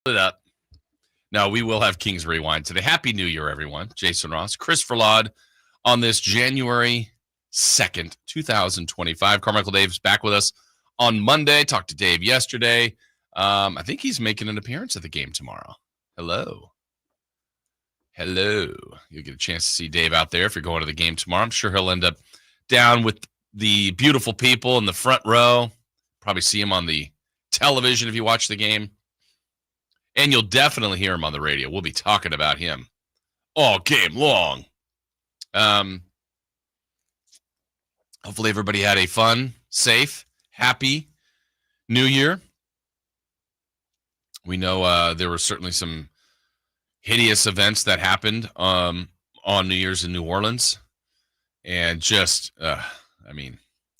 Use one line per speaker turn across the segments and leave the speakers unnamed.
it up. No, we will have Kings Rewind today. Happy New Year, everyone. Jason Ross, Chris Verlaud on this January 2nd, 2025. Carmichael Dave's back with us on Monday. Talked to Dave yesterday. I think he's making an appearance at the game tomorrow. Hello. You'll get a chance to see Dave out there if you're going to the game tomorrow. I'm sure he'll end up down with the beautiful people in the front row. Probably see him on the television if you watch the game. And you'll definitely hear him on the radio. We'll be talking about him all game long. Hopefully everybody had a fun, safe, happy New Year. We know there were certainly some hideous events that happened on New Year's in New Orleans. And just,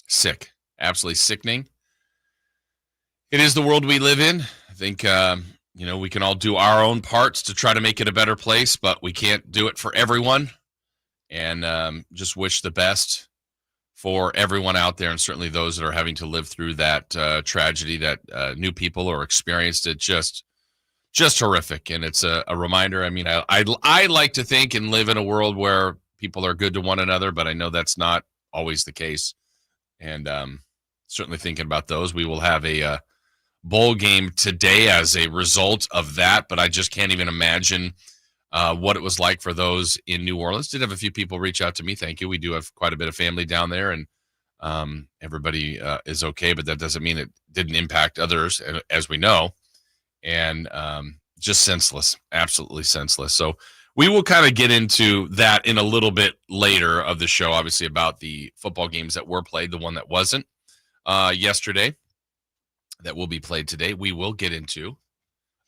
sick. Absolutely sickening. It is the world we live in. I think, we can all do our own parts to try to make it a better place, but we can't do it for everyone. And just wish the best for everyone out there, and certainly those that are having to live through that tragedy that new people or experienced it. Just horrific. And it's a reminder. I mean, I like to think and live in a world where people are good to one another, but I know that's not always the case. And certainly thinking about those. We will have a bowl game today as a result of that, but I just can't even imagine what it was like for those in New Orleans. Did have a few people reach out to me. Thank you. We do have quite a bit of family down there, and everybody is okay, but that doesn't mean it didn't impact others, as we know. And just senseless, absolutely senseless. So we will kind of get into that in a little bit later of the show, obviously, about the football games that were played, the one that wasn't yesterday, that will be played today. We will get into,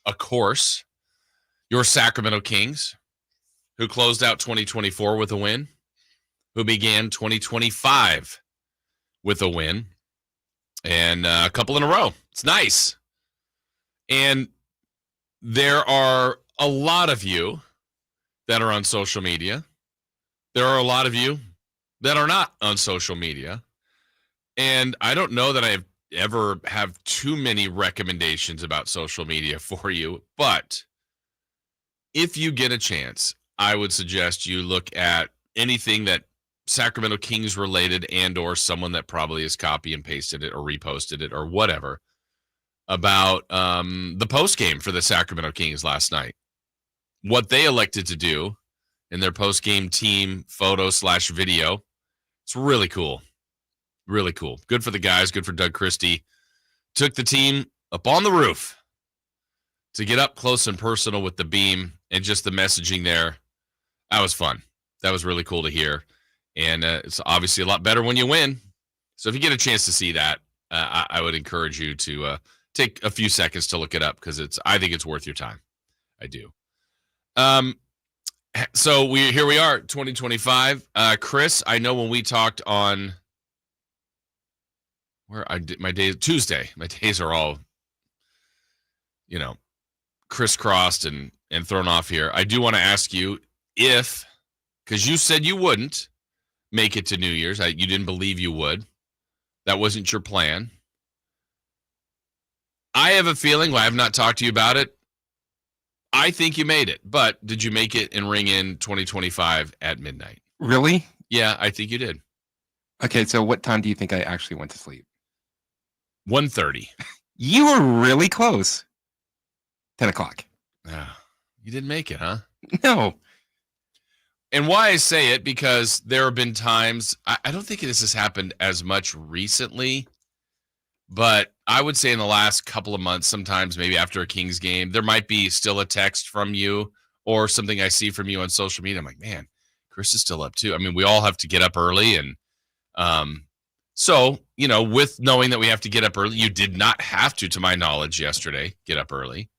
of course, your Sacramento Kings, who closed out 2024 with a win, who began 2025 with a win, and a couple in a row. It's nice. And there are a lot of you that are on social media. There are a lot of you that are not on social media. And I don't know that I ever have too many recommendations about social media for you, but if you get a chance, I would suggest you look at anything that Sacramento Kings related, and or someone that probably has copy and pasted it or reposted it or whatever about the post game for the Sacramento Kings last night. What they elected to do in their post game team photo / video. It's really cool. Really cool. Good for the guys. Good for Doug Christie. Took the team up on the roof to get up close and personal with the beam, and just the messaging there. That was fun. That was really cool to hear. And it's obviously a lot better when you win. So if you get a chance to see that, I would encourage you to take a few seconds to look it up, because I think it's worth your time. I do. So here we are, 2025. Chris, I know when we talked on Tuesday, my days are all, crisscrossed and thrown off here. I do want to ask you because you said you wouldn't make it to New Year's. You didn't believe you would. That wasn't your plan. I have a feeling, I have not talked to you about it, I think you made it. But did you make it and ring in 2025 at midnight?
Really?
Yeah, I think you did.
Okay, so what time do you think I actually went to sleep?
1:30.
You were really close. 10 o'clock.
You didn't make it, huh?
No.
And why I say it, because there have been times, I don't think this has happened as much recently, but I would say in the last couple of months, sometimes maybe after a Kings game, there might be still a text from you or something I see from you on social media. I'm like, man, Chris is still up too. I mean, we all have to get up early. And so, with knowing that we have to get up early, you did not have to my knowledge, yesterday, get up early.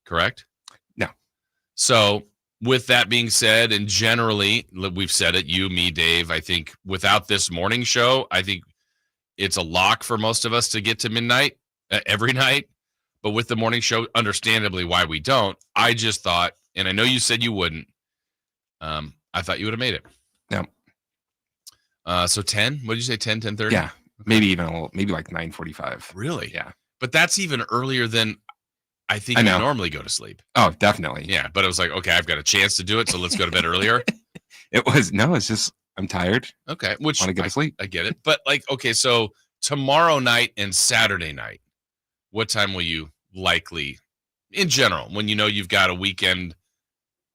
Correct?
No.
So with that being said, and generally, we've said it, you, me, Dave, I think without this morning show, I think it's a lock for most of us to get to midnight every night. But with the morning show, understandably why we don't, I just thought, and I know you said you wouldn't, I thought you would have made it.
No.
So 10? What did you say, 10, 10:30?
Yeah, maybe even maybe like 9:45.
Really?
Yeah.
But that's even earlier than I think
I
you
know.
normally go to sleep.
Oh, definitely.
Yeah, but it was like, okay, I've got a chance to do it, so let's go to bed earlier.
It's just, I'm tired.
Okay, which
Want to go to sleep.
I get it. But like, okay, so tomorrow night and Saturday night, what time will you likely, in general, when you know you've got a weekend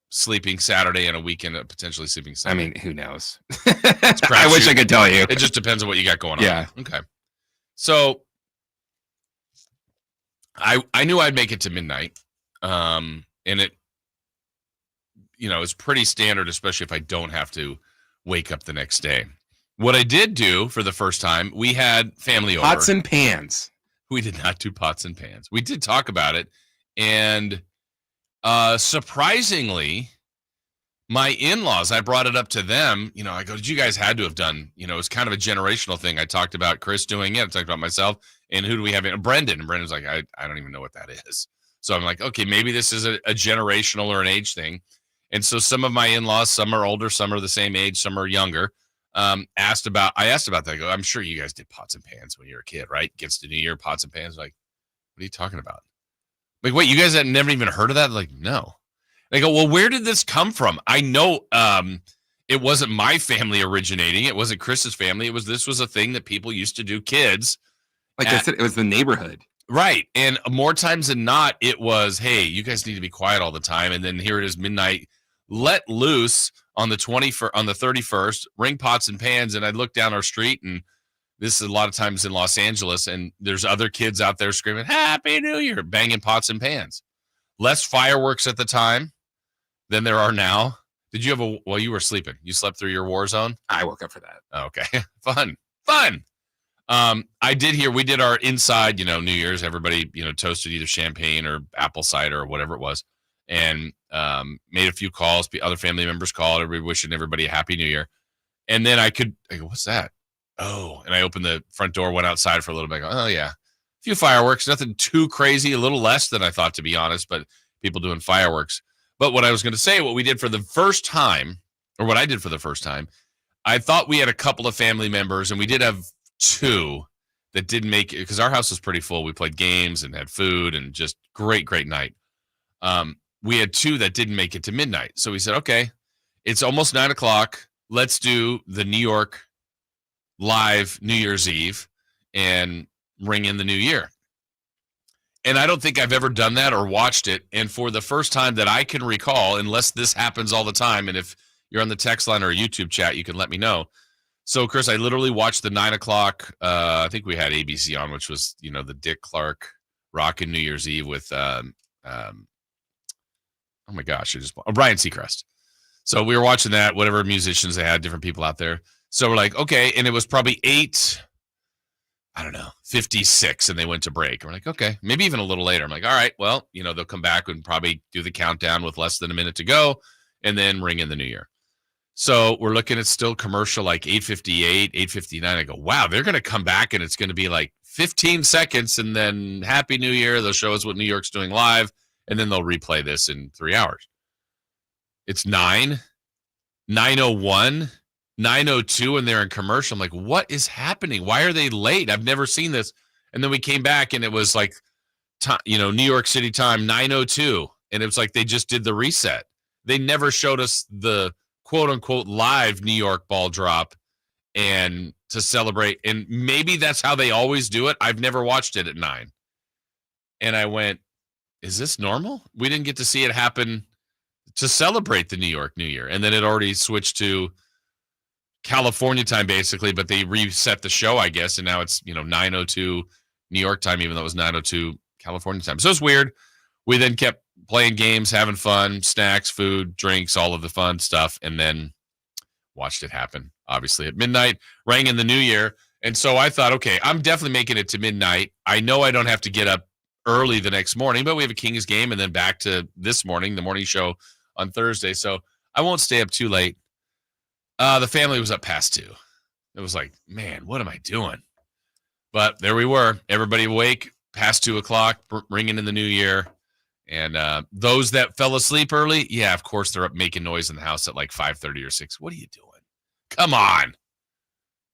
sleeping Saturday and a weekend potentially sleeping Sunday?
I mean, who knows?
crapshoot.
I wish I could tell you.
It just depends on what you got going on.
Yeah.
Okay. So I knew I'd make it to midnight. And it, it's pretty standard, especially if I don't have to wake up the next day. What I did do for the first time, we had family over.
Pots and pans.
We did not do pots and pans. We did talk about it. And surprisingly, my in-laws, I brought it up to them. I go, you guys had to have done, it was kind of a generational thing. I talked about Chris doing it. I talked about myself. And who do we have? Brendan. And Brendan's like, I don't even know what that is. So I'm like, okay, maybe this is a generational or an age thing. And so some of my in-laws, some are older, some are the same age, some are younger, I asked about that. I go, I'm sure you guys did pots and pans when you were a kid, right? Gets to New Year, pots and pans. Like, what are you talking about? Like, wait, you guys had never even heard of that? Like, no. They go, well, where did this come from? I know it wasn't my family originating. It wasn't Chris's family. This was a thing that people used to do, kids.
Like I said, it was the neighborhood.
Right. And more times than not, it was, hey, you guys need to be quiet all the time. And then here it is midnight, let loose on the 31st, ring pots and pans. And I look down our street, and this is a lot of times in Los Angeles, and there's other kids out there screaming, Happy New Year, banging pots and pans. Less fireworks at the time than there are now. Did you have while you were sleeping, you slept through your war zone?
I woke up for that.
Okay. Fun. I did hear, we did our inside, New Year's, everybody, toasted either champagne or apple cider or whatever it was, and made a few calls. Other family members called, everybody wishing everybody a happy New Year. And then I go, what's that? Oh, and I opened the front door, went outside for a little bit. I go, oh yeah, a few fireworks, nothing too crazy, a little less than I thought, to be honest, but people doing fireworks. But what I was going to say, what we did for the first time, or what I did for the first time, I thought we had a couple of family members, and we did have two that didn't make it because our house was pretty full. We played games and had food and just great night. We had two that didn't make it to midnight. So we said, okay, it's almost 9:00. Let's do the New York live New Year's Eve and ring in the new year. And I don't think I've ever done that or watched it. And for the first time that I can recall, unless this happens all the time, and if you're on the text line or YouTube chat, you can let me know. So, Chris, I literally watched the 9:00. I think we had ABC on, which was, the Dick Clark Rockin' New Year's Eve with, oh my gosh, Ryan Seacrest. So we were watching that, whatever musicians they had, different people out there. So we're like, okay, and it was probably 8:56, and they went to break. And we're like, okay, maybe even a little later. I'm like, all right, well, they'll come back and probably do the countdown with less than a minute to go, and then ring in the new year. So we're looking at still commercial like 8:58, 8:59. I go, wow, they're going to come back and it's going to be like 15 seconds and then Happy New Year. They'll show us what New York's doing live, and then they'll replay this in 3 hours. It's 9:01, 9:02, and they're in commercial. I'm like, what is happening? Why are they late? I've never seen this. And then we came back and it was like, New York City time, 9:02. And it was like they just did the reset. They never showed us the quote unquote live New York ball drop and to celebrate. And maybe that's how they always do it. I've never watched it at 9. And I went, is this normal? We didn't get to see it happen to celebrate the New York New Year. And then it already switched to California time basically, but they reset the show, I guess. And now it's, 9:02 New York time, even though it was 9:02 California time. So it's weird. We then kept playing games, having fun, snacks, food, drinks, all of the fun stuff, and then watched it happen, obviously, at midnight, rang in the new year. And so I thought, okay, I'm definitely making it to midnight. I know I don't have to get up early the next morning, but we have a Kings game and then back to this morning, the morning show on Thursday. So I won't stay up too late. The family was up past 2. It was like, man, what am I doing? But there we were, everybody awake, past 2:00, ringing in the new year. And those that fell asleep early, yeah, of course, they're up making noise in the house at like 5:30 or 6. What are you doing? Come on.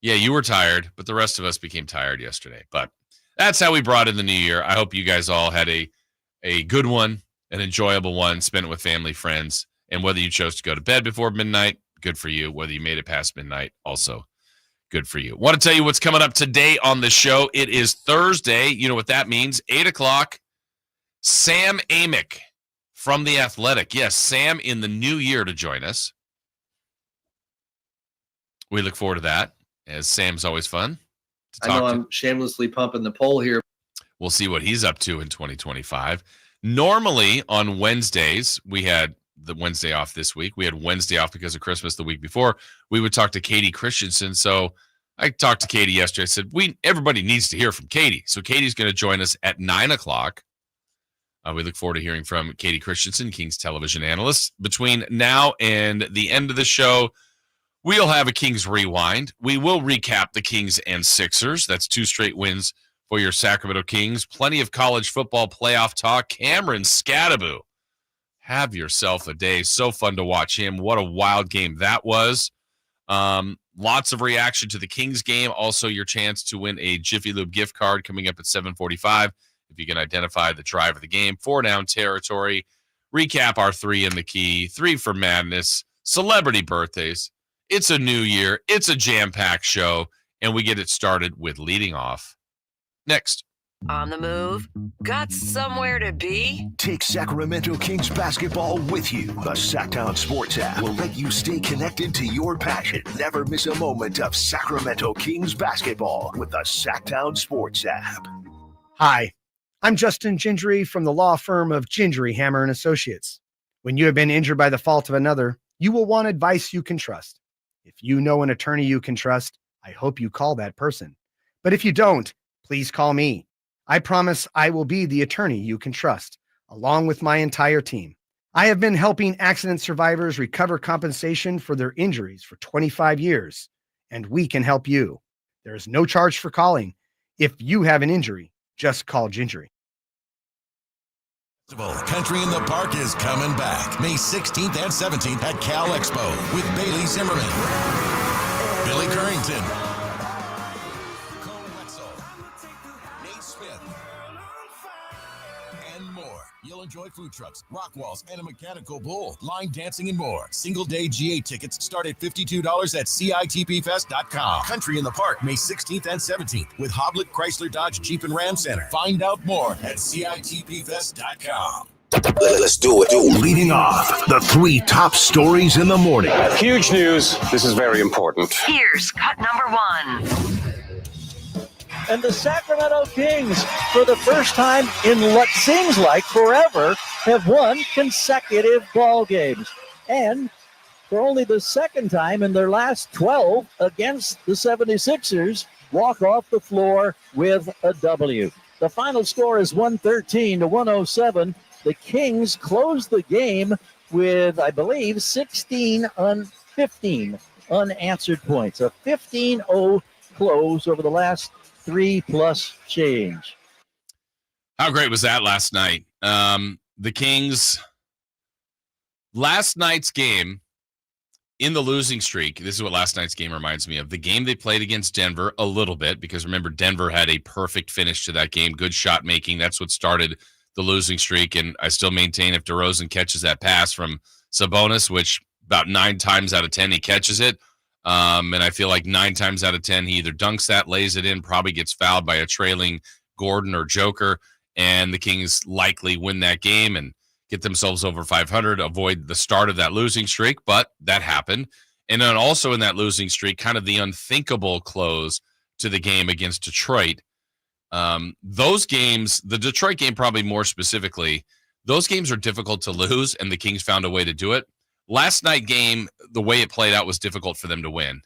Yeah, you were tired, but the rest of us became tired yesterday. But that's how we brought in the new year. I hope you guys all had a a good one, an enjoyable one, spent it with family, friends. And whether you chose to go to bed before midnight, good for you. Whether you made it past midnight, also good for you. Want to tell you what's coming up today on the show. It is Thursday. You know what that means. 8 o'clock, Sam Amick from The Athletic. Yes, Sam in the new year to join us. We look forward to that, as Sam's always fun to talk
I know
to.
I'm shamelessly pumping the poll here.
We'll see what he's up to in 2025. Normally on Wednesdays, we had the Wednesday off this week. We had Wednesday off because of Christmas the week before. We would talk to Katie Christensen. So I talked to Katie yesterday. I said, everybody needs to hear from Katie. So Katie's going to join us at 9 o'clock. We look forward to hearing from Katie Christensen, Kings television analyst. Between now and the end of the show, we'll have a Kings Rewind. We will recap the Kings and Sixers. That's 2 straight wins for your Sacramento Kings. Plenty of college football playoff talk. Cameron Scadaboo, have yourself a day. So fun to watch him. What a wild game that was. Lots of reaction to the Kings game. Also, your chance to win a Jiffy Lube gift card coming up at 7:45. If you can identify the drive of the game. 4 down territory. Recap our 3 in the key. 3 for madness. Celebrity birthdays. It's a new year. It's a jam-packed show. And we get it started with leading off next.
On the move? Got somewhere to be?
Take Sacramento Kings basketball with you. The Sacktown Sports app will let you stay connected to your passion. Never miss a moment of Sacramento Kings basketball with the Sacktown Sports app.
Hi, I'm Justin Gingery from the law firm of Gingery, Hammer & Associates. When you have been injured by the fault of another, you will want advice you can trust. If you know an attorney you can trust, I hope you call that person. But if you don't, please call me. I promise I will be the attorney you can trust, along with my entire team. I have been helping accident survivors recover compensation for their injuries for 25 years, and we can help you. There is no charge for calling. If you have an injury, just call Gingery.
Country in the Park is coming back May 16th and 17th at Cal Expo with Bailey Zimmerman, Billy Currington, and more. You'll enjoy food trucks, rock walls, and a mechanical bull, line dancing, and more. Single-day GA tickets start at $52 at CITPFest.com. Country in the Park, May 16th and 17th with Hoblit Chrysler Dodge Jeep and Ram Center. Find out more at CITPFest.com.
Let's do it. Leading off, the 3 top stories in the morning.
Huge news. This is very important.
Here's cut number 1.
And the Sacramento Kings, for the first time in what seems like forever, have won consecutive ball games. And for only the second time in their last 12 against the 76ers, walk off the floor with a W. The final score is 113-107. The Kings closed the game with, I believe, 16 on 15 unanswered points. A 15-0 close over the last 3+ change.
How great was that last night? The Kings, last night's game in the losing streak, this is what last night's game reminds me of. The game they played against Denver a little bit, because remember, Denver had a perfect finish to that game, good shot making. That's what started the losing streak, and I still maintain if DeRozan catches that pass from Sabonis, which about 9 times out of 10 he catches it, and I feel like 9 times out of 10 he either dunks that, lays it in, probably gets fouled by a trailing Gordon or Joker, and the Kings likely win that game and get themselves over 500, avoid the start of that losing streak, but that happened. And then also in that losing streak, kind of the unthinkable close to the game against Detroit. Those games, the Detroit game probably more specifically, those games are difficult to lose, and the Kings found a way to do it. Last night game, the way it played out was difficult for them to win.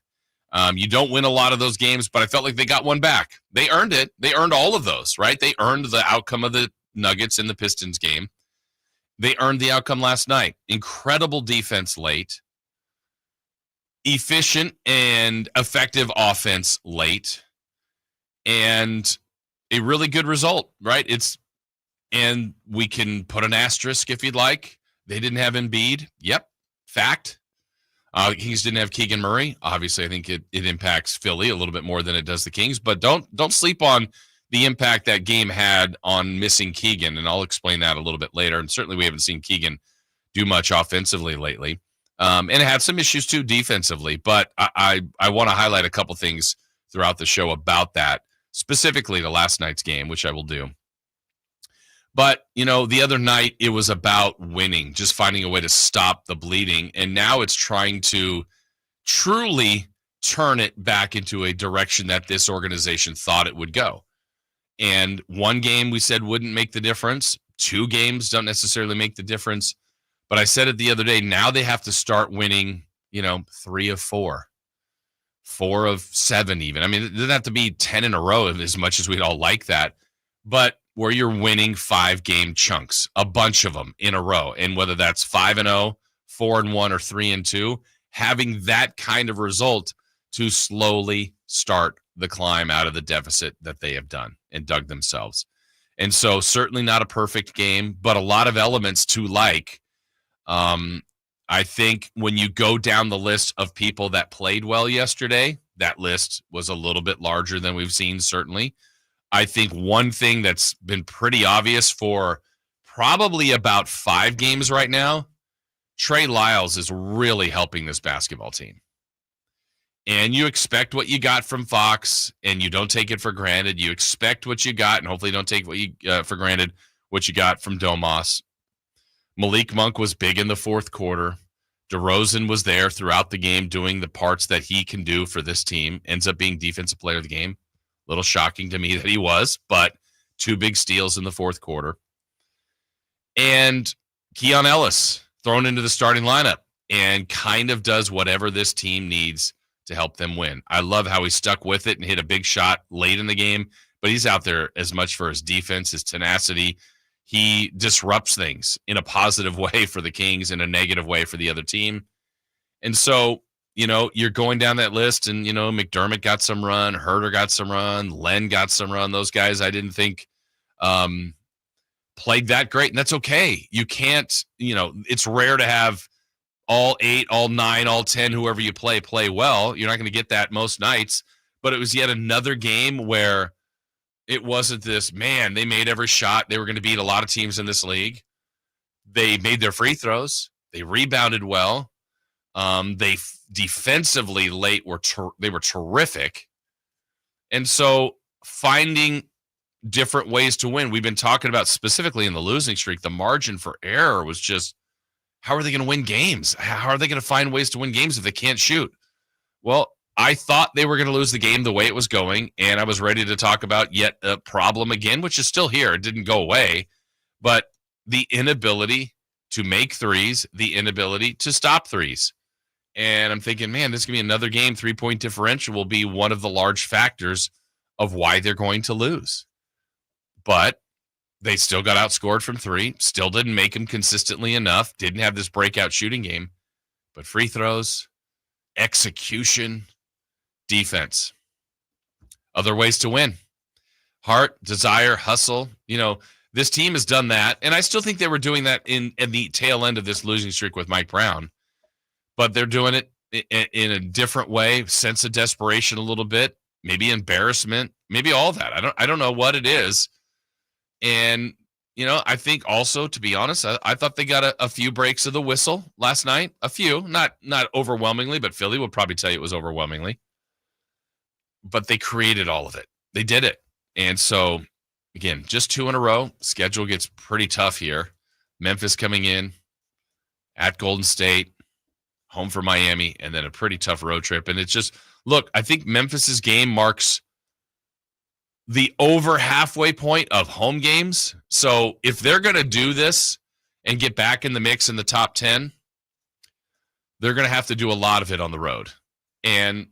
You don't win a lot of those games, but I felt like they got one back. They earned it. They earned all of those, right? They earned the outcome of the Nuggets and the Pistons game. They earned the outcome last night. Incredible defense late. Efficient and effective offense late. And a really good result, right? And we can put an asterisk if you'd like. They didn't have Embiid. Yep, fact. The Kings didn't have Keegan Murray. Obviously, I think it impacts Philly a little bit more than it does the Kings. But don't sleep on the impact that game had on missing Keegan, and I'll explain that a little bit later. And certainly we haven't seen Keegan do much offensively lately. And it had some issues too defensively, but I want to highlight a couple things throughout the show about that, specifically to last night's game, which I will do. But, the other night it was about winning, just finding a way to stop the bleeding. And now it's trying to truly turn it back into a direction that this organization thought it would go. And one game we said wouldn't make the difference. 2 games don't necessarily make the difference. But I said it the other day, now they have to start winning, 3 of 4, 4 of 7 even. I mean, it doesn't have to be 10 in a row as much as we'd all like that. But where you're winning 5-game chunks, a bunch of them in a row. And whether that's 5-0, 4-1, or 3-2, having that kind of result to slowly start the climb out of the deficit that they have done and dug themselves. And so certainly not a perfect game, but a lot of elements to like. I think when you go down the list of people that played well yesterday, that list was a little bit larger than we've seen, certainly. I think one thing that's been pretty obvious for probably about 5 games right now, Trey Lyles is really helping this basketball team. And you expect what you got from Fox, and you don't take it for granted. You expect what you got, and hopefully don't take what you for granted what you got from Domas. Malik Monk was big in the fourth quarter. DeRozan was there throughout the game doing the parts that he can do for this team. Ends up being defensive player of the game. A little shocking to me that he was, but 2 big steals in the fourth quarter. And Keon Ellis thrown into the starting lineup and kind of does whatever this team needs to help them win. I love how he stuck with it and hit a big shot late in the game, but he's out there as much for his defense, his tenacity. He disrupts things in a positive way for the Kings and a negative way for the other team. And so, you're going down that list and, McDermott got some run, Herter got some run, Len got some run. Those guys I didn't think played that great, and that's okay. You can't, it's rare to have all 8, all 9, all 10, whoever you play well. You're not going to get that most nights, but it was yet another game where it wasn't this, man, they made every shot. They were going to beat a lot of teams in this league. They made their free throws. They rebounded well. They defensively late they were terrific. And so finding different ways to win. We've been talking about specifically in the losing streak, the margin for error was just, how are they going to win games? How are they going to find ways to win games if they can't shoot? Well, I thought they were going to lose the game the way it was going, and I was ready to talk about yet a problem again, which is still here. It didn't go away, but the inability to make threes, the inability to stop threes. And I'm thinking, man, this is going to be another game. 3-point differential will be one of the large factors of why they're going to lose. But they still got outscored from 3, still didn't make them consistently enough, didn't have this breakout shooting game. But free throws, execution, defense, other ways to win. Heart, desire, hustle. This team has done that, and I still think they were doing that in the tail end of this losing streak with Mike Brown. But they're doing it in a different way, sense of desperation a little bit, maybe embarrassment, maybe all that. I don't know what it is. And, I think also, to be honest, I thought they got a few breaks of the whistle last night. A few, not overwhelmingly, but Philly would probably tell you it was overwhelmingly. But they created all of it. They did it. And so, again, just 2 in a row. Schedule gets pretty tough here. Memphis coming in, at Golden State, home for Miami, and then a pretty tough road trip. And it's just, look, I think Memphis's game marks the over halfway point of home games. So if they're going to do this and get back in the mix in the top 10, they're going to have to do a lot of it on the road. And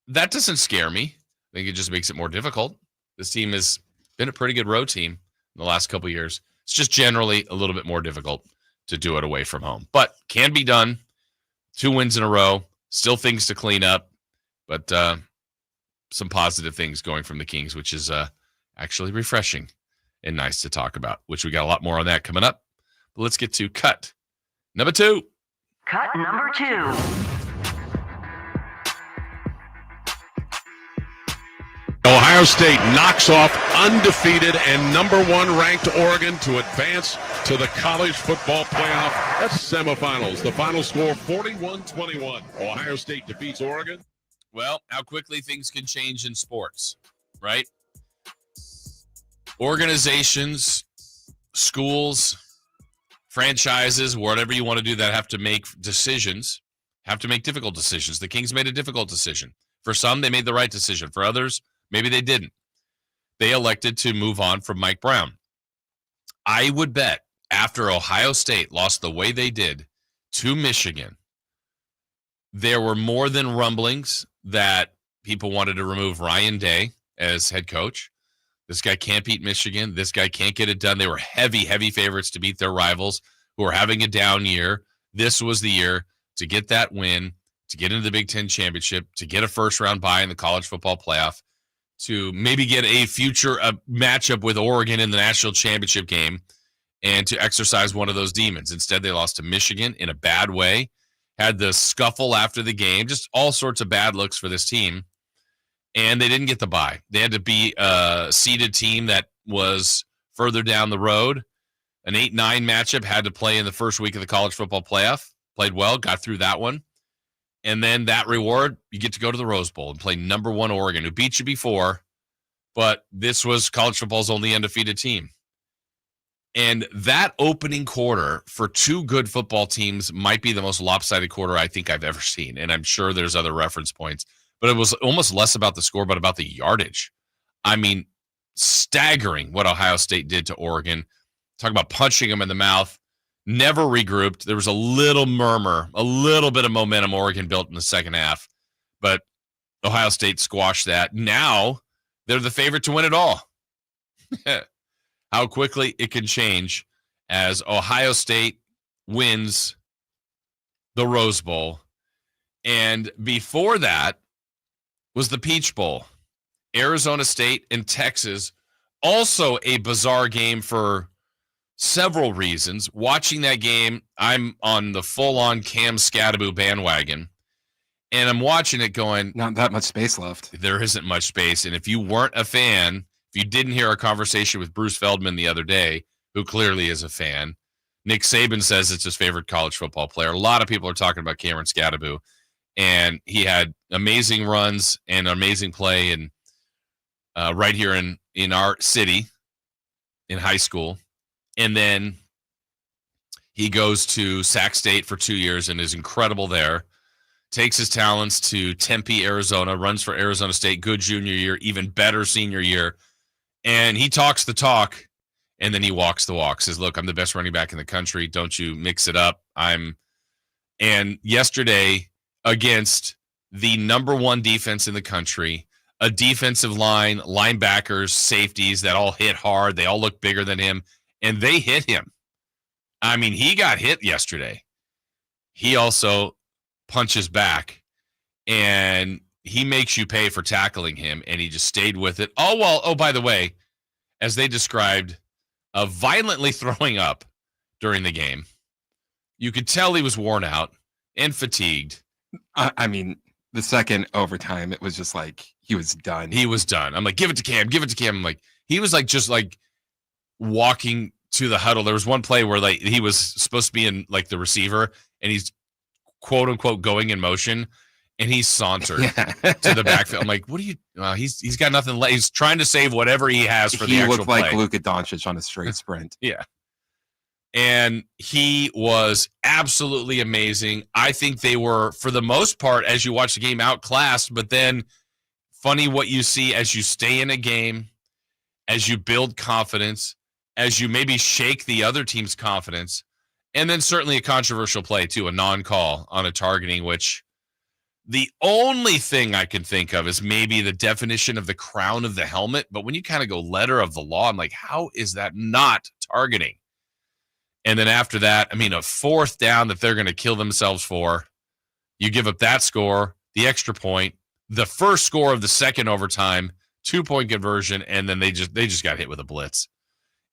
that doesn't scare me. I think it just makes it more difficult. This team has been a pretty good road team in the last couple of years. It's just generally a little bit more difficult to do it away from home. But can be done. 2 wins in a row. Still things to clean up. But some positive things going from the Kings, which is actually refreshing and nice to talk about, which we got a lot more on that coming up. But let's get to cut number 2.
Cut number 2.
Ohio
Ohio State knocks off undefeated and number 1 ranked Oregon to advance to the college football playoff. That's semifinals. The final score 41-21. Ohio State defeats Oregon.
Well, how quickly things can change in sports, right? Organizations, schools, franchises, whatever you want to do that have to make decisions, have to make difficult decisions. The Kings made a difficult decision. For some, they made the right decision. For others, maybe they didn't. They elected to move on from Mike Brown. I would bet after Ohio State lost the way they did to Michigan, there were more than rumblings that people wanted to remove Ryan Day as head coach. This guy can't beat Michigan. This guy can't get it done. They were heavy, heavy favorites to beat their rivals who are having a down year. This was the year to get that win, to get into the Big Ten championship, to get a first-round bye in the college football playoff, to maybe get a future matchup with Oregon in the national championship game, and to exercise one of those demons. Instead, they lost to Michigan in a bad way, had the scuffle after the game, just all sorts of bad looks for this team. And they didn't get the bye. They had to be a seeded team that was further down the road. An 8-9 matchup, had to play in the first week of the college football playoff. Played well, got through that one. And then that reward, you get to go to the Rose Bowl and play number 1 Oregon, who beat you before, but this was college football's only undefeated team. And that opening quarter for 2 good football teams might be the most lopsided quarter I think I've ever seen. And I'm sure there's other reference points. But it was almost less about the score, but about the yardage. I mean, staggering what Ohio State did to Oregon. Talk about punching them in the mouth. Never regrouped. There was a little murmur, a little bit of momentum Oregon built in the second half. But Ohio State squashed that. Now they're the favorite to win it all. How quickly it can change as Ohio State wins the Rose Bowl. And before that was the Peach Bowl. Arizona State and Texas, also a bizarre game for several reasons. Watching that game, I'm on the full-on Cam Scattaboo bandwagon, and I'm watching it going,
not that much space left.
There isn't much space, and if you weren't a fan, if you didn't hear our conversation with Bruce Feldman the other day, who clearly is a fan, Nick Saban says it's his favorite college football player. A lot of people are talking about Cameron Scattaboo. And he had amazing runs and amazing play and right here in our city in high school. And then he goes to Sac State for 2 years and is incredible there. Takes his talents to Tempe, Arizona, runs for Arizona State, good junior year, even better senior year. And he talks the talk, and then he walks the walk. Says, look, I'm the best running back in the country. Don't you mix it up. And yesterday, against the number 1 defense in the country, a defensive line, linebackers, safeties that all hit hard. They all look bigger than him, and they hit him. I mean, he got hit yesterday. He also punches back, and he makes you pay for tackling him, and he just stayed with it. Oh, by the way, as they described, violently throwing up during the game. You could tell he was worn out and fatigued.
I mean, the second overtime, it was just like he was done.
He was done. I'm like, give it to Cam, give it to Cam. I'm like, he was like just like walking to the huddle. There was one play where like he was supposed to be in like the receiver, and he's quote unquote going in motion, and he sauntered to the backfield. I'm like, what are you? He's got nothing left. He's trying to save whatever he has for the actual
He looked like
play.
Luka Doncic on a straight sprint.
Yeah. And he was absolutely amazing. I think they were, for the most part, as you watch the game, outclassed. But then funny what you see as you stay in a game, as you build confidence, as you maybe shake the other team's confidence. And then certainly a controversial play, too, a non-call on a targeting, which the only thing I can think of is maybe the definition of the crown of the helmet. But when you kind of go letter of the law, I'm like, how is that not targeting? And then after that, I mean, a 4th down that they're going to kill themselves for. You give up that score, the extra point, the first score of the second overtime, 2-point conversion, and then they just got hit with a blitz.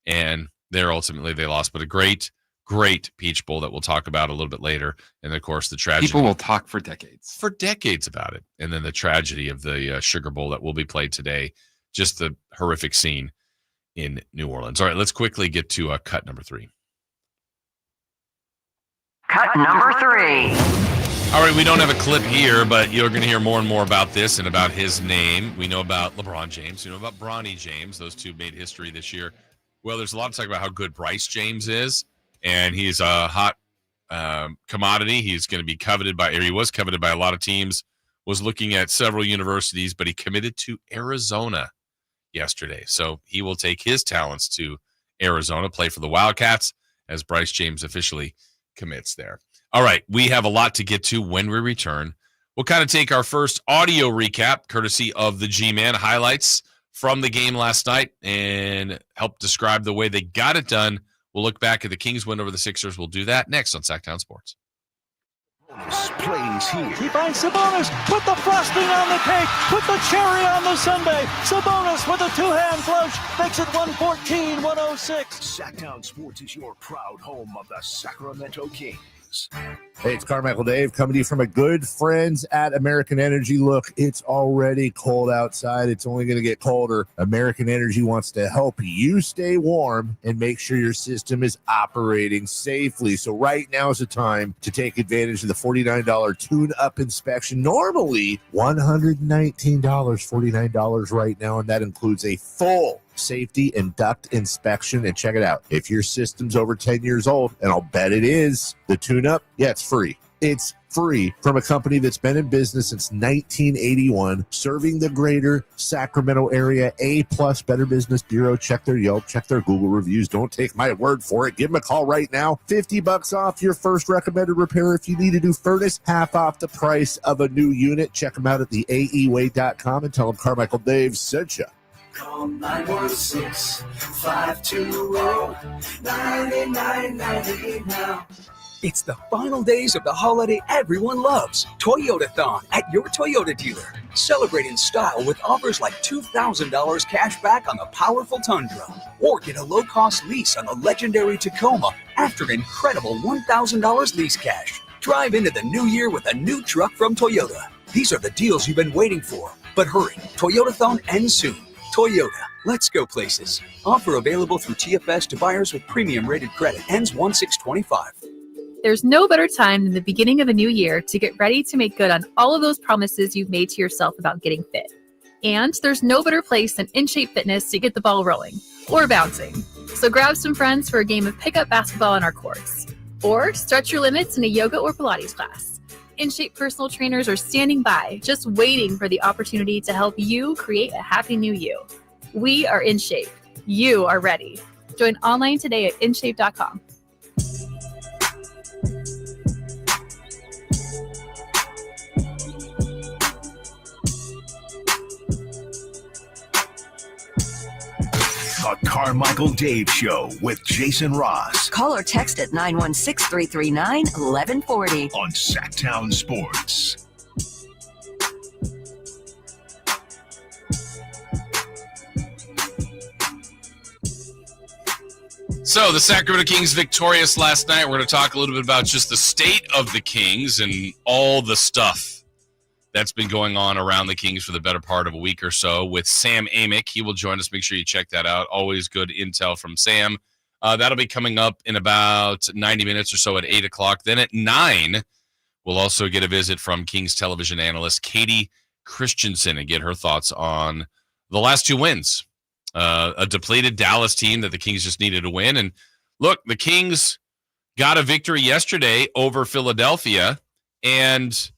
And they lost. But a great Peach Bowl that we'll talk about a little bit later. And, of course, the tragedy.
People will talk for decades.
For decades about it. And then the tragedy of the Sugar Bowl that will be played today just the horrific scene in New Orleans. All right, let's quickly get to cut number 3.
Cut number 3.
All right, we don't have a clip here, but you're going to hear more and more about this and about his name. We know about LeBron James. We know about Bronny James. Those two made history this year. Well, there's a lot to talk about how good Bryce James is, and he's a hot commodity. He's going to be coveted by, or he was coveted by a lot of teams, was looking at several universities, but he committed to Arizona yesterday. So he will take his talents to Arizona, play for the Wildcats as Bryce James officially commits there. All right, we have a lot to get to when we return. We'll kind of take our first audio recap, courtesy of the G-Man, highlights from the game last night and help describe the way they got it done. We'll look back at the Kings win over the Sixers. We'll do that next on Sacktown Sports.
Plays here.
He finds Sabonis. Put the frosting on the cake. Put the cherry on the sundae. Sabonis with a two-hand flush makes it 114-106.
Sacktown Sports is your proud home of the Sacramento Kings.
Hey, it's Carmichael Dave coming to you from my good friends at American Energy. Look, it's already cold outside. It's only going to get colder. American Energy wants to help you stay warm and make sure your system is operating safely. So right now is the time to take advantage of the $49 tune-up inspection. Normally $119, $49 right now, and that includes a full safety and duct inspection. And check it out. If your system's over 10 years old, and I'll bet it is, the tune-up, yeah, it's free. It's free from a company that's been in business since 1981, serving the greater Sacramento area. A+ Better Business Bureau. Check their Yelp, check their Google reviews. Don't take my word for it. Give them a call right now. $50 off your first recommended repair. If you need a new furnace, half off the price of a new unit. Check them out at theaeway.com and tell them Carmichael Dave sent you.
Call 916-520-9998 now.
It's the final days of the holiday everyone loves. Toyota-thon at your Toyota dealer. Celebrate in style with offers like $2,000 cash back on the powerful Tundra. Or get a low-cost lease on the legendary Tacoma after an incredible $1,000 lease cash. Drive into the new year with a new truck from Toyota. These are the deals you've been waiting for. But hurry, Toyota-thon ends soon. Toyota, let's go places. Offer available through TFS to buyers with premium rated credit. Ends 1/6/25.
There's no better time than the beginning of a new year to get ready to make good on all of those promises you've made to yourself about getting fit. And there's no better place than In Shape Fitness to get the ball rolling or bouncing. So grab some friends for a game of pickup basketball on our courts. Or stretch your limits in a yoga or Pilates class. In Shape personal trainers are standing by, just waiting for the opportunity to help you create a happy new you. We are In Shape. You are ready. Join online today at InShape.com.
The Carmichael Dave Show with Jason Ross.
Call or text at 916-339-1140
on Sacktown Sports.
So the Sacramento Kings victorious last night. We're going to talk a little bit about just the state of the Kings and all the stuff that's been going on around the Kings for the better part of a week or so with Sam Amick. He will join us. Make sure you check that out. Always good intel from Sam. That'll be coming up in about 90 minutes or so at 8 o'clock. Then at 9, we'll also get a visit from Kings television analyst Katie Christensen and get her thoughts on the last 2 wins. A depleted Dallas team that the Kings just needed to win. And look, the Kings got a victory yesterday over Philadelphia. And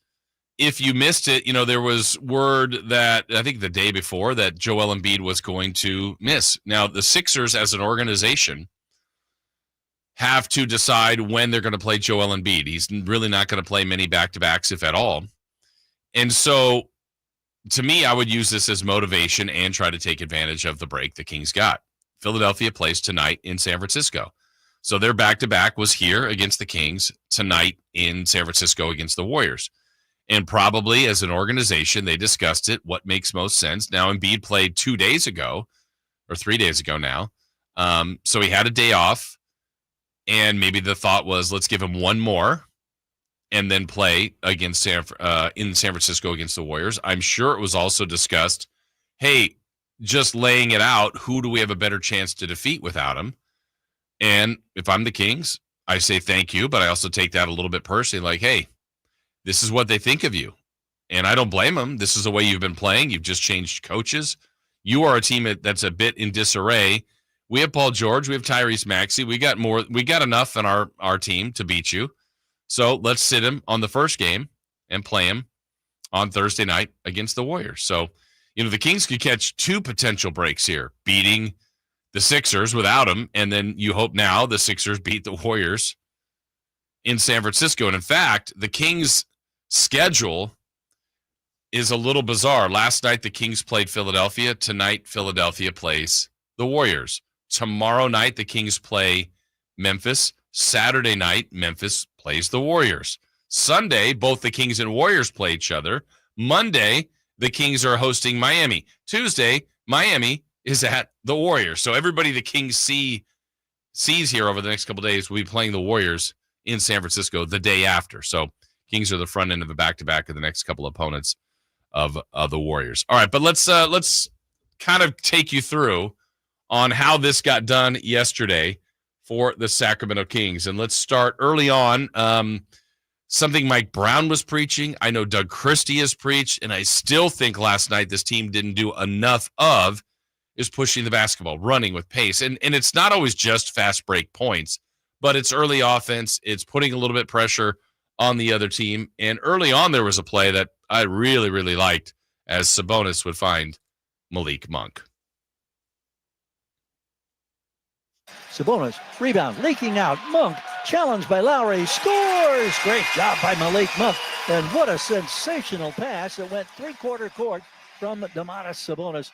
if you missed it, there was word that I think the day before that Joel Embiid was going to miss. Now, the Sixers as an organization have to decide when they're going to play Joel Embiid. He's really not going to play many back-to-backs, if at all. And so, to me, I would use this as motivation and try to take advantage of the break the Kings got. Philadelphia plays tonight in San Francisco. So their back-to-back was here against the Kings, tonight in San Francisco against the Warriors. And probably as an organization, they discussed it, what makes most sense. Now, Embiid played 2 days ago, or 3 days ago now. So he had a day off, and maybe the thought was, let's give him one more and then play against in San Francisco against the Warriors. I'm sure it was also discussed, hey, just laying it out, who do we have a better chance to defeat without him? And if I'm the Kings, I say thank you, but I also take that a little bit personally, like, hey, this is what they think of you. And I don't blame them. This is the way you've been playing. You've just changed coaches. You are a team that's a bit in disarray. We have Paul George. We have Tyrese Maxey. We got enough in our team to beat you. So let's sit him on the first game and play him on Thursday night against the Warriors. So, the Kings could catch 2 potential breaks here, beating the Sixers without him, and then you hope now the Sixers beat the Warriors in San Francisco. And in fact, the Kings' schedule is a little bizarre. Last night, the Kings played Philadelphia. Tonight, Philadelphia plays the Warriors. Tomorrow night, the Kings play Memphis. Saturday night, Memphis plays the Warriors. Sunday, both the Kings and Warriors play each other. Monday, the Kings are hosting Miami. Tuesday, Miami is at the Warriors. So everybody the Kings sees here over the next couple of days will be playing the Warriors in San Francisco the day after. So Kings are the front end of a back-to-back of the next couple of opponents of the Warriors. All right, but let's kind of take you through on how this got done yesterday for the Sacramento Kings. And let's start early on. Something Mike Brown was preaching. I know Doug Christie has preached, and I still think last night this team didn't do enough of is pushing the basketball, running with pace. And it's not always just fast break points, but it's early offense. It's putting a little bit pressure on the other team. And early on, there was a play that I really, really liked as Sabonis would find Malik Monk.
Sabonis, rebound, leaking out. Monk, challenged by Lowry, scores! Great job by Malik Monk. And what a sensational pass that went three-quarter court from Domantas Sabonis.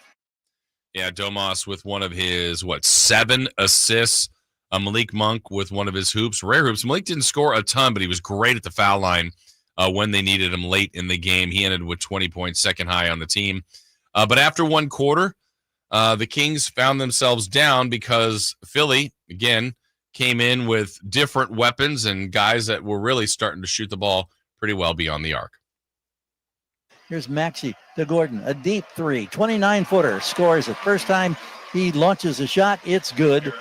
Yeah, Domas with one of his, 7 assists. Malik Monk with one of his hoops, rare hoops. Malik didn't score a ton, but he was great at the foul line when they needed him late in the game. He ended with 20 points, second high on the team. But after one quarter, the Kings found themselves down because Philly, again, came in with different weapons and guys that were really starting to shoot the ball pretty well beyond the arc.
Here's Maxey to Gordon, a deep three, 29-footer, scores it. First time he launches a shot, it's good.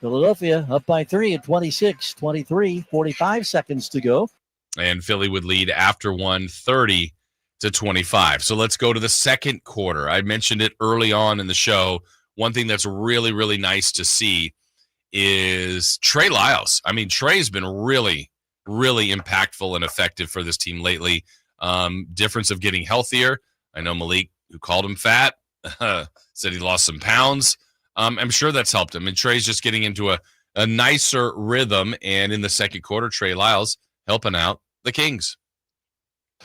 Philadelphia up by 3 at 26-23, 45 seconds to go.
And Philly would lead after one, 30-25. So let's go to the second quarter. I mentioned it early on in the show. One thing that's really, really nice to see is Trey Lyles. I mean, Trey's been really, really impactful and effective for this team lately. Difference of getting healthier. I know Malik, who called him fat, said he lost some pounds. I'm sure that's helped him. And Trey's just getting into a nicer rhythm. And in the second quarter, Trey Lyles helping out the Kings.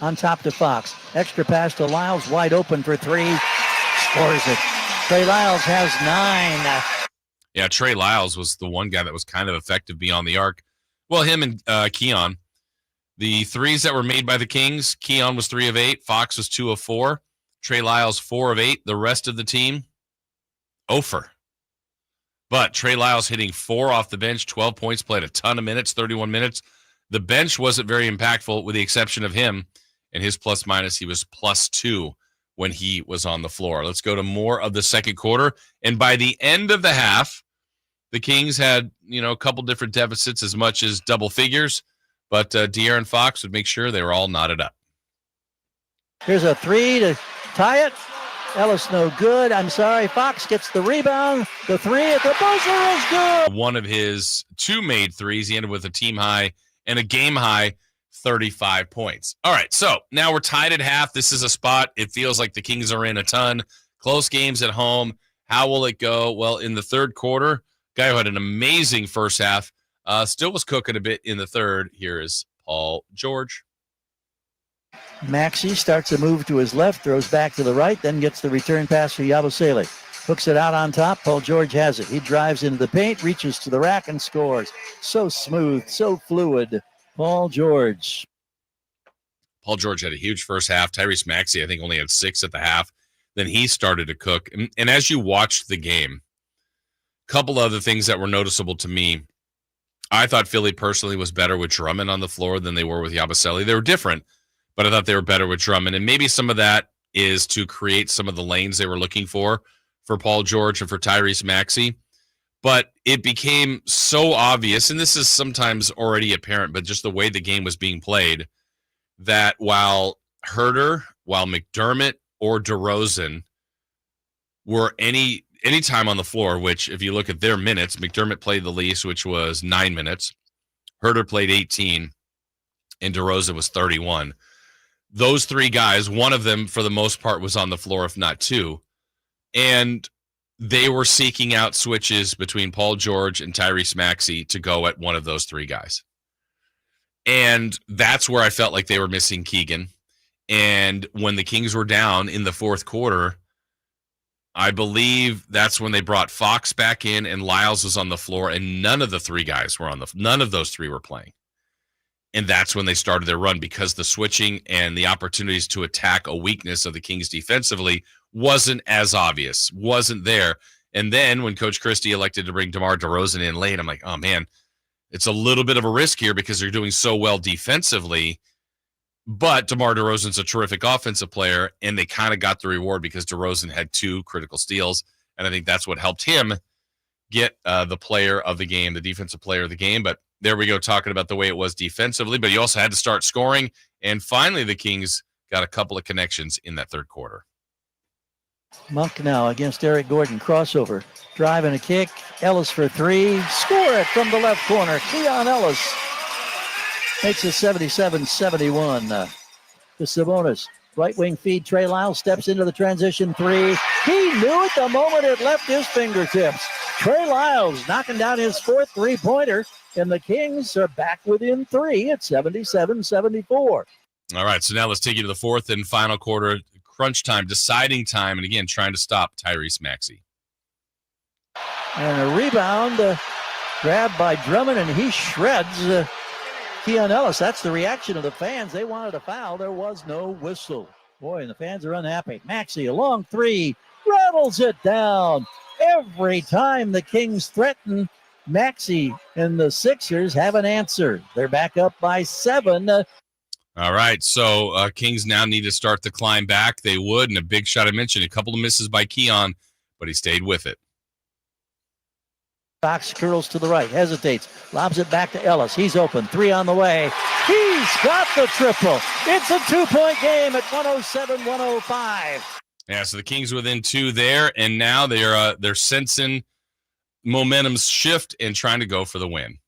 On top to Fox. Extra pass to Lyles, wide open for 3. Scores it. Trey Lyles has 9.
Yeah, Trey Lyles was the one guy that was kind of effective beyond the arc. Well, him and Keon. The threes that were made by the Kings, Keon was 3 of 8. Fox was 2 of 4. Trey Lyles, 4 of 8. The rest of the team, 0 for. But Trey Lyles hitting 4 off the bench, 12 points, played a ton of minutes, 31 minutes. The bench wasn't very impactful with the exception of him. And his plus-minus, he was +2 when he was on the floor. Let's go to more of the second quarter. And by the end of the half, the Kings had, a couple different deficits as much as double figures. But De'Aaron Fox would make sure they were all knotted up.
Here's a 3 to tie it. Ellis no good. I'm sorry. Fox gets the rebound. The 3 at the buzzer is good.
One of his 2 made threes. He ended with a team high and a game high 35 points. All right, so now we're tied at half. This is a spot it feels like the Kings are in a ton. Close games at home. How will it go? Well, in the third quarter, guy who had an amazing first half, still was cooking a bit in the third. Here is Paul George.
Maxey starts a move to his left, throws back to the right, then gets the return pass for Yabusele. Hooks it out on top. Paul George has it. He drives into the paint, reaches to the rack, and scores. So smooth, so fluid. Paul George.
Paul George had a huge first half. Tyrese Maxey, I think, only had 6 at the half. Then he started to cook. And as you watched the game, a couple other things that were noticeable to me. I thought Philly personally was better with Drummond on the floor than they were with Yabusele. They were different, but I thought they were better with Drummond. And maybe some of that is to create some of the lanes they were looking for for Paul George and for Tyrese Maxey. But it became so obvious, and this is sometimes already apparent, but just the way the game was being played, that while Herter, while McDermott or DeRozan were any time on the floor, which if you look at their minutes, McDermott played the least, which was 9 minutes. Herter played 18, and DeRozan was 31. Those three guys, one of them for the most part was on the floor, if not two. And they were seeking out switches between Paul George and Tyrese Maxey to go at one of those three guys. And that's where I felt like they were missing Keegan. And when the Kings were down in the fourth quarter, I believe that's when they brought Fox back in and Lyles was on the floor, and none of the three guys were none of those three were playing. And that's when they started their run, because the switching and the opportunities to attack a weakness of the Kings defensively wasn't as obvious, wasn't there. And then when Coach Christie elected to bring DeMar DeRozan in late, I'm like, oh man, it's a little bit of a risk here because they're doing so well defensively. But DeMar DeRozan's a terrific offensive player, and they kind of got the reward because DeRozan had 2 critical steals. And I think that's what helped him get the player of the game, the defensive player of the game. But there we go, talking about the way it was defensively, but he also had to start scoring. And finally, the Kings got a couple of connections in that third quarter.
Monk now against Eric Gordon. Crossover. Drive and a kick. Ellis for 3. Score it from the left corner. Keon Ellis makes it 77-71. To Sabonis. Right wing feed. Trey Lyles steps into the transition 3. He knew it the moment it left his fingertips. Trey Lyles knocking down his 4th three-pointer, and the Kings are back within 3 at 77-74.
All right, so now let's take you to the fourth and final quarter. Crunch time, deciding time, and again, trying to stop Tyrese Maxey.
And a rebound grabbed by Drummond, and he shreds Keon Ellis. That's the reaction of the fans. They wanted a foul. There was no whistle. Boy, and the fans are unhappy. Maxey, a long 3, rattles it down. Every time the Kings threaten, Maxey and the Sixers have an answer. They're back up by 7.
All right, so Kings now need to start to climb back. They would, and a big shot I mentioned, a couple of misses by Keon, but he stayed with it.
Fox curls to the right, hesitates, lobs it back to Ellis. He's open, 3 on the way. He's got the triple. It's a 2-point game at 107-105.
Yeah, so the Kings within 2 there, and now they're sensing momentum's shift and trying to go for the win.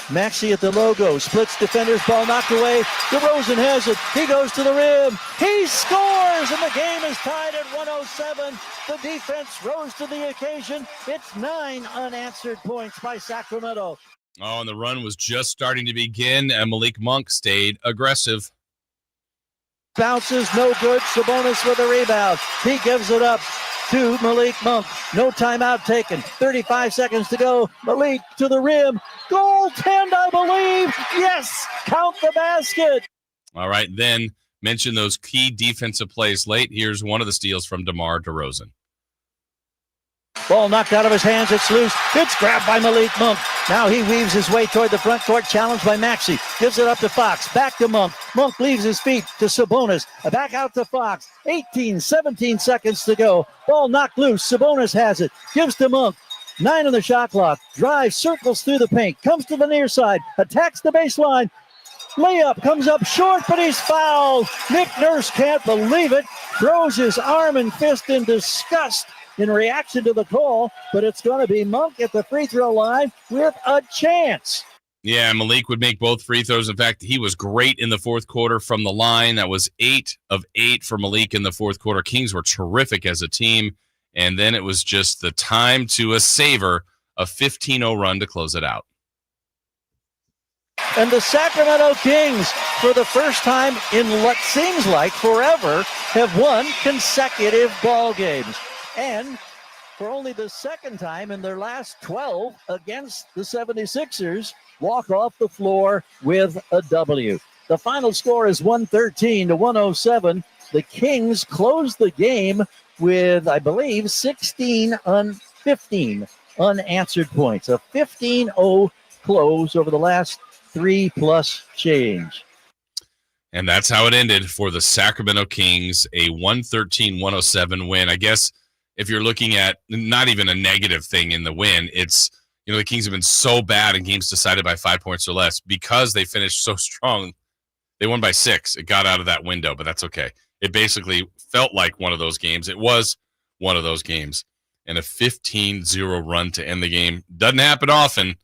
Maxey at the logo, splits defenders, ball knocked away. DeRozan has it. He goes to the rim. He scores, and the game is tied at 107. The defense rose to the occasion. It's 9 unanswered points by Sacramento.
Oh, and the run was just starting to begin, and Malik Monk stayed aggressive.
Bounces, no good. Sabonis with a rebound. He gives it up to Malik Monk. No timeout taken. 35 seconds to go. Malik to the rim. Goaltend, I believe. Yes, count the basket.
All right, then mention those key defensive plays late. Here's one of the steals from DeMar DeRozan.
Ball knocked out of his hands. It's loose. It's grabbed by Malik Monk. Now he weaves his way toward the front court, challenged by Maxey. Gives it up to Fox. Back to Monk. Monk leaves his feet to Sabonis. Back out to Fox. 17 seconds to go. Ball knocked loose. Sabonis has it. Gives to Monk. 9 on the shot clock. Drives, circles through the paint. Comes to the near side. Attacks the baseline. Layup comes up short, but he's fouled. Nick Nurse can't believe it. Throws his arm and fist in disgust in reaction to the call, but it's going to be Monk at the free throw line with a chance.
Yeah, Malik would make both free throws. In fact, he was great in the fourth quarter from the line. That was 8 of 8 for Malik in the fourth quarter. Kings were terrific as a team, and then it was just the time to savor a 15-0 run to close it out.
And the Sacramento Kings, for the first time in what seems like forever, have won consecutive ball games. And for only the second time in their last 12 against the 76ers, walk off the floor with a W. The final score is 113-107. The Kings close the game with, I believe, 15 unanswered points. A 15-0 close over the last 3+ change.
And that's how it ended for the Sacramento Kings, a 113-107 win. I guess if you're looking at not even a negative thing in the win, it's, the Kings have been so bad in games decided by 5 points or less because they finished so strong. They won by 6. It got out of that window, but that's okay. It basically felt like one of those games. It was one of those games. And a 15-0 run to end the game. Doesn't happen often,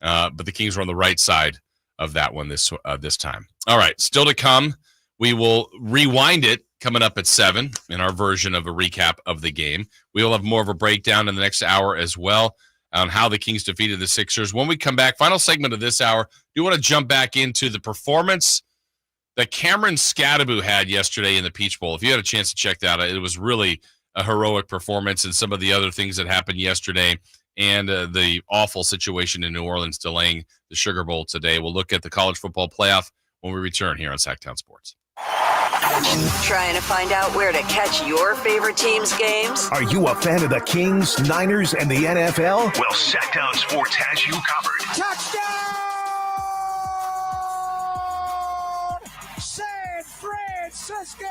but the Kings were on the right side of that one this time. All right, still to come. We will rewind it coming up at 7 in our version of a recap of the game. We will have more of a breakdown in the next hour as well on how the Kings defeated the Sixers. When we come back, final segment of this hour, do want to jump back into the performance that Cameron Scadaboo had yesterday in the Peach Bowl. If you had a chance to check that out, it was really a heroic performance, and some of the other things that happened yesterday and the awful situation in New Orleans delaying the Sugar Bowl today. We'll look at the college football playoff when we return here on Sacktown Sports.
Trying to find out where to catch your favorite team's games?
Are you a fan of the Kings, Niners, and the NFL? Well, Sacktown Sports has you covered.
Touchdown! San Francisco!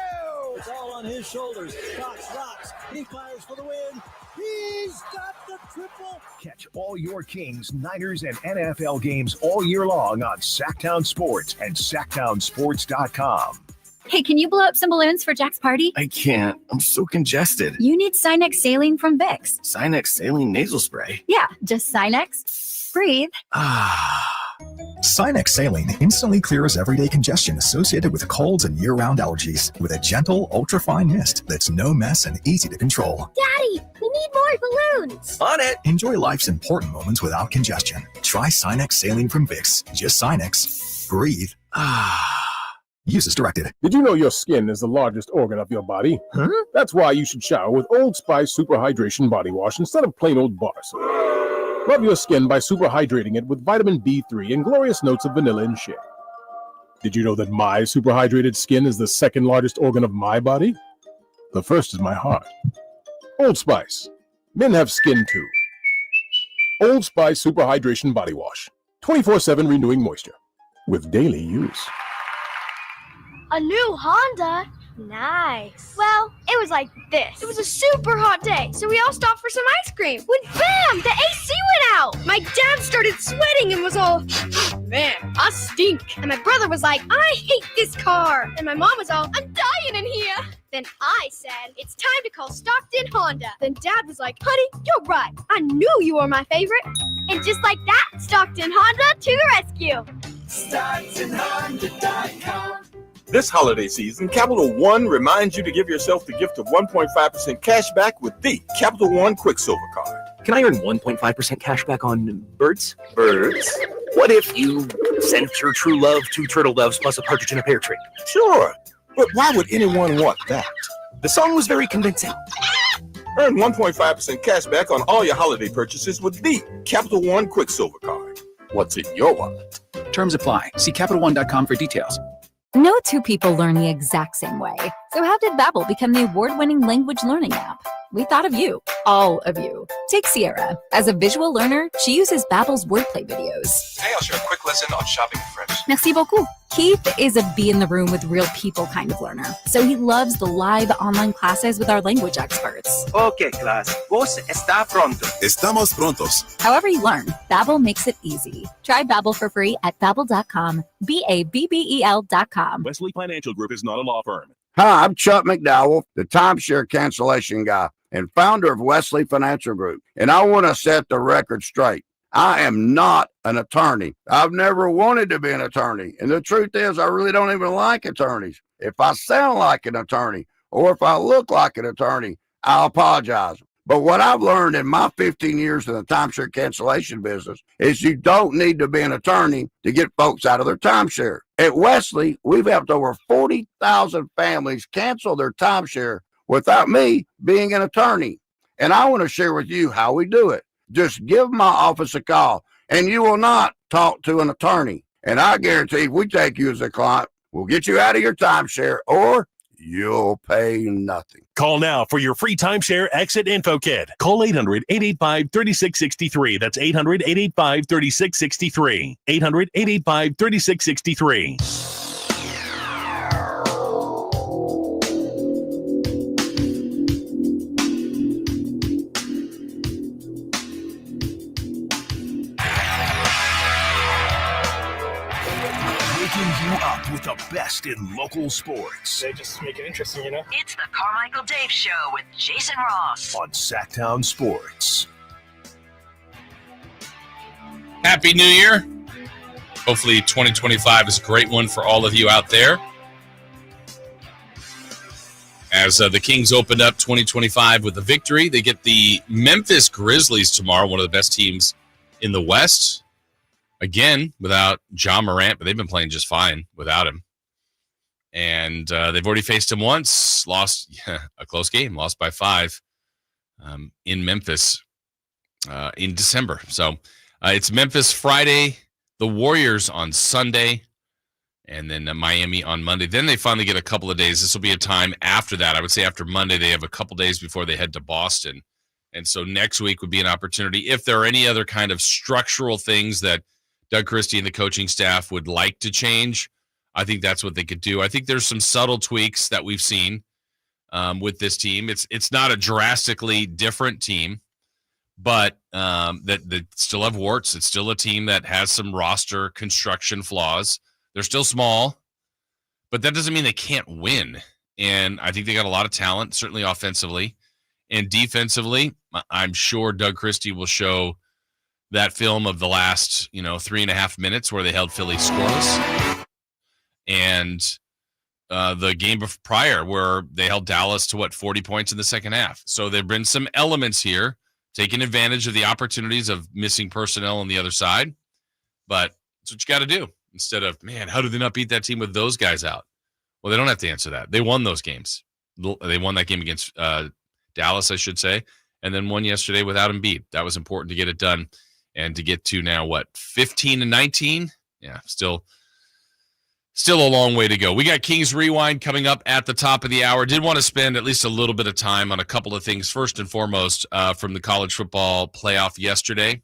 It's all on his shoulders. Cox rocks. He fires for the win. He's got the triple.
Catch all your Kings, Niners, and NFL games all year long on Sacktown Sports and SacktownSports.com.
Hey, can you blow up some balloons for Jack's party?
I can't. I'm so congested.
You need Sinex Saline from Vicks.
Sinex Saline Nasal Spray?
Yeah, just Sinex. Breathe.
Sinex Saline instantly clears everyday congestion associated with colds and year-round allergies with a gentle, ultra-fine mist that's no mess and easy to control.
Daddy, we need more balloons.
On it.
Enjoy life's important moments without congestion. Try Sinex Saline from Vicks. Just Sinex. Breathe. Use as directed.
Did you know your skin is the largest organ of your body?
Huh?
That's why you should shower with Old Spice Super Hydration Body Wash instead of plain old bar soap. Love your skin by super hydrating it with vitamin D3 and glorious notes of vanilla and shea. Did you know that my super hydrated skin is the second largest organ of my body? The first is my heart. Old Spice. Men have skin too. Old Spice Super Hydration Body Wash. 24/7 renewing moisture. With daily use.
A new Honda? Nice. Well, it was like this. It was a super hot day, so we all stopped for some ice cream. When bam, the AC went out. My dad started sweating and was all, man, I stink. And my brother was like, I hate this car. And my mom was all, I'm dying in here. Then I said, it's time to call Stockton Honda. Then Dad was like, honey, you're right. I knew you were my favorite. And just like that, Stockton Honda to the rescue. StocktonHonda.com.
This holiday season, Capital One reminds you to give yourself the gift of 1.5% cash back with the Capital One Quicksilver Card.
Can I earn 1.5% cash back on birds?
Birds?
What if you sent your true love 2 turtle doves plus a partridge in a pear tree?
Sure, but why would anyone want that?
The song was very convincing.
Earn 1.5% cash back on all your holiday purchases with the Capital One Quicksilver Card. What's in your wallet?
Terms apply. See CapitalOne.com for details.
No two people learn the exact same way. So how did Babbel become the award-winning language learning app? We thought of you, all of you. Take Sierra. As a visual learner, she uses Babbel's wordplay videos.
Today I'll share a quick lesson on shopping in French.
Merci beaucoup. Keith is a be in the room with real people kind of learner. So he loves the live online classes with our language experts.
Okay, class. Vos está pronto.
Estamos prontos.
However you learn, Babbel makes it easy. Try Babbel for free at Babbel.com. Babbel.com.
Wesley Financial Group is not a law firm.
Hi, I'm Chuck McDowell, the timeshare cancellation guy and founder of Wesley Financial Group. And I want to set the record straight. I am not an attorney. I've never wanted to be an attorney. And the truth is, I really don't even like attorneys. If I sound like an attorney or if I look like an attorney, I'll apologize. But what I've learned in my 15 years in the timeshare cancellation business is you don't need to be an attorney to get folks out of their timeshare. At Wesley, we've helped over 40,000 families cancel their timeshare without me being an attorney. And I want to share with you how we do it. Just give my office a call, and you will not talk to an attorney. And I guarantee if we take you as a client, we'll get you out of your timeshare, or you'll pay nothing.
Call now for your free timeshare exit info kit. Call 800-885-3663. That's 800-885-3663. 800-885-3663.
best in local sports.
They just make it interesting, you know?
It's the Carmichael Dave Show with Jason Ross
on Sacktown Sports.
Happy New Year. Hopefully 2025 is a great one for all of you out there. As the Kings opened up 2025 with a victory, they get the Memphis Grizzlies tomorrow, one of the best teams in the West. Again, without John Morant, but they've been playing just fine without him. And they've already faced him once, lost a close game, lost by 5 in Memphis in December. So it's Memphis Friday, the Warriors on Sunday, and then Miami on Monday. Then they finally get a couple of days. This will be a time after that. I would say after Monday, they have a couple days before they head to Boston. And so next week would be an opportunity. If there are any other kind of structural things that Doug Christie and the coaching staff would like to change, I think that's what they could do. I think there's some subtle tweaks that we've seen with this team. It's not a drastically different team, but that still have warts. It's still a team that has some roster construction flaws. They're still small, but that doesn't mean they can't win. And I think they got a lot of talent, certainly offensively. And defensively, I'm sure Doug Christie will show that film of the last, 3.5 minutes where they held Philly scoreless. And the game prior where they held Dallas to 40 points in the second half. So there have been some elements here, taking advantage of the opportunities of missing personnel on the other side. But that's what you got to do. Instead of, man, how did they not beat that team with those guys out? Well, they don't have to answer that. They won those games. They won that game against Dallas, I should say, and then won yesterday without Embiid. That was important to get it done. And to get to now, 15-19? Yeah, still a long way to go. We got Kings Rewind coming up at the top of the hour. Did want to spend at least a little bit of time on a couple of things. First and foremost, from the college football playoff yesterday.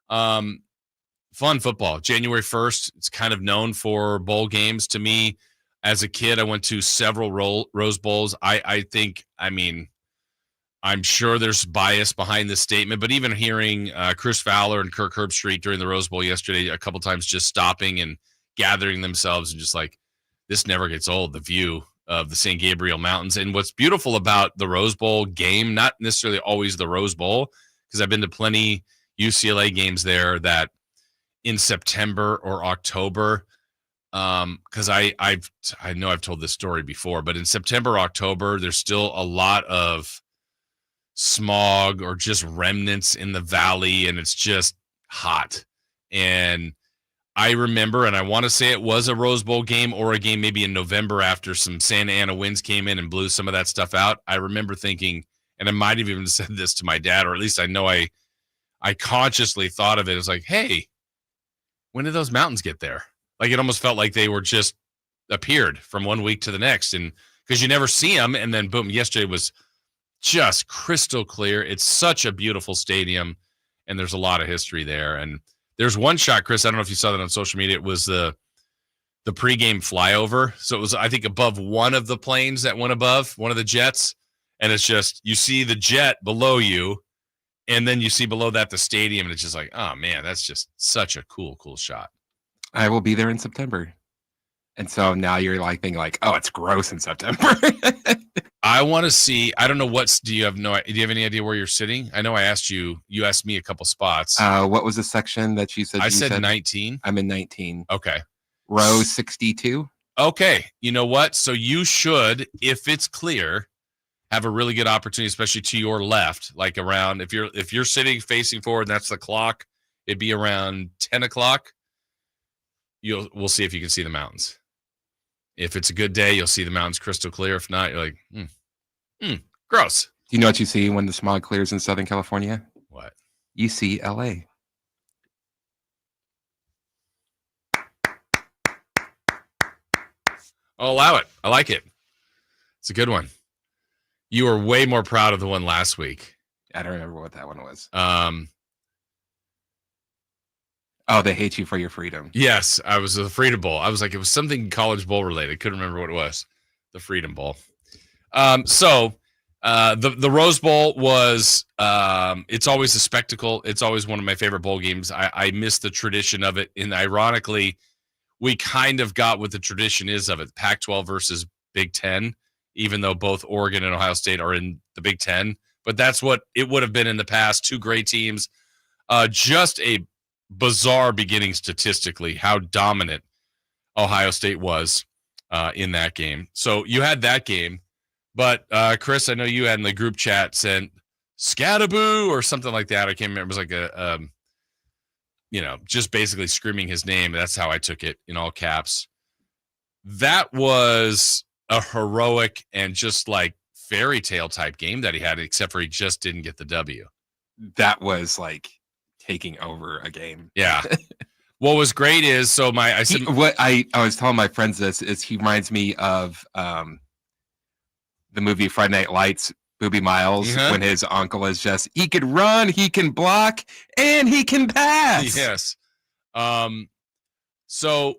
Fun football. January 1st, it's kind of known for bowl games. To me, as a kid, I went to several Rose Bowls. I'm sure there's bias behind this statement, but even hearing Chris Fowler and Kirk Herbstreit during the Rose Bowl yesterday, a couple times just stopping and gathering themselves and just like, this never gets old, the view of the St. Gabriel Mountains. And what's beautiful about the Rose Bowl game, not necessarily always the Rose Bowl, because I've been to plenty UCLA games there that in September or October, because I know I've told this story before, but in September, October, there's still a lot of smog or just remnants in the valley, and it's just hot. And I remember, and I want to say it was a Rose Bowl game or a game maybe in November after some Santa Ana winds came in and blew some of that stuff out. I remember thinking, and I might have even said this to my dad, or at least I know I consciously thought of it. It was like, hey, when did those mountains get there? Like, it almost felt like they were just appeared from one week to the next. And because you never see them, and then boom, yesterday was just crystal clear. It's such a beautiful stadium, and there's a lot of history there. And there's one shot, Chris, I don't know if you saw that on social media. It was the pregame flyover. So it was, I think, above one of the planes that went above, one of the jets. And it's just, you see the jet below you, and then you see below that the stadium, and it's just like, oh, man, that's just such a cool shot.
I will be there in September. And so now you're like thinking like, oh, it's gross in September.
I want to see, I don't know do you have any idea where you're sitting? I know I asked you asked me a couple spots.
What was the section that you said?
I said 19.
I'm in 19.
Okay.
Row 62.
Okay. You know what? So you should, if it's clear, have a really good opportunity, especially to your left, like around, if you're sitting facing forward and that's the clock, it'd be around 10 o'clock. We'll see if you can see the mountains. If it's a good day, you'll see the mountains crystal clear. If not, you're like, gross.
Do you know what you see when the smog clears in Southern California?
What?
You see LA.
I'll allow it. I like it. It's a good one. You were way more proud of the one last week.
I don't remember what that one was. Oh, they hate you for your freedom.
Yes, I was the Freedom Bowl. I was like, it was something College Bowl related. Couldn't remember what it was. The Freedom Bowl. So the Rose Bowl was, it's always a spectacle. It's always one of my favorite bowl games. I miss the tradition of it. And ironically, we kind of got what the tradition is of it, Pac-12 versus Big Ten, even though both Oregon and Ohio State are in the Big Ten. But that's what it would have been in the past. Two great teams. Just a bizarre beginning statistically, how dominant Ohio State was in that game. So you had that game. But, Chris, I know you had in the group chat sent Scattaboo or something like that. I can't remember. It was like a just basically screaming his name. That's how I took it in all caps. That was a heroic and just like fairy tale type game that he had, except for he just didn't get the W.
That was like taking over a game.
Yeah. What was great is
what I was telling my friends this is he reminds me of the movie Friday Night Lights, Booby Miles, when his uncle is just, he can run, he can block, and he can pass.
Yes. So,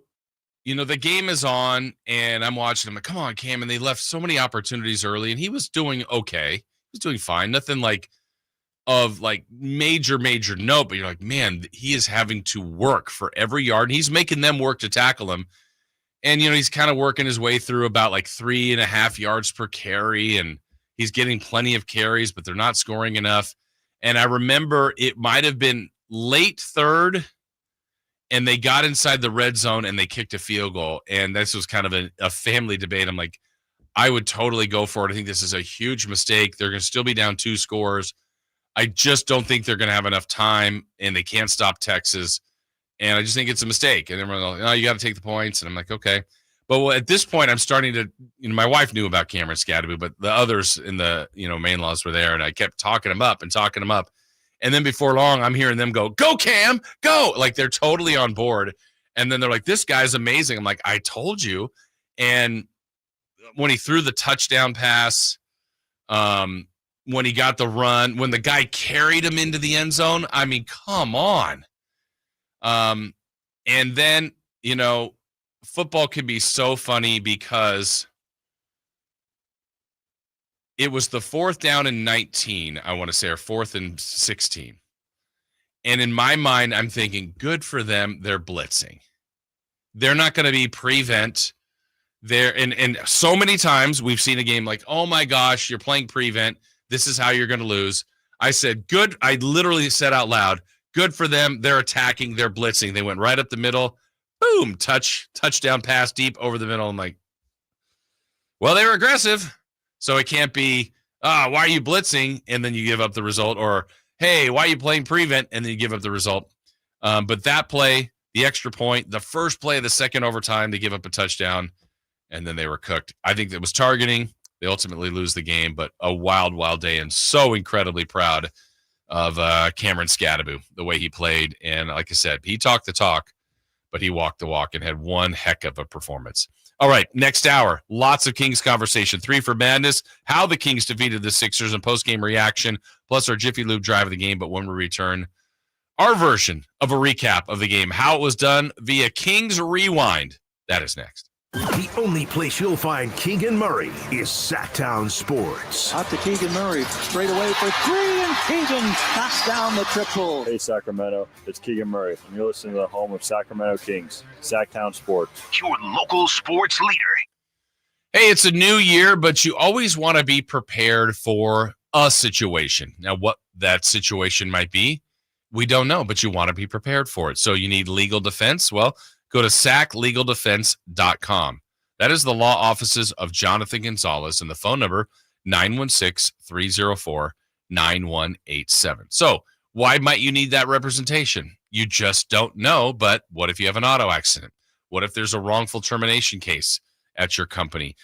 the game is on, and I'm watching him. Like, come on, Cam. And they left so many opportunities early, and he was doing okay. He was doing fine. Nothing of major note, but you're like, man, he is having to work for every yard, and he's making them work to tackle him. And, he's kind of working his way through about 3.5 yards per carry, and he's getting plenty of carries, but they're not scoring enough. And I remember it might have been late third, and they got inside the red zone, and they kicked a field goal. And this was kind of a family debate. I'm like, I would totally go for it. I think this is a huge mistake. They're going to still be down 2 scores. I just don't think they're going to have enough time, and they can't stop Texas. And I just think it's a mistake. And everyone's like, oh, you got to take the points. And I'm like, okay. But at this point, I'm starting to, my wife knew about Cameron Scattaboo, but the others in the, main laws were there. And I kept talking them up. And then before long, I'm hearing them go Cam, go. Like they're totally on board. And then they're like, this guy's amazing. I'm like, I told you. And when he threw the touchdown pass, when he got the run, when the guy carried him into the end zone, I mean, come on. And then, football can be so funny because it was the 4th down and 19, I want to say, or 4th and 16. And in my mind, I'm thinking, good for them. They're blitzing. They're not going to be prevent. And so many times we've seen a game like, oh my gosh, you're playing prevent. This is how you're going to lose. I said, good. I literally said out loud, good for them. They're attacking. They're blitzing. They went right up the middle. Boom. Touchdown pass deep over the middle. I'm like, well, they were aggressive. So it can't be, why are you blitzing? And then you give up the result. Or, hey, why are you playing prevent? And then you give up the result. But that play, the extra point, the first play of the second overtime, they give up a touchdown. And then they were cooked. I think it was targeting. They ultimately lose the game. But a wild, wild day. And so incredibly proud of Cameron Scattaboo, the way he played. And like I said, he talked the talk, but he walked the walk and had one heck of a performance. All right, next hour, lots of Kings conversation. 3 for Madness, how the Kings defeated the Sixers and post-game reaction, plus our Jiffy Lube drive of the game. But when we return, our version of a recap of the game, how it was done via Kings Rewind. That is next.
The only place you'll find Keegan Murray is Sacktown Sports.
Out to Keegan Murray, straight away for 3, and Keegan knocks down the triple.
Hey, Sacramento, it's Keegan Murray, and you're listening to the home of Sacramento Kings, Sacktown Sports.
Your local sports leader.
Hey, it's a new year, but you always want to be prepared for a situation. Now, what that situation might be, we don't know, but you want to be prepared for it. So you need legal defense. Well, go to sacklegaldefense.com. That is the law offices of Jonathan Gonzalez, and the phone number, 916-304-9187. So why might you need that representation? You just don't know, but what if you have an auto accident? What if there's a wrongful termination case at your company?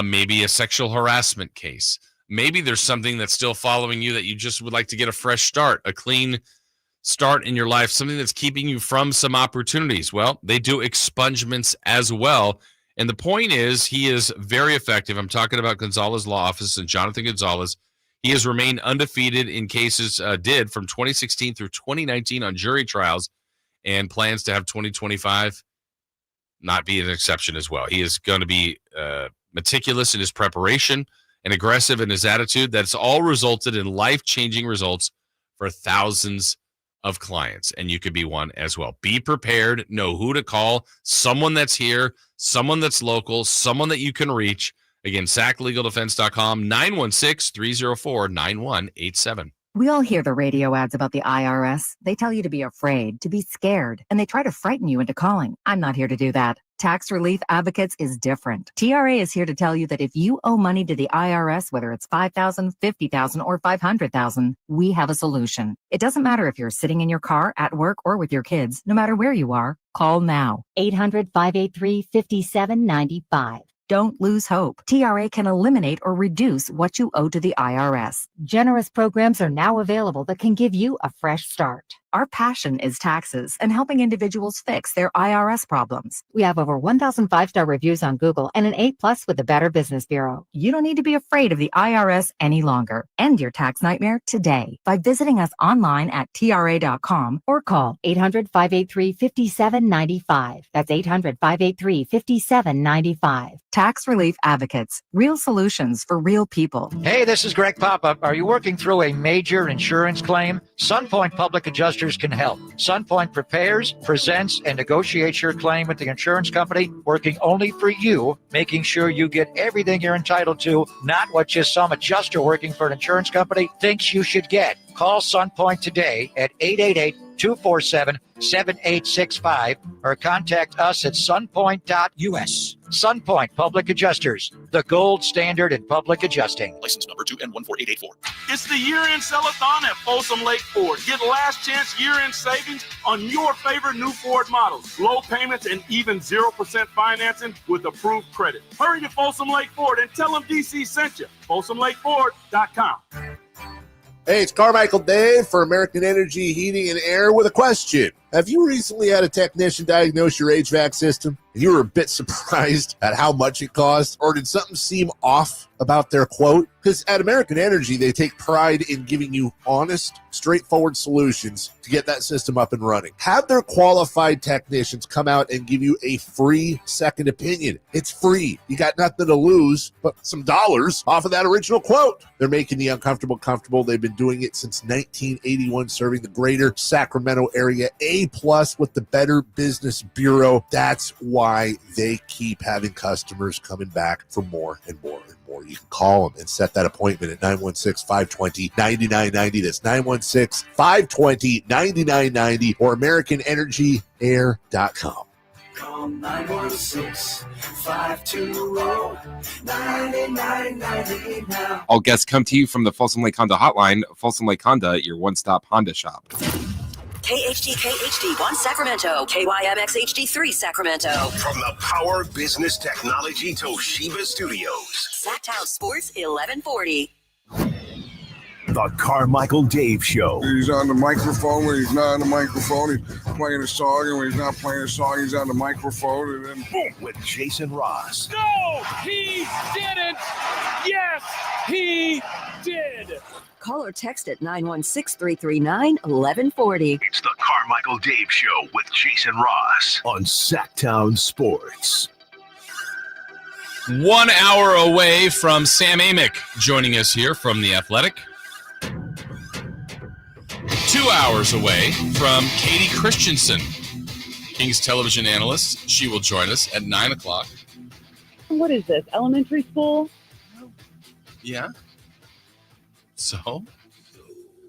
Maybe a sexual harassment case. Maybe there's something that's still following you that you just would like to get a fresh start, a clean start in your life, something that's keeping you from some opportunities. Well, they do expungements as well. And the point is, he is very effective. I'm talking about Gonzalez Law Office and Jonathan Gonzalez. He has remained undefeated in cases, from 2016 through 2019 on jury trials, and plans to have 2025 not be an exception as well. He is going to be meticulous in his preparation and aggressive in his attitude. That's all resulted in life-changing results for thousands of clients, and you could be one as well. Be prepared. Know who to call. Someone that's here, someone that's local, someone that you can reach. Again, SacLegalDefense.com, 916-304-9187.
We all hear the radio ads about the IRS. They tell you to be afraid, to be scared, and they try to frighten you into calling. I'm not here to do that. Tax Relief Advocates is different. TRA is here to tell you that if you owe money to the IRS, whether it's $5,000, $50,000, or $500,000, we have a solution. It doesn't matter if you're sitting in your car, at work, or with your kids. No matter where you are, call now. 800-583-5795. Don't lose hope. TRA can eliminate or reduce what you owe to the IRS. Generous programs are now available that can give you a fresh start. Our passion is taxes and helping individuals fix their IRS problems. We have over 1,000 5-star reviews on Google and an A+ with the Better Business Bureau. You don't need to be afraid of the IRS any longer. End your tax nightmare today by visiting us online at TRA.com or call 800-583-5795. That's 800-583-5795. Tax Relief Advocates. Real solutions for real people.
Hey, this is Greg Papa. Are you working through a major insurance claim? Sunpoint Public Adjusters can help. Sunpoint prepares, presents, and negotiates your claim with the insurance company, working only for you, making sure you get everything you're entitled to, not what just some adjuster working for an insurance company thinks you should get. Call Sunpoint today at 888-247-7865 or contact us at sunpoint.us. Sunpoint Public Adjusters, the gold standard in public adjusting.
License number 2N14884.
It's the year-end sell-a-thon at Folsom Lake Ford. Get last chance year-end savings on your favorite new Ford models. Low payments and even 0% financing with approved credit. Hurry to Folsom Lake Ford and tell them DC sent you. FolsomLakeFord.com.
Hey, it's Carmichael Dave for American Energy Heating and Air with a question. Have you recently had a technician diagnose your HVAC system and you were a bit surprised at how much it cost? Or did something seem off about their quote? Because at American Energy, they take pride in giving you honest, straightforward solutions to get that system up and running. Have their qualified technicians come out and give you a free second opinion. It's free. You got nothing to lose but some dollars off of that original quote. They're making the uncomfortable comfortable. They've been doing it since 1981, serving the greater Sacramento area. A+ with the Better Business Bureau. That's why they keep having customers coming back for more and more and more. You can call them and set that appointment at 916-520-9990. That's 916-520-9990 or AmericanEnergyAir.com.
Call 916-520-9990 now.
All guests come to you from the Folsom Lake Honda Hotline. Folsom Lake Honda, your one-stop Honda shop.
KHD1 Sacramento, KYMX HD3 Sacramento.
From the Power Business Technology Toshiba Studios.
Sacktown Sports 1140.
The Carmichael Dave Show.
He's on the microphone when he's not on the microphone. He's playing a song, and when he's not playing a song, he's on the microphone, and then boom.
With Jason Ross.
No, he didn't. Yes, he did.
Call or text at 916-339-1140.
It's the Carmichael Dave Show with Jason Ross on Sacktown Sports.
1 hour away from Sam Amick joining us here from The Athletic. 2 hours away from Katie Christensen, Kings television analyst. She will join us at 9 o'clock.
What is this, elementary school?
Yeah. So,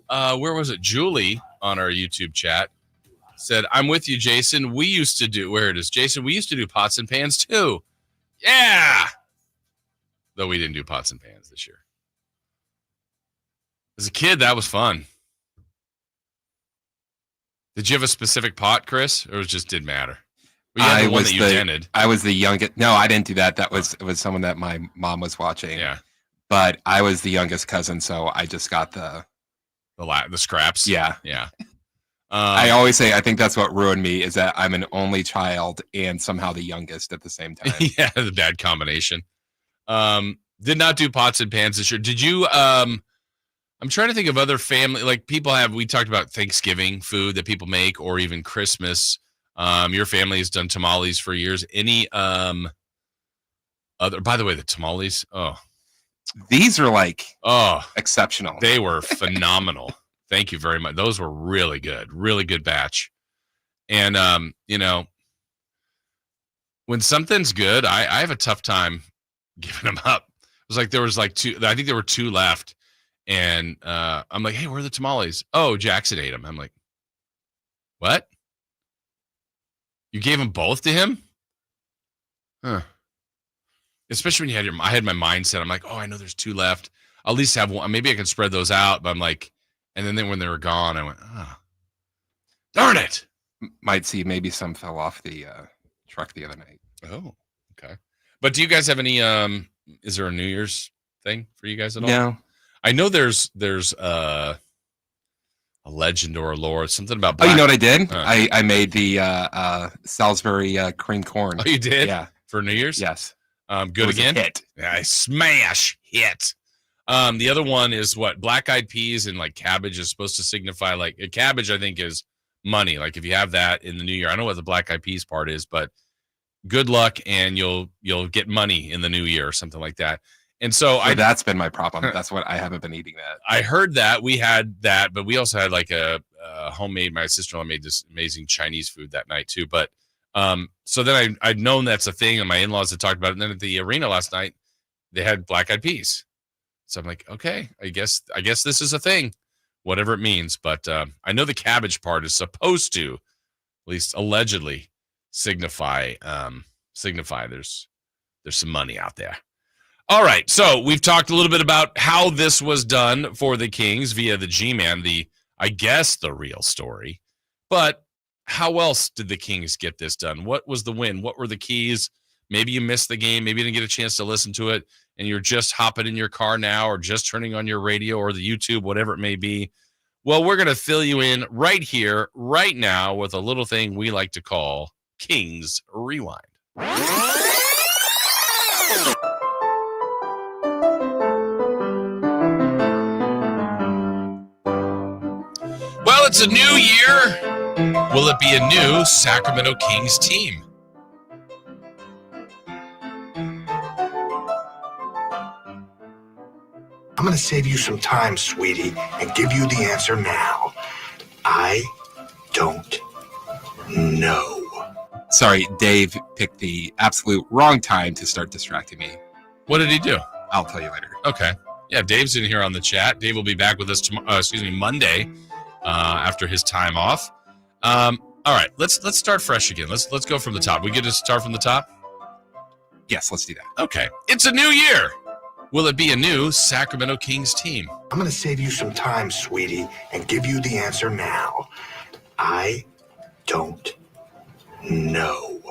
where was it? Julie on our YouTube chat said, I'm with you, Jason. We used to do, where it is, Jason, we used to do pots and pans too. Yeah. Though we didn't do pots and pans this year. As a kid, that was fun. Did you have a specific pot, Chris, or it just didn't matter? Well, you had the one that you dented.
I was the youngest. No, I didn't do that. It was someone that my mom was watching.
Yeah.
But I was the youngest cousin, so I just got the
scraps.
Yeah.
Yeah.
I always say I think that's what ruined me is that I'm an only child and somehow the youngest at the same time.
Yeah, the bad combination. Did not do pots and pans this year. Did you? I'm trying to think of other family, like people have. We talked about Thanksgiving food that people make, or even Christmas. Your family has done tamales for years. Any other? By the way, the tamales. Oh.
These are exceptional.
They were phenomenal. Thank you very much. Those were really good batch. And, when something's good, I have a tough time giving them up. It was like there was like two. I think there were two left. And I'm like, hey, where are the tamales? Oh, Jackson ate them. I'm like, what? You gave them both to him? Huh. Especially when I had my mindset. I'm like, oh, I know there's two left. I'll at least have one. Maybe I can spread those out. But I'm like, and then when they were gone, I went, oh, darn it.
Might see maybe some fell off the truck the other night.
Oh, okay. But do you guys have any, is there a New Year's thing for you guys at all?
No.
I know there's a legend or a lore, something about
black. Oh, you know what I did? I made the Salisbury cream corn.
Oh, you did?
Yeah.
For New Year's?
Yes.
Good again?
Hit.
Yeah, smash hit. The other one is what? Black-eyed peas and like cabbage is supposed to signify like a cabbage, I think, is money. Like if you have that in the new year, I don't know what the black-eyed peas part is, but good luck and you'll get money in the new year or something like that. And so
that's been my problem. That's what I haven't been eating that.
I heard that we had that, but we also had like a homemade, my sister-in-law made this amazing Chinese food that night too. But so then I'd known that's a thing and my in-laws had talked about it. And then at the arena last night, they had black-eyed peas. So I'm like, okay, I guess this is a thing, whatever it means. But I know the cabbage part is supposed to, at least allegedly, signify there's some money out there. All right, so we've talked a little bit about how this was done for the Kings via the G-Man, I guess the real story. But how else did the Kings get this done? What was the win? What were the keys? Maybe you missed the game. Maybe you didn't get a chance to listen to it, and you're just hopping in your car now or just turning on your radio or the YouTube, whatever it may be. Well, we're going to fill you in right here, right now, with a little thing we like to call Kings Rewind. Well, it's a new year. Will it be a new Sacramento Kings team?
I'm going to save you some time, sweetie, and give you the answer now. I don't know.
Sorry, Dave picked the absolute wrong time to start distracting me.
What did he do?
I'll tell you later.
Okay. Yeah, Dave's in here on the chat. Dave will be back with us Monday after his time off. All right, let's start fresh again. Let's go from the top. We get to start from the top?
Yes, let's do that.
Okay. It's a new year. Will it be a new Sacramento Kings team?
I'm going to save you some time, sweetie, and give you the answer now. I don't know.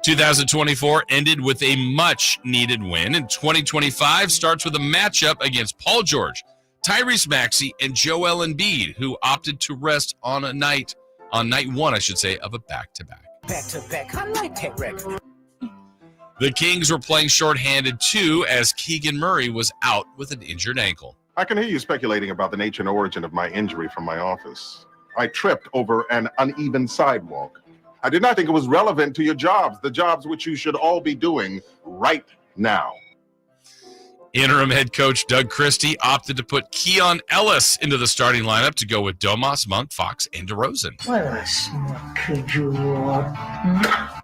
2024 ended with a much-needed win, and 2025 starts with a matchup against Paul George, Tyrese Maxey, and Joel Embiid, who opted to rest on night one, I should say, of a back-to-back.
Back-to-back. I like that record.
The Kings were playing shorthanded, too, as Keegan Murray was out with an injured ankle.
I can hear you speculating about the nature and origin of my injury from my office. I tripped over an uneven sidewalk. I did not think it was relevant to your jobs, the jobs which you should all be doing right now.
Interim head coach Doug Christie opted to put Keon Ellis into the starting lineup to go with Domas, Monk, Fox, and DeRozan.
What a smart kid you are.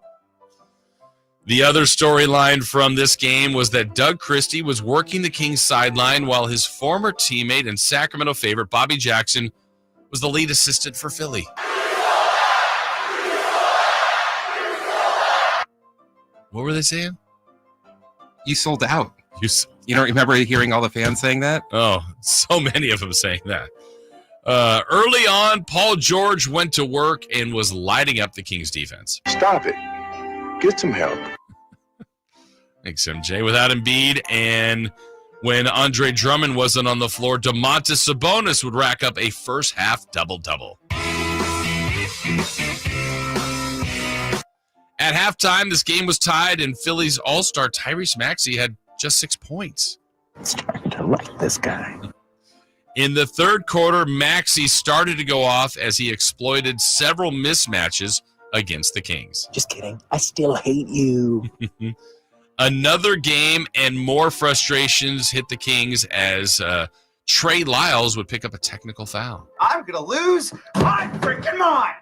The other storyline from this game was that Doug Christie was working the Kings sideline while his former teammate and Sacramento favorite Bobby Jackson was the lead assistant for Philly. What were they saying?
You sold out. You don't remember hearing all the fans saying that?
Oh, so many of them saying that. Early on, Paul George went to work and was lighting up the Kings defense.
Stop it. Get some help.
Thanks, MJ. Without Embiid, and when Andre Drummond wasn't on the floor, Domantas Sabonis would rack up a first-half double-double. At halftime, this game was tied, and Philly's all-star Tyrese Maxey had just 6 points.
I'm starting to like this guy.
In the third quarter, Maxey started to go off as he exploited several mismatches against the Kings.
Just kidding. I still hate you.
Another game and more frustrations hit the Kings as Trey Lyles would pick up a technical foul.
I'm going to lose my freaking mind.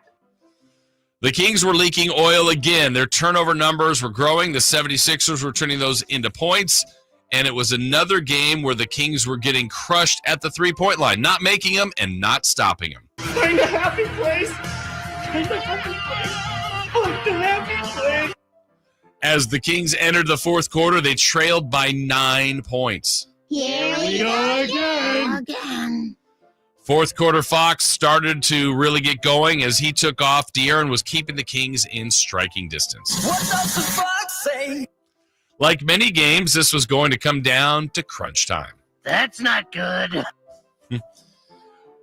The Kings were leaking oil again. Their turnover numbers were growing. The 76ers were turning those into points. And it was another game where the Kings were getting crushed at the three-point line, not making them and not stopping them.
Find a happy place. Find a happy place. Find a happy place.
As the Kings entered the fourth quarter, they trailed by 9 points.
Here we go again.
Fourth quarter, Fox started to really get going as he took off. De'Aaron was keeping the Kings in striking distance.
What does the Fox say?
Like many games, this was going to come down to crunch time.
That's not good.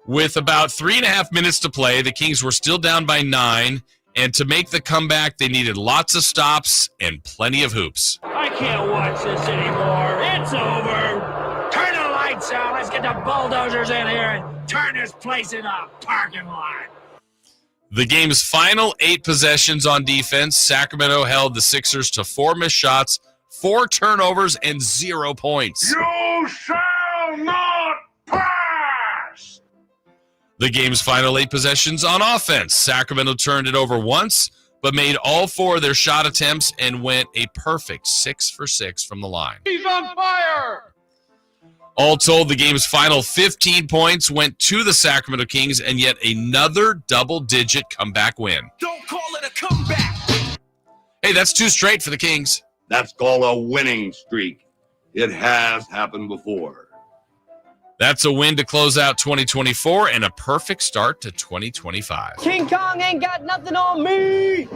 With about 3.5 minutes to play, the Kings were still down by 9, and to make the comeback, they needed lots of stops and plenty of hoops.
I can't watch this anymore. It's over. Turn the lights out. Let's get the bulldozers in here and turn this place into a parking lot.
The game's final 8 possessions on defense, Sacramento held the Sixers to 4 missed shots, 4 turnovers, and 0 points.
You shall not pass!
The game's final 8 possessions on offense, Sacramento turned it over once, but made all 4 of their shot attempts and went a perfect 6 for 6 from the line.
He's on fire!
All told, the game's final 15 points went to the Sacramento Kings and yet another double-digit comeback win.
Don't call it a comeback!
Hey, that's 2 straight for the Kings.
That's called a winning streak. It has happened before.
That's a win to close out 2024 and a perfect start to 2025.
King Kong ain't got nothing on me!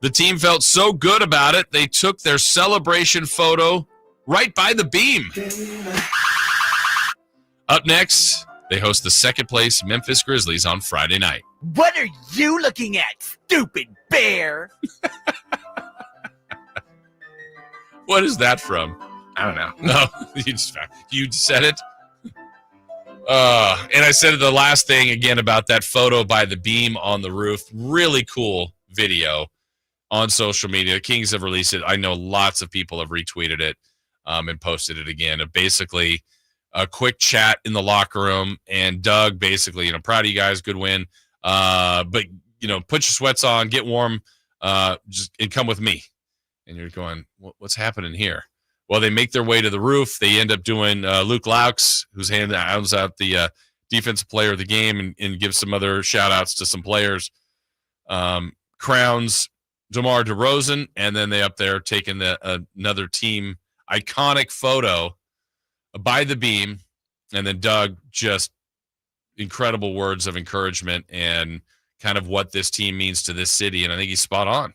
The team felt so good about it, they took their celebration photo right by the beam. Up next, they host the second-place Memphis Grizzlies on Friday night.
What are you looking at, stupid bear?
What is that from?
I don't know.
No, you said it. And I said the last thing again about that photo by the beam on the roof. Really cool video on social media. The Kings have released it. I know lots of people have retweeted it and posted it again. Basically, a quick chat in the locker room, and Doug basically, proud of you guys, good win. But put your sweats on, get warm, and come with me. And you're going, what's happening here? Well, they make their way to the roof. They end up doing Luke Laux, who's hands out the defensive player of the game, and gives some other shout-outs to some players. Crowns DeMar DeRozan, and then they up there taking another team iconic photo by the beam, and then Doug just incredible words of encouragement and kind of what this team means to this city, and I think he's spot on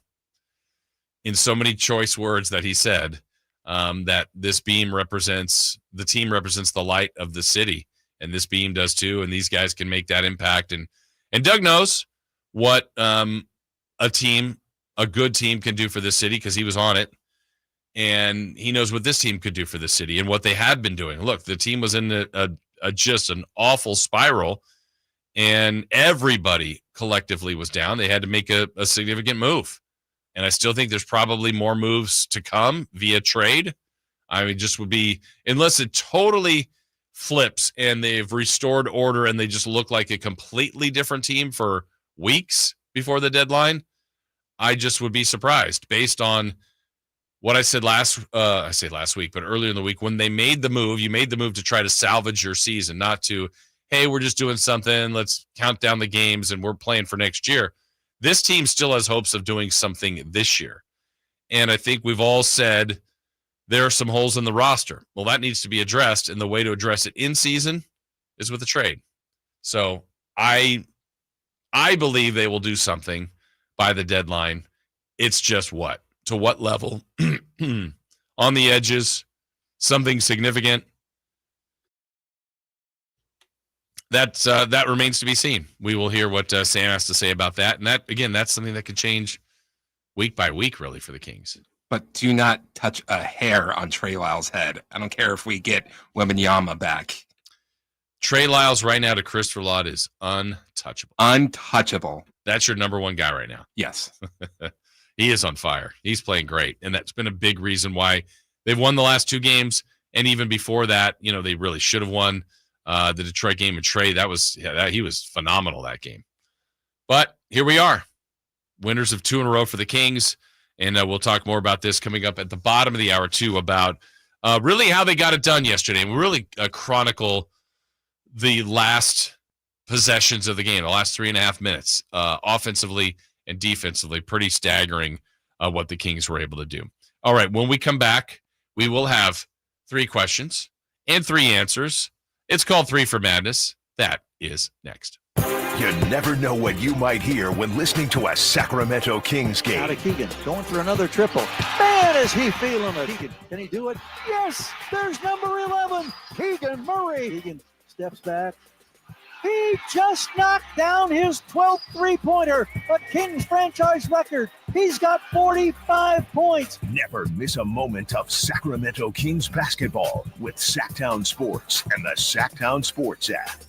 in so many choice words that he said. That this beam represents the light of the city, and this beam does too, and these guys can make that impact. And Doug knows what a good team can do for this city because he was on it, and he knows what this team could do for the city and what they had been doing. Look, the team was in just an awful spiral, and everybody collectively was down. They had to make a significant move. And I still think there's probably more moves to come via trade. I mean, just would be, unless it totally flips and they've restored order and they just look like a completely different team for weeks before the deadline, I just would be surprised based on what I said last week, but earlier in the week when they made the move. You made the move to try to salvage your season, not to, hey, we're just doing something, let's count down the games and we're playing for next year. This team still has hopes of doing something this year. And I think we've all said there are some holes in the roster. Well, that needs to be addressed, and the way to address it in season is with a trade. So I believe they will do something by the deadline. It's just what? To what level? On the edges, something significant. That remains to be seen. We will hear what Sam has to say about that. And that, again, that's something that could change week by week, really, for the Kings.
But do not touch a hair on Trey Lyles' head. I don't care if we get Wembanyama back.
Trey Lyles right now to Christopher Lott is untouchable.
Untouchable.
That's your number one guy right now.
Yes.
He is on fire. He's playing great. And that's been a big reason why they've won the last 2 games. And even before that, they really should have won. The Detroit game with Trey, he was phenomenal that game. But here we are, winners of 2 in a row for the Kings, and we'll talk more about this coming up at the bottom of the hour too, about really how they got it done yesterday, and we really chronicle the last possessions of the game, the last 3.5 minutes, offensively and defensively. Pretty staggering what the Kings were able to do. All right, when we come back, we will have 3 questions and 3 answers. It's called 3 for Madness. That is next.
You never know what you might hear when listening to a Sacramento Kings game.
Out of Keegan, going for another triple. Man, is he feeling it. Keegan, can he do it? Yes, there's number 11, Keegan Murray. Keegan steps back. He just knocked down his 12th three-pointer, a Kings franchise record. He's got 45 points.
Never miss a moment of Sacramento Kings basketball with Sacktown Sports and the Sacktown Sports app.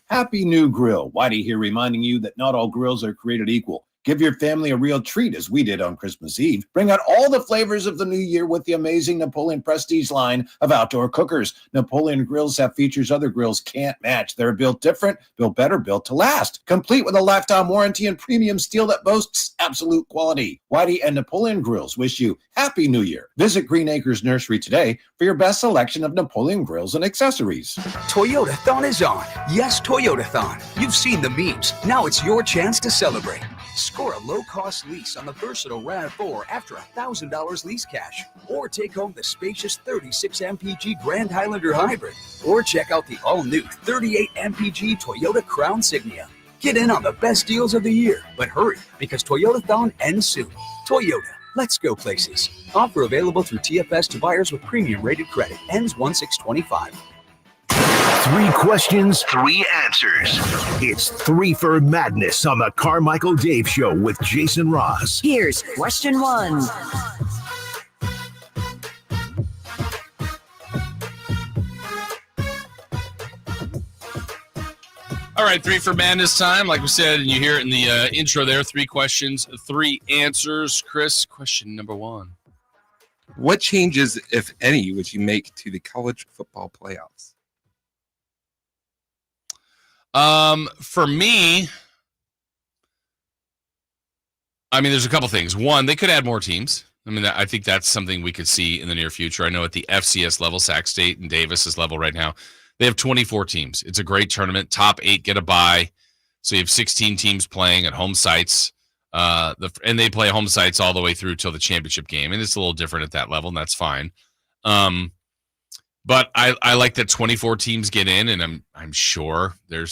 Happy New Grill. Whitey here reminding you that not all grills are created equal. Give your family a real treat as we did on Christmas Eve. Bring out all the flavors of the new year with the amazing Napoleon Prestige line of outdoor cookers. Napoleon grills have features other grills can't match. They're built different, built better, built to last. Complete with a lifetime warranty and premium steel that boasts absolute quality. Whitey and Napoleon Grills wish you Happy New Year. Visit Green Acres Nursery today for your best selection of Napoleon grills and accessories.
Toyotathon is on. Yes, Toyotathon. You've seen the memes. Now it's your chance to celebrate. Score a low-cost lease on the versatile RAV4 after $1,000 lease cash. Or take home the spacious 36 MPG Grand Highlander Hybrid. Or check out the all-new 38 MPG Toyota Crown Signia. Get in on the best deals of the year. But hurry, because Toyotathon ends soon. Toyota, let's go places. Offer available through TFS to buyers with premium-rated credit. Ends 1/6/25.
3 questions, 3 answers. It's 3 for Madness on the Carmichael Dave Show with Jason Ross.
Here's question 1.
All right, 3 for Madness time. Like we said, and you hear it in the intro there, 3 questions, 3 answers. Chris, question number 1.
What changes, if any, would you make to the college football playoffs?
For me, I mean, there's a couple things. One, they could add more teams. I mean, I think that's something we could see in the near future. I know at the FCS level, Sac State and Davis's level right now, they have 24 teams. It's a great tournament. Top 8 get a bye. So you have 16 teams playing at home sites. And they play home sites all the way through till the championship game. And it's a little different at that level, and that's fine. But I like that 24 teams get in, and I'm sure there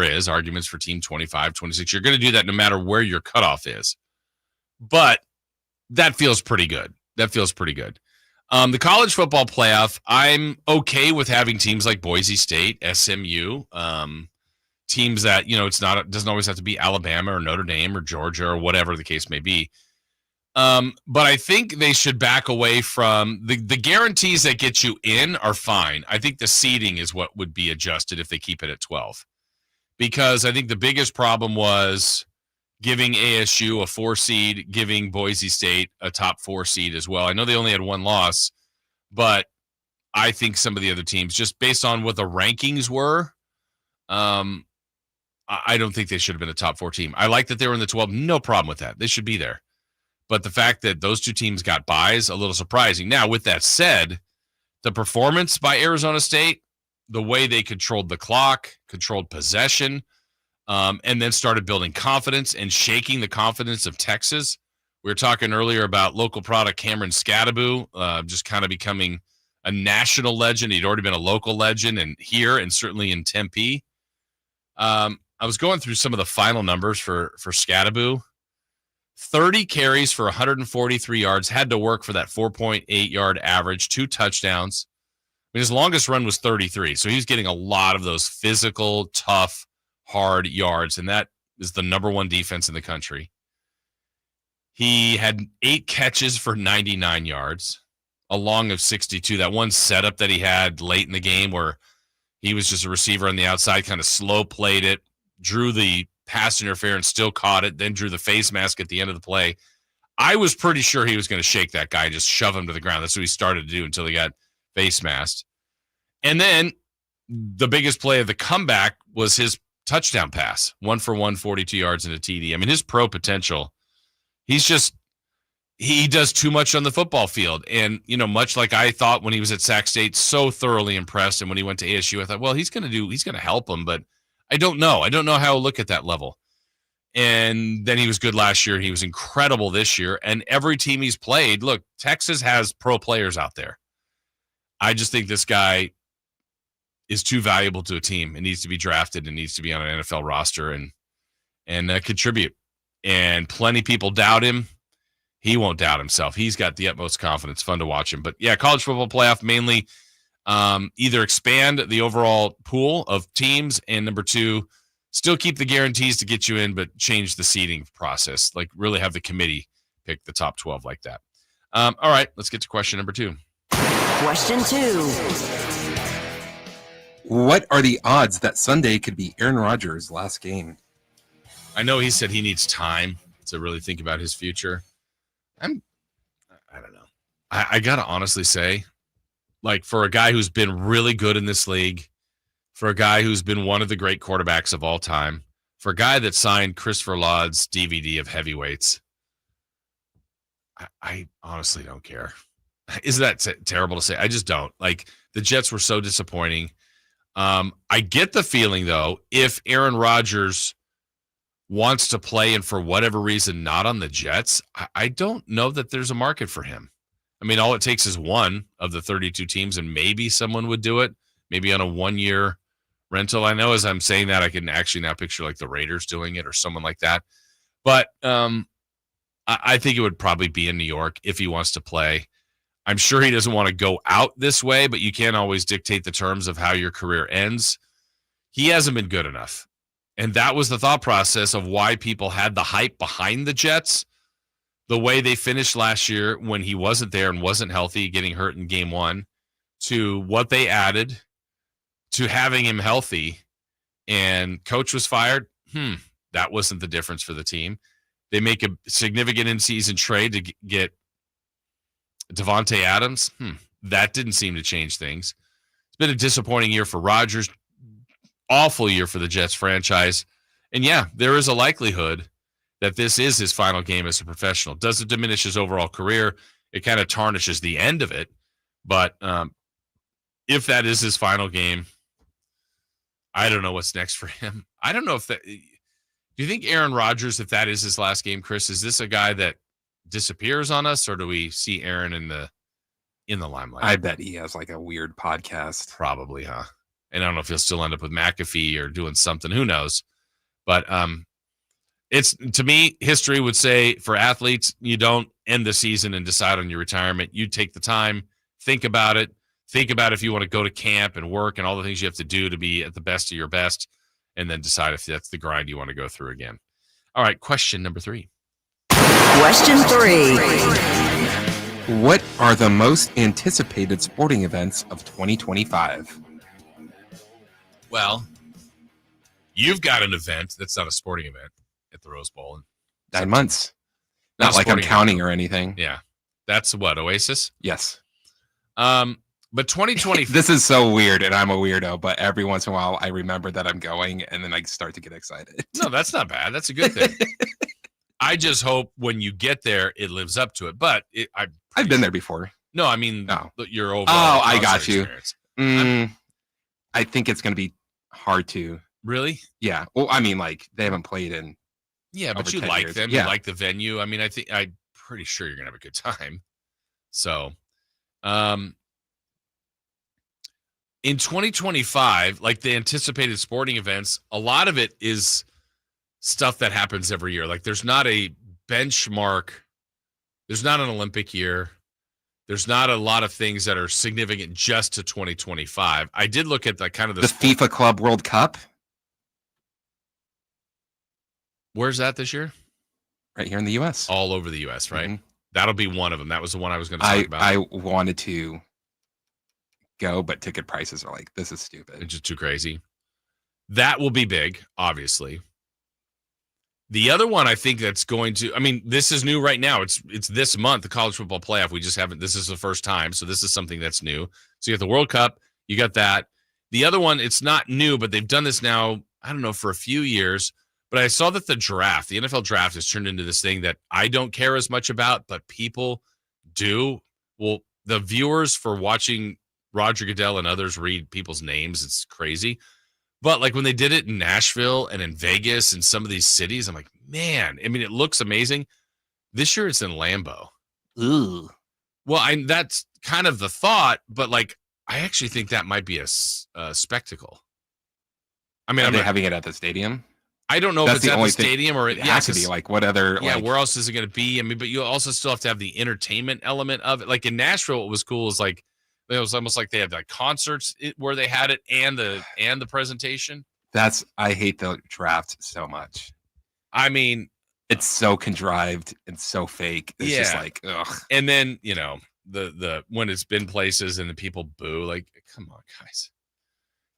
is arguments for team 25, 26. You're going to do that no matter where your cutoff is. But that feels pretty good. The college football playoff, I'm okay with having teams like Boise State, SMU, teams that, it doesn't always have to be Alabama or Notre Dame or Georgia or whatever the case may be. But I think they should back away from the guarantees that get you in are fine. I think the seeding is what would be adjusted if they keep it at 12, because I think the biggest problem was giving ASU a 4 seed, giving Boise State a top 4 seed as well. I know they only had 1 loss, but I think some of the other teams, just based on what the rankings were, I don't think they should have been a top 4 team. I like that they were in the 12. No problem with that. They should be there. But the fact that those 2 teams got byes, a little surprising. Now, with that said, the performance by Arizona State, the way they controlled the clock, controlled possession, and then started building confidence and shaking the confidence of Texas. We were talking earlier about local product Cameron Scadaboo, just kind of becoming a national legend. He'd already been a local legend and here and certainly in Tempe. I was going through some of the final numbers for Scadaboo. 30 carries for 143 yards, had to work for that 4.8-yard average, 2 touchdowns. I mean, his longest run was 33, so he's getting a lot of those physical, tough, hard yards, and that is the number 1 defense in the country. He had 8 catches for 99 yards, a long of 62. That one setup that he had late in the game where he was just a receiver on the outside, kind of slow played it, drew the pass interference, still caught it, then drew the face mask at the end of the play. I was pretty sure he was going to shake that guy, just shove him to the ground. That's what he started to do until he got face masked. And then the biggest play of the comeback was his touchdown pass, 1 for 1, 42 yards and a TD. I mean, his pro potential, he does too much on the football field. And, much like I thought when he was at Sac State, so thoroughly impressed. And when he went to ASU, I thought, well, he's going to help him, but I don't know. I don't know how he'll look at that level. And then he was good last year. He was incredible this year. And every team he's played, look, Texas has pro players out there. I just think this guy is too valuable to a team. It needs to be drafted and needs to be on an NFL roster and contribute. And plenty of people doubt him. He won't doubt himself. He's got the utmost confidence. Fun to watch him. But yeah, college football playoff mainly either expand the overall pool of teams, and number 2, still keep the guarantees to get you in, but change the seeding process. Like really have the committee pick the top 12 like that. All right, let's get to question number 2.
Question 2.
What are the odds that Sunday could be Aaron Rodgers' last game?
I know he said he needs time to really think about his future. I don't know. I got to honestly say, like, for a guy who's been really good in this league, for a guy who's been one of the great quarterbacks of all time, for a guy that signed Christopher Laud's DVD of heavyweights, I honestly don't care. Is that terrible to say? I just don't. Like, the Jets were so disappointing. I get the feeling, though, if Aaron Rodgers wants to play and for whatever reason not on the Jets, I don't know that there's a market for him. I mean, all it takes is one of the 32 teams, and maybe someone would do it, maybe on a 1-year rental. I know as I'm saying that, I can actually now picture like the Raiders doing it or someone like that. But I think it would probably be in New York if he wants to play. I'm sure he doesn't want to go out this way, but you can't always dictate the terms of how your career ends. He hasn't been good enough. And that was the thought process of why people had the hype behind the Jets. The way they finished last year when he wasn't there and wasn't healthy, getting hurt in game 1, to what they added, to having him healthy, and coach was fired. That wasn't the difference for the team. They make a significant in-season trade to get Devontae Adams. That didn't seem to change things. It's been a disappointing year for Rodgers. Awful year for the Jets franchise. And yeah, there is a likelihood that this is his final game as a professional. Doesn't diminish his overall career. It kind of tarnishes the end of it. But if that is his final game, I don't know what's next for him. I don't know if that. Do you think Aaron Rodgers, if that is his last game, Chris, is this a guy that disappears on us, or do we see Aaron in the limelight?
I bet he has like a weird podcast.
Probably, huh? And I don't know if he'll still end up with McAfee or doing something. Who knows? But it's, to me, history would say for athletes, you don't end the season and decide on your retirement. You take the time, think about it. Think about if you want to go to camp and work and all the things you have to do to be at the best of your best, and then decide if that's the grind you want to go through again. All right, question number 3.
Question 3.
What are the most anticipated sporting events of 2025?
Well, you've got an event that's not a sporting event at the Rose Bowl.
9 months. Not like I'm counting or anything.
Yeah. That's what, Oasis?
Yes.
But 2020.
This is so weird, and I'm a weirdo, but every once in a while I remember that I'm going, and then I start to get excited.
No, that's not bad. That's a good thing. I just hope when you get there, it lives up to it. But
I've been there before.
No, I mean, your overall.
Oh, I got you. I think it's going to be hard to.
Really?
Yeah. Well, I mean, like, they haven't played in.
Yeah, but you like them. Yeah. You like the venue. I mean, I'm pretty sure you're going to have a good time. So, in 2025, like the anticipated sporting events, a lot of it is stuff that happens every year. Like, there's not a benchmark. There's not an Olympic year. There's not a lot of things that are significant just to 2025. I did look at the kind of
the FIFA Club World Cup.
Where's that this year?
Right here in the U.S.
All over the U.S., right? Mm-hmm. That'll be one of them. That was the one I was going to talk about.
I wanted to go, but ticket prices are like, this is stupid.
It's just too crazy. That will be big, obviously. The other one I think that's going to, I mean, this is new right now. It's this month, the college football playoff. We just haven't, this is the first time. So this is something that's new. So you got the World Cup, you got that. The other one, it's not new, but they've done this now, I don't know, for a few years. But I saw that the NFL draft has turned into this thing that I don't care as much about, but people do. Well, the viewers for watching Roger Goodell and others read people's names, it's crazy. But like when they did it in Nashville and in Vegas and some of these cities, I'm like, man, I mean, it looks amazing. This year it's in Lambeau.
Ooh.
Well, that's kind of the thought, but like, I actually think that might be a spectacle. I mean,
are they having it at the stadium?
I don't know if it's at the stadium or
it has to be. Like, what other?
Yeah,
like,
where else is it going to be? I mean, but you also still have to have the entertainment element of it. Like in Nashville, what was cool is like it was almost like they had like concerts where they had it and the presentation.
I hate the draft so much.
I mean,
it's so contrived and so fake. It's just like, ugh.
And then the when it's been places and the people boo, like, come on, guys.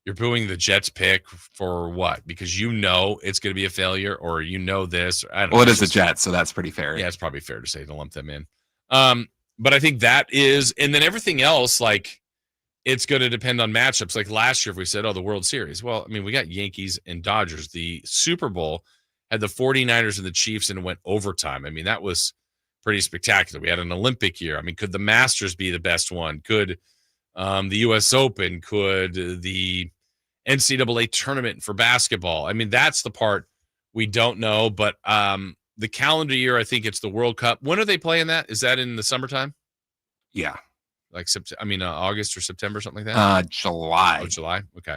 You're booing the Jets pick for what? Because you know it's going to be a failure, or you know this. I don't know.
Well, it is the Jets, so that's pretty fair.
Yeah, it's probably fair to say to lump them in. But I think that is, and then everything else, like, it's going to depend on matchups. Like last year, if we said, the World Series. Well, I mean, we got Yankees and Dodgers. The Super Bowl had the 49ers and the Chiefs, and it went overtime. I mean, that was pretty spectacular. We had an Olympic year. I mean, could the Masters be the best one? Could the U.S. Open? Could the NCAA tournament for basketball? I mean, that's the part we don't know. But the calendar year, I think it's the World Cup. When are they playing that? Is that in the summertime?
Yeah.
Like August or September, something like that?
July.
Oh, July. Okay.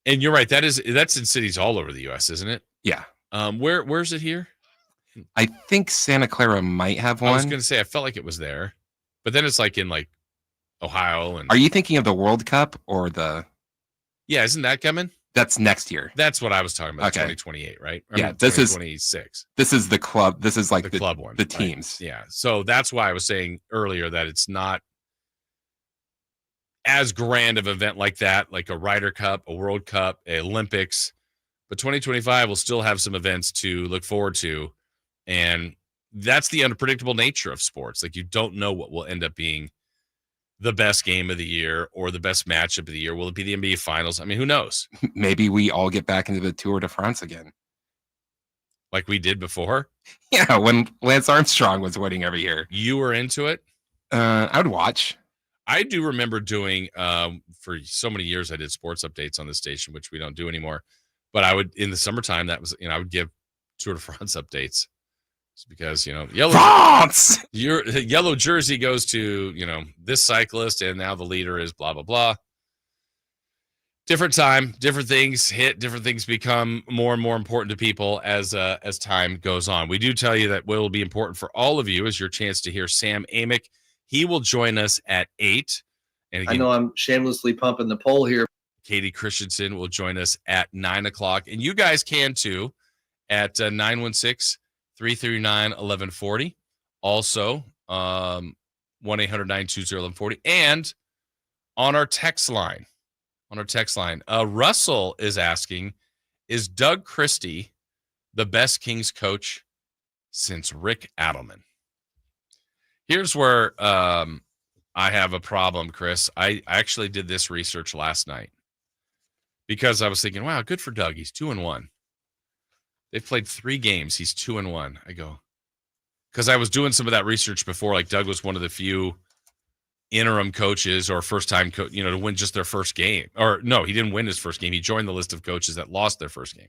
And you're right. That's in cities all over the U.S., isn't it?
Yeah.
Where's it here?
I think Santa Clara might have one.
I was going to say, I felt like it was there, but then it's like in like Ohio. And
are you thinking of the World Cup or the?
Yeah, isn't that coming?
That's next year.
That's what I was talking about.
Okay.
2028, right?
This is
2026.
This is the club. This is like
the club one.
The teams.
Right? Yeah. So that's why I was saying earlier that it's not as grand of an event like that, like a Ryder Cup, a World Cup, a Olympics. But 2025 will still have some events to look forward to. And that's the unpredictable nature of sports. Like, you don't know what will end up being the best game of the year or the best matchup of the year. Will it be the NBA Finals? I mean, who knows?
Maybe we all get back into the Tour de France again.
Like we did before?
Yeah, when Lance Armstrong was winning every year.
You were into it?
I would watch.
I do remember doing, for so many years, I did sports updates on the station, which we don't do anymore. But I would, in the summertime, that was, I would give Tour de France updates. Because, your yellow jersey goes to, this cyclist, and now the leader is blah, blah, blah. Different time, different things hit, different things become more and more important to people as time goes on. We do tell you that what will be important for all of you is your chance to hear Sam Amick. He will join us at 8. And again,
I know I'm shamelessly pumping the poll here.
Katie Christensen will join us at 9 o'clock. And you guys can too at 916-339-1140. Also, 1-800-920-1140. And on our text line, Russell is asking, is Doug Christie the best Kings coach since Rick Adelman? Here's where I have a problem, Chris. I actually did this research last night because I was thinking, wow, good for Doug. He's 2-1. They've played 3 games. He's 2-1. I go, because I was doing some of that research before. Like, Doug was one of the few interim coaches or first-time to win just their first game. Or no, he didn't win his first game. He joined the list of coaches that lost their first game.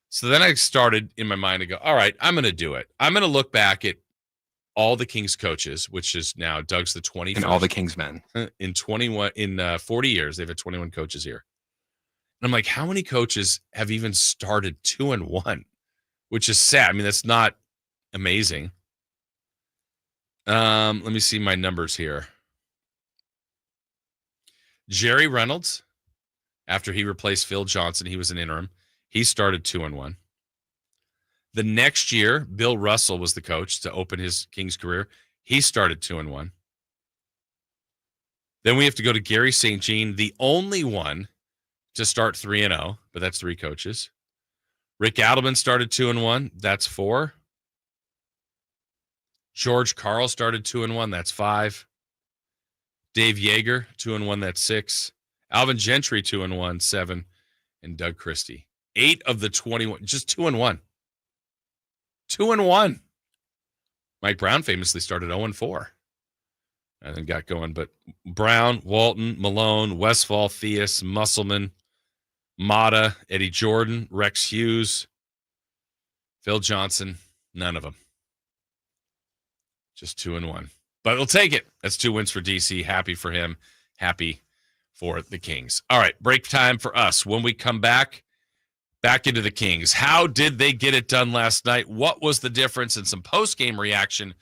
So then I started in my mind to go, all right, I'm going to do it. I'm going to look back at all the Kings coaches, which is now Doug's the 21st.
And all the Kings men.
In 40 years, they've had 21 coaches here. And I'm like, how many coaches have even started 2-1? Which is sad. I mean, that's not amazing. Let me see my numbers here. Jerry Reynolds, after he replaced Phil Johnson, he was an interim. He started 2-1. The next year, Bill Russell was the coach to open his Kings career. He started 2-1. Then we have to go to Gary St. Jean, the only one to start 3-0, but that's 3 coaches. Rick Adelman started 2-1. That's 4. George Karl started 2-1. That's 5. Dave Yeager, 2-1. That's 6. Alvin Gentry 2-1, 7, and Doug Christie 8 of the 21, just 2-1. 2-1. Mike Brown famously started 0-4 and then got going. But Brown, Walton, Malone, Westfall, Theus, Musselman, Mata, Eddie Jordan, Rex Hughes, Phil Johnson, none of them. Just 2-1. But we'll take it. That's 2 wins for DC. Happy for him. Happy for the Kings. All right, break time for us. When we come back into the Kings. How did they get it done last night? What was the difference? And some post-game reaction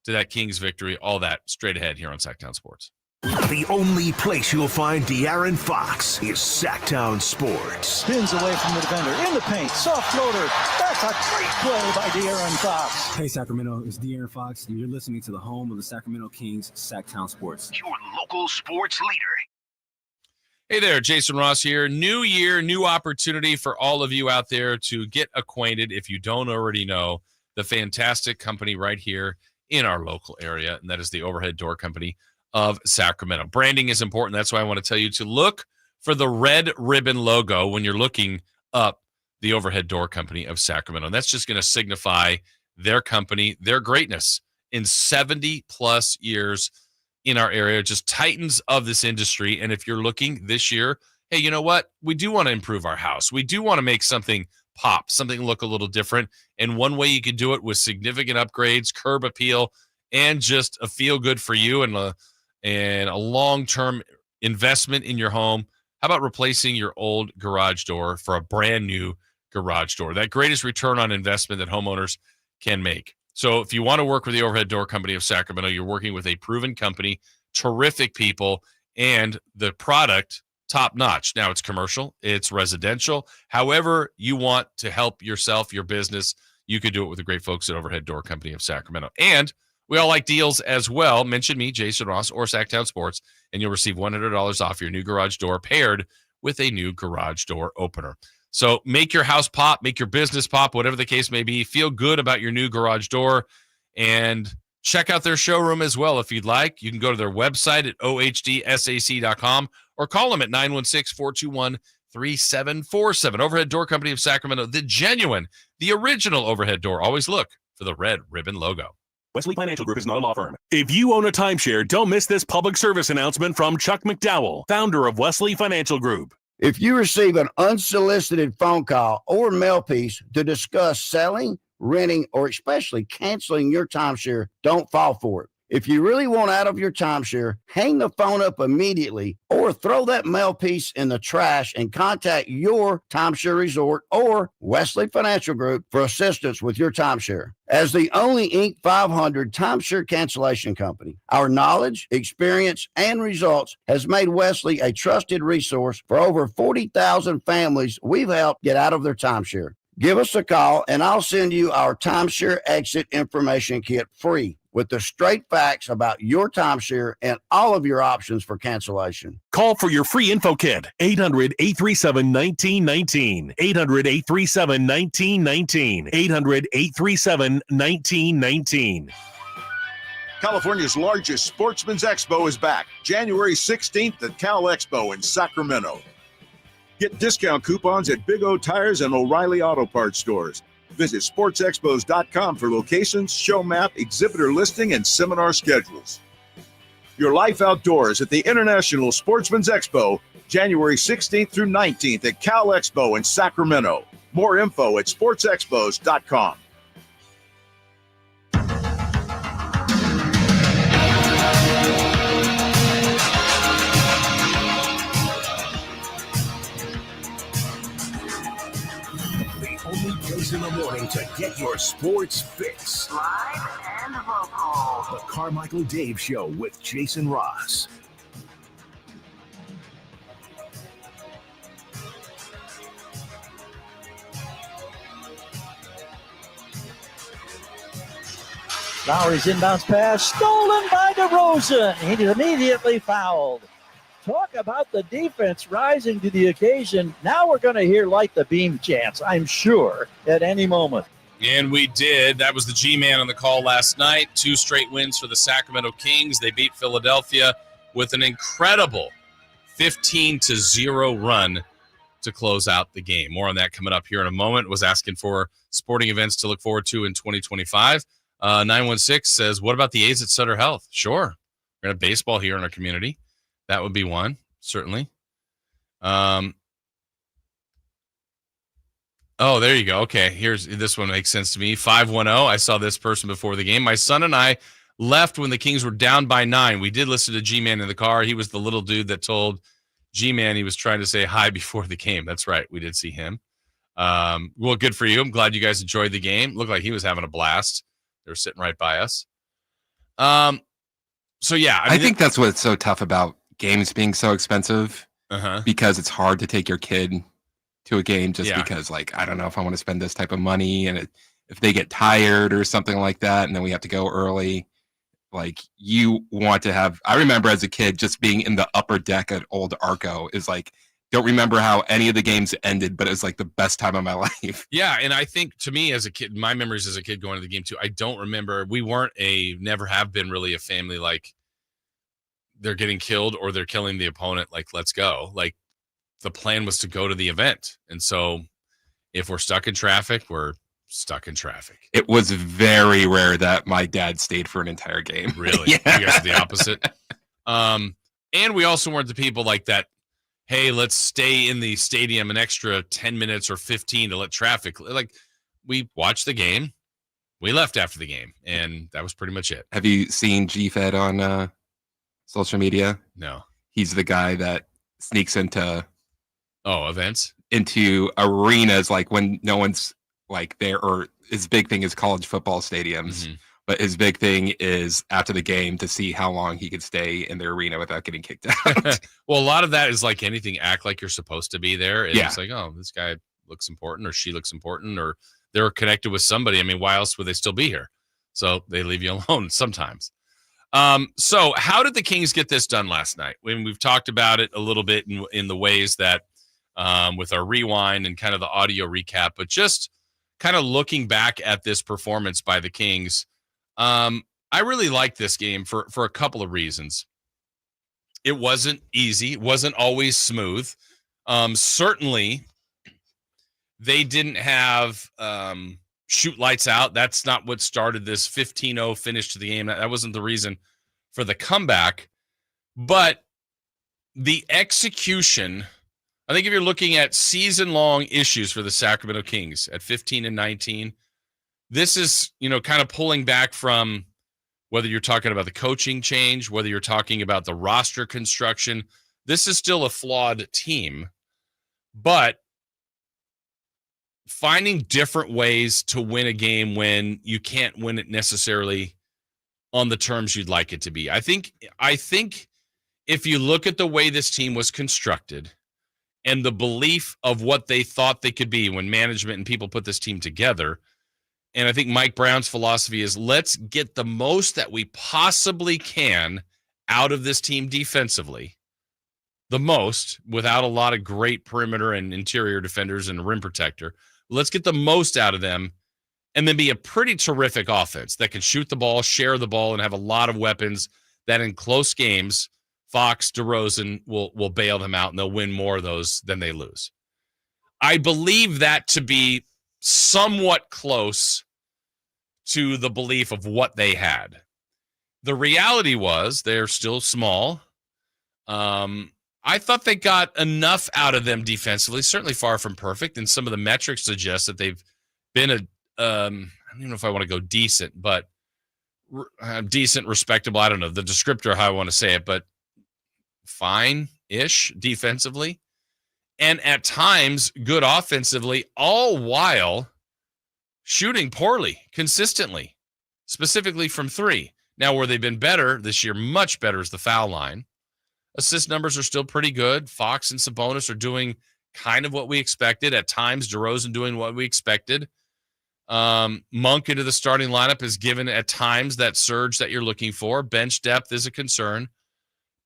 to that Kings victory. All that straight ahead here on Sacktown Sports.
The only place you'll find De'Aaron Fox is Sacktown Sports.
Spins away from the defender, in the paint, soft floater. That's a great play by De'Aaron Fox.
Hey, Sacramento, it's De'Aaron Fox, and you're listening to the home of the Sacramento Kings, Sacktown Sports.
Your local sports leader.
Hey there, Jason Ross here. New year, new opportunity for all of you out there to get acquainted, if you don't already know, the fantastic company right here in our local area, and that is the Overhead Door Company of Sacramento. Branding is important. That's why I want to tell you to look for the red ribbon logo when you're looking up the Overhead Door Company of Sacramento. And that's just going to signify their company, their greatness in 70-plus years in our area, just titans of this industry. And if you're looking this year, hey, you know what? We do want to improve our house. We do want to make something pop, something look a little different. And one way you can do it with significant upgrades, curb appeal, and just a feel good for you and a long-term investment in your home. How about replacing your old garage door for a brand new garage door? That greatest return on investment that homeowners can make. So if you want to work with the Overhead Door Company of Sacramento, you're working with a proven company, terrific people, and the product top-notch. Now, it's commercial, it's residential. However you want to help yourself, your business, you can do it with the great folks at Overhead Door Company of Sacramento. And we all like deals as well. Mention me, Jason Ross, or Sacktown Sports, and you'll receive $100 off your new garage door paired with a new garage door opener. So make your house pop, make your business pop, whatever the case may be. Feel good about your new garage door, and check out their showroom as well if you'd like. You can go to their website at ohdsac.com or call them at 916-421-3747. Overhead Door Company of Sacramento, the genuine, the original overhead door. Always look for the red ribbon logo.
Wesley Financial Group is not a law firm. If you own a timeshare, don't miss this public service announcement from Chuck McDowell, founder of Wesley Financial Group.
If you receive an unsolicited phone call or mail piece to discuss selling, renting, or especially canceling your timeshare, don't fall for it. If you really want out of your timeshare, hang the phone up immediately or throw that mail piece in the trash and contact your timeshare resort or Wesley Financial Group for assistance with your timeshare. As the only Inc. 500 timeshare cancellation company, our knowledge, experience, and results has made Wesley a trusted resource for over 40,000 families we've helped get out of their timeshare. Give us a call and I'll send you our timeshare exit information kit free with the straight facts about your timeshare and all of your options for cancellation.
Call for your free info kit, 800-837-1919, 800-837-1919, 800-837-1919.
California's largest sportsman's expo is back, January 16th at Cal Expo in Sacramento. Get discount coupons at Big O Tires and O'Reilly Auto Parts stores. Visit sportsexpos.com for locations, show map, exhibitor listing, and seminar schedules. Your life outdoors at the International Sportsman's Expo, January 16th through 19th at Cal Expo in Sacramento. More info at sportsexpos.com.
In the morning to get your sports fix.
Live and vocal.
The Carmichael Dave Show with Jason Ross.
Lowry's inbounds pass stolen by DeRozan. He is immediately fouled. Talk about the defense rising to the occasion. Now we're going to hear light the beam chants, I'm sure, at any moment.
And we did. That was the G-Man on the call last night. 2 straight wins for the Sacramento Kings. They beat Philadelphia with an incredible 15-0 run to close out the game. More on that coming up here in a moment. Was asking for sporting events to look forward to in 2025. 916 says, what about the A's at Sutter Health? Sure. We're going to have baseball here in our community. That would be one, certainly. Oh, there you go. Okay, this one makes sense to me. 510, I saw this person before the game. My son and I left when the Kings were down by 9. We did listen to G-Man in the car. He was the little dude that told G-Man he was trying to say hi before the game. That's right. We did see him. Well, good for you. I'm glad you guys enjoyed the game. Looked like he was having a blast. They were sitting right by us. So, yeah.
I think that's what's so tough about games being so expensive because it's hard to take your kid to a game just because, like, I don't know if I want to spend this type of money. And if they get tired or something like that, and then we have to go early, like, you want to have, I remember as a kid just being in the upper deck at Old Arco is like, don't remember how any of the games ended, but it was like the best time of my life.
Yeah. And I think to me as a kid, my memories as a kid going to the game too, I don't remember, we weren't never have been really a family like they're getting killed or they're killing the opponent. Like, let's go. Like, the plan was to go to the event. And so if we're stuck in traffic, we're stuck in traffic.
It was very rare that my dad stayed for an entire game.
Really?
Yeah.
You guys are the opposite. And we also weren't the people like that, hey, let's stay in the stadium an extra 10 minutes or 15 to let traffic. Like, we watched the game. We left after the game, and that was pretty much it.
Have you seen G-Fed on social media?
No.
He's the guy that sneaks into
events,
into arenas, like when no one's like there, or his big thing is college football stadiums. But his big thing is after the game to see how long he could stay in the arena without getting kicked out.
Well, a lot of that is like anything, act like you're supposed to be there. And
Yeah.
It's like, oh, this guy looks important or she looks important or they're connected with somebody. I mean, why else would they still be here? So they leave you alone sometimes. So how did the Kings get this done last night? We've talked about it a little bit in the ways that with our rewind and kind of the audio recap, but just kind of looking back at this performance by the Kings, I really like this game for a couple of reasons. It wasn't easy. It wasn't always smooth. Certainly, they didn't have shoot lights out. That's not what started this 15-0 finish to the game. That wasn't the reason for the comeback. But the execution, I think if you're looking at season-long issues for the Sacramento Kings at 15-19, this is, kind of pulling back from whether you're talking about the coaching change, whether you're talking about the roster construction. This is still a flawed team, but finding different ways to win a game when you can't win it necessarily on the terms you'd like it to be. I think if you look at the way this team was constructed and the belief of what they thought they could be when management and people put this team together, and I think Mike Brown's philosophy is let's get the most that we possibly can out of this team defensively, the most without a lot of great perimeter and interior defenders and a rim protector. Let's get the most out of them and then be a pretty terrific offense that can shoot the ball, share the ball, and have a lot of weapons that in close games, Fox, DeRozan will bail them out and they'll win more of those than they lose. I believe that to be somewhat close to the belief of what they had. The reality was they're still small. I thought they got enough out of them defensively, certainly far from perfect, and some of the metrics suggest that they've been I don't even know if I want to go decent, but decent, respectable, I don't know the descriptor how I want to say it, but fine-ish defensively, and at times good offensively, all while shooting poorly, consistently, specifically from three. Now, where they've been better this year, much better, is the foul line. Assist numbers are still pretty good. Fox and Sabonis are doing kind of what we expected. At times, DeRozan doing what we expected. Monk into the starting lineup is given at times that surge that you're looking for. Bench depth is a concern.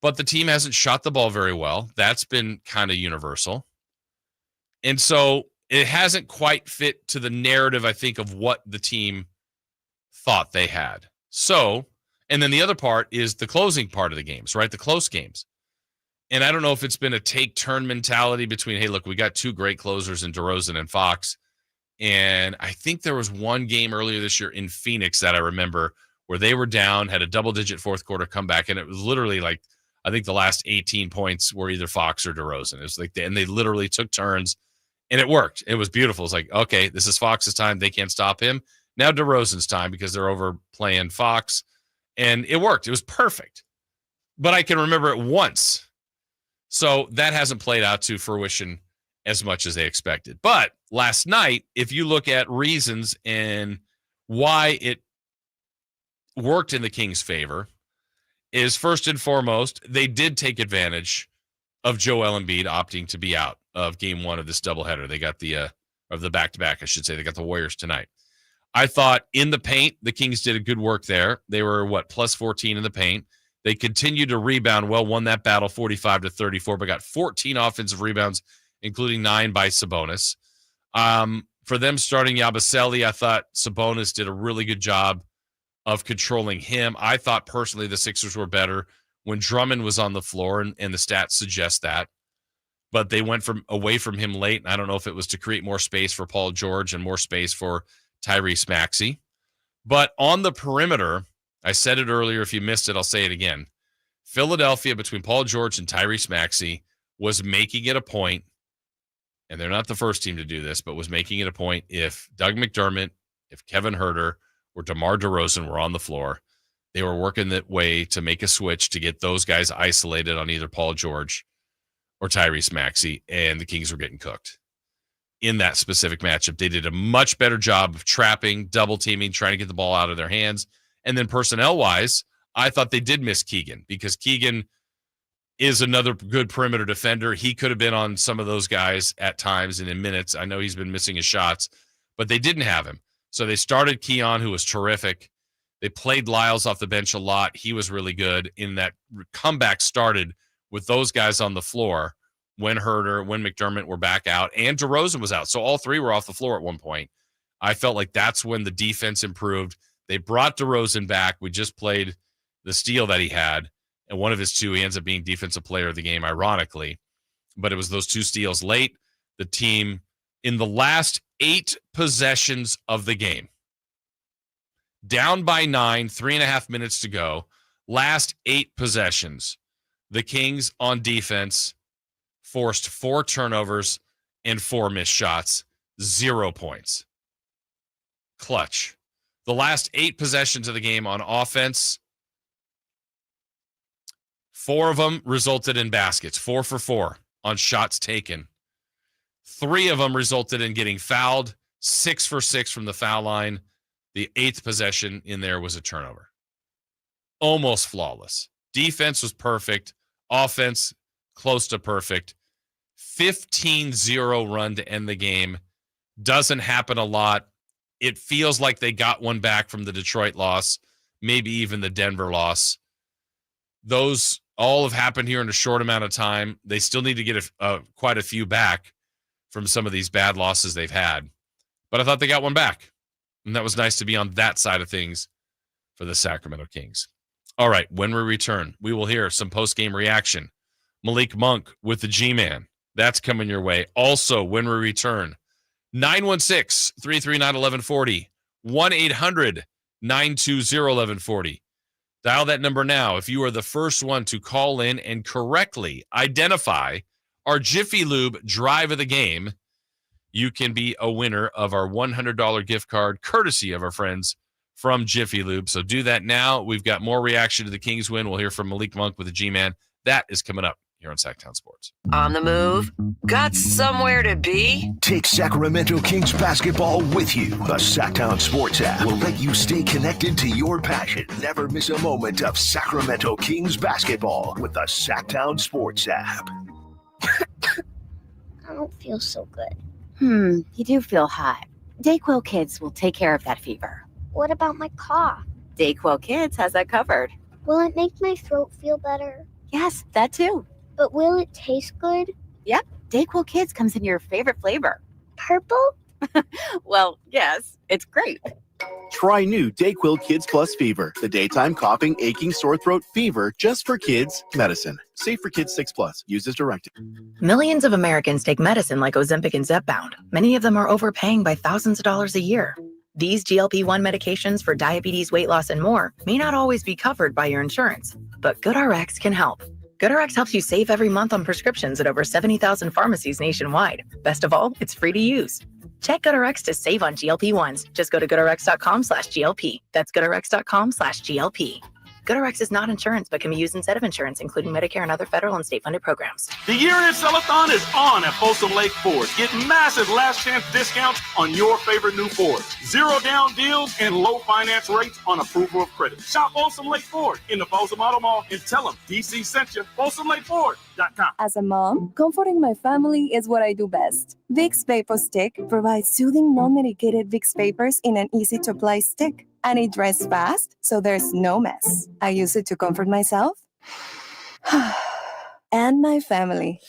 But the team hasn't shot the ball very well. That's been kind of universal. And so it hasn't quite fit to the narrative, I think, of what the team thought they had. So, and then the other part is the closing part of the games, right? The close games. And I don't know if it's been a take-turn mentality between, hey, look, we got two great closers in DeRozan and Fox. And I think there was one game earlier this year in Phoenix that I remember where they were down, had a double-digit fourth quarter comeback, and it was literally like, I think the last 18 points were either Fox or DeRozan. It was like, and they literally took turns, and it worked. It was beautiful. It's like, okay, this is Fox's time. They can't stop him. Now DeRozan's time because they're overplaying Fox, and it worked. It was perfect. But I can remember it once. So that hasn't played out to fruition as much as they expected. But last night, if you look at reasons and why it worked in the Kings' favor, is first and foremost, they did take advantage of Joel Embiid opting to be out of game one of this doubleheader. They got of the back-to-back, I should say. They got the Warriors tonight. I thought in the paint, the Kings did a good work there. They were, plus 14 in the paint. They continued to rebound well, won that battle 45-34, but got 14 offensive rebounds, including 9 by Sabonis. For them starting Yabusele, I thought Sabonis did a really good job of controlling him. I thought personally the Sixers were better when Drummond was on the floor, and the stats suggest that. But they went away from him late, and I don't know if it was to create more space for Paul George and more space for Tyrese Maxey. But on the perimeter, I said it earlier. If you missed it, I'll say it again. Philadelphia, between Paul George and Tyrese Maxey, was making it a point, and they're not the first team to do this, but was making it a point if Doug McDermott, if Kevin Huerter, or DeMar DeRozan were on the floor, they were working that way to make a switch to get those guys isolated on either Paul George or Tyrese Maxey, and the Kings were getting cooked. In that specific matchup, they did a much better job of trapping, double teaming, trying to get the ball out of their hands. And then personnel-wise, I thought they did miss Keegan because Keegan is another good perimeter defender. He could have been on some of those guys at times and in minutes. I know he's been missing his shots, but they didn't have him. So they started Keon, who was terrific. They played Lyles off the bench a lot. He was really good. In that comeback started with those guys on the floor when Huerter, when McDermott were back out, and DeRozan was out. So all three were off the floor at one point. I felt like that's when the defense improved. They brought DeRozan back. We just played the steal that he had, and one of his two, he ends up being defensive player of the game, ironically. But it was those two steals late. The team, in the last 8 possessions of the game, down by 9, 3.5 minutes to go, last 8 possessions, the Kings on defense forced 4 turnovers and 4 missed shots, 0 points. Clutch. The last 8 possessions of the game on offense, 4 of them resulted in baskets, 4 for 4 on shots taken. 3 of them resulted in getting fouled, 6 for 6 from the foul line. The 8th possession in there was a turnover. Almost flawless. Defense was perfect. Offense, close to perfect. 15-0 run to end the game. Doesn't happen a lot. It feels like they got one back from the Detroit loss, maybe even the Denver loss. Those all have happened here in a short amount of time. They still need to get quite a few back from some of these bad losses they've had. But I thought they got one back, and that was nice to be on that side of things for the Sacramento Kings. All right, when we return, we will hear some post-game reaction. Malik Monk with the G-Man. That's coming your way. Also, when we return, 916-339-1140, 1-800-920-1140. Dial that number now if you are the first one to call in and correctly identify our Jiffy Lube drive of the game. You can be a winner of our $100 gift card, courtesy of our friends from Jiffy Lube. So do that now. We've got more reaction to the Kings win. We'll hear from Malik Monk with the G-Man. That is coming up here on Sacktown Sports.
On the move? Got somewhere to be?
Take Sacramento Kings basketball with you. The Sacktown Sports app will let you stay connected to your passion. Never miss a moment of Sacramento Kings basketball with the Sacktown Sports app.
I don't feel so good. You do feel hot. Dayquil Kids will take care of that fever. What about my cough? Dayquil Kids has that covered. Will it make my throat feel better? Yes, that too. But will it taste good? Yep. Dayquil Kids comes in your favorite flavor. Purple? Well, yes, it's grape.
Try new Dayquil Kids Plus Fever, the daytime coughing, aching, sore throat fever just for kids medicine. Safe for kids 6+. Use as directed.
Millions of Americans take medicine like Ozempic and Zepbound. Many of them are overpaying by thousands of dollars a year. These GLP-1 medications for diabetes, weight loss, and more may not always be covered by your insurance, but GoodRx can help. GoodRx helps you save every month on prescriptions at over 70,000 pharmacies nationwide. Best of all, it's free to use. Check GoodRx to save on GLP-1s. Just go to GoodRx.com/GLP. That's GoodRx.com/GLP. GoodRx is not insurance, but can be used instead of insurance, including Medicare and other federal and state-funded programs.
The year-end sell-a-thon is on at Folsom Lake Ford. Get massive last-chance discounts on your favorite new Fords. Zero-down deals and low finance rates on approval of credit. Shop Folsom Lake Ford in the Folsom Auto Mall and tell them DC sent you. FolsomLakeFord.com.
As a mom, comforting my family is what I do best. Vicks Vapor Stick provides soothing, non-medicated Vicks vapors in an easy-to-apply stick. And it dries fast, so there's no mess. I use it to comfort myself and my family.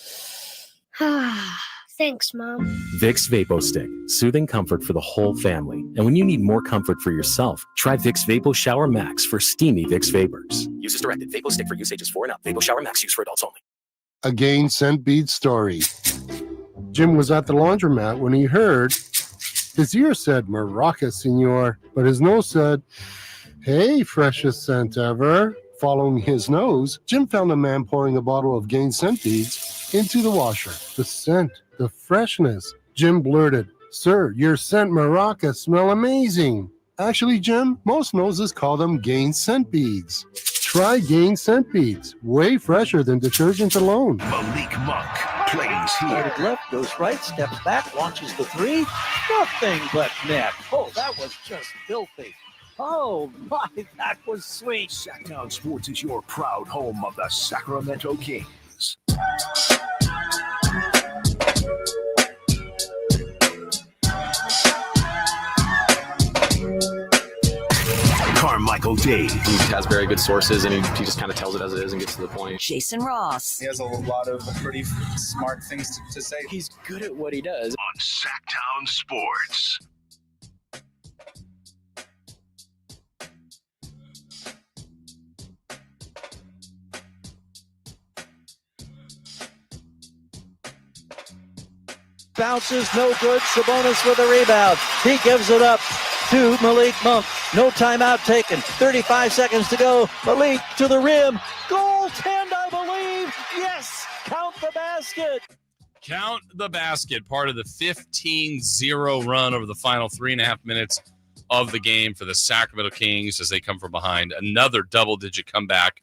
Thanks, Mom.
Vicks VapoStick, soothing comfort for the whole family. And when you need more comfort for yourself, try Vicks Vapo Shower Max for steamy Vicks vapors.
Use as directed. VapoStick for use ages 4 and up. Vapo Shower Max use for adults only.
A Gain Scent Bead story. Jim was at the laundromat when he heard his ear said, "Maraca, senor," but his nose said, "Hey, freshest scent ever." Following his nose, Jim found a man pouring a bottle of Gain scent beads into the washer. The scent, the freshness. Jim blurted, "Sir, your scent Maraca smell amazing." Actually, Jim, most noses call them Gain scent beads. Try Gain scent beads. Way fresher than detergent alone.
Malik Monk plays here.
Started left, goes right, steps back, launches the three. Nothing but net. Oh, that was just filthy. Oh, my, that was sweet.
Sacktown Sports is your proud home of the Sacramento Kings. Carmichael Dave.
He has very good sources, and he just kind of tells it as it is and gets to the point.
Jason Ross.
He has a lot of pretty smart things to say.
He's good at what he does.
On Sacktown Sports.
Bounces, no good. Sabonis with a rebound. He gives it up to Malik Monk. No timeout taken. 35 seconds to go. Malik to the rim. Goaltend, I believe. Yes, count the basket.
Count the basket, part of the 15-0 run over the final 3.5 minutes of the game for the Sacramento Kings as they come from behind. Another double-digit comeback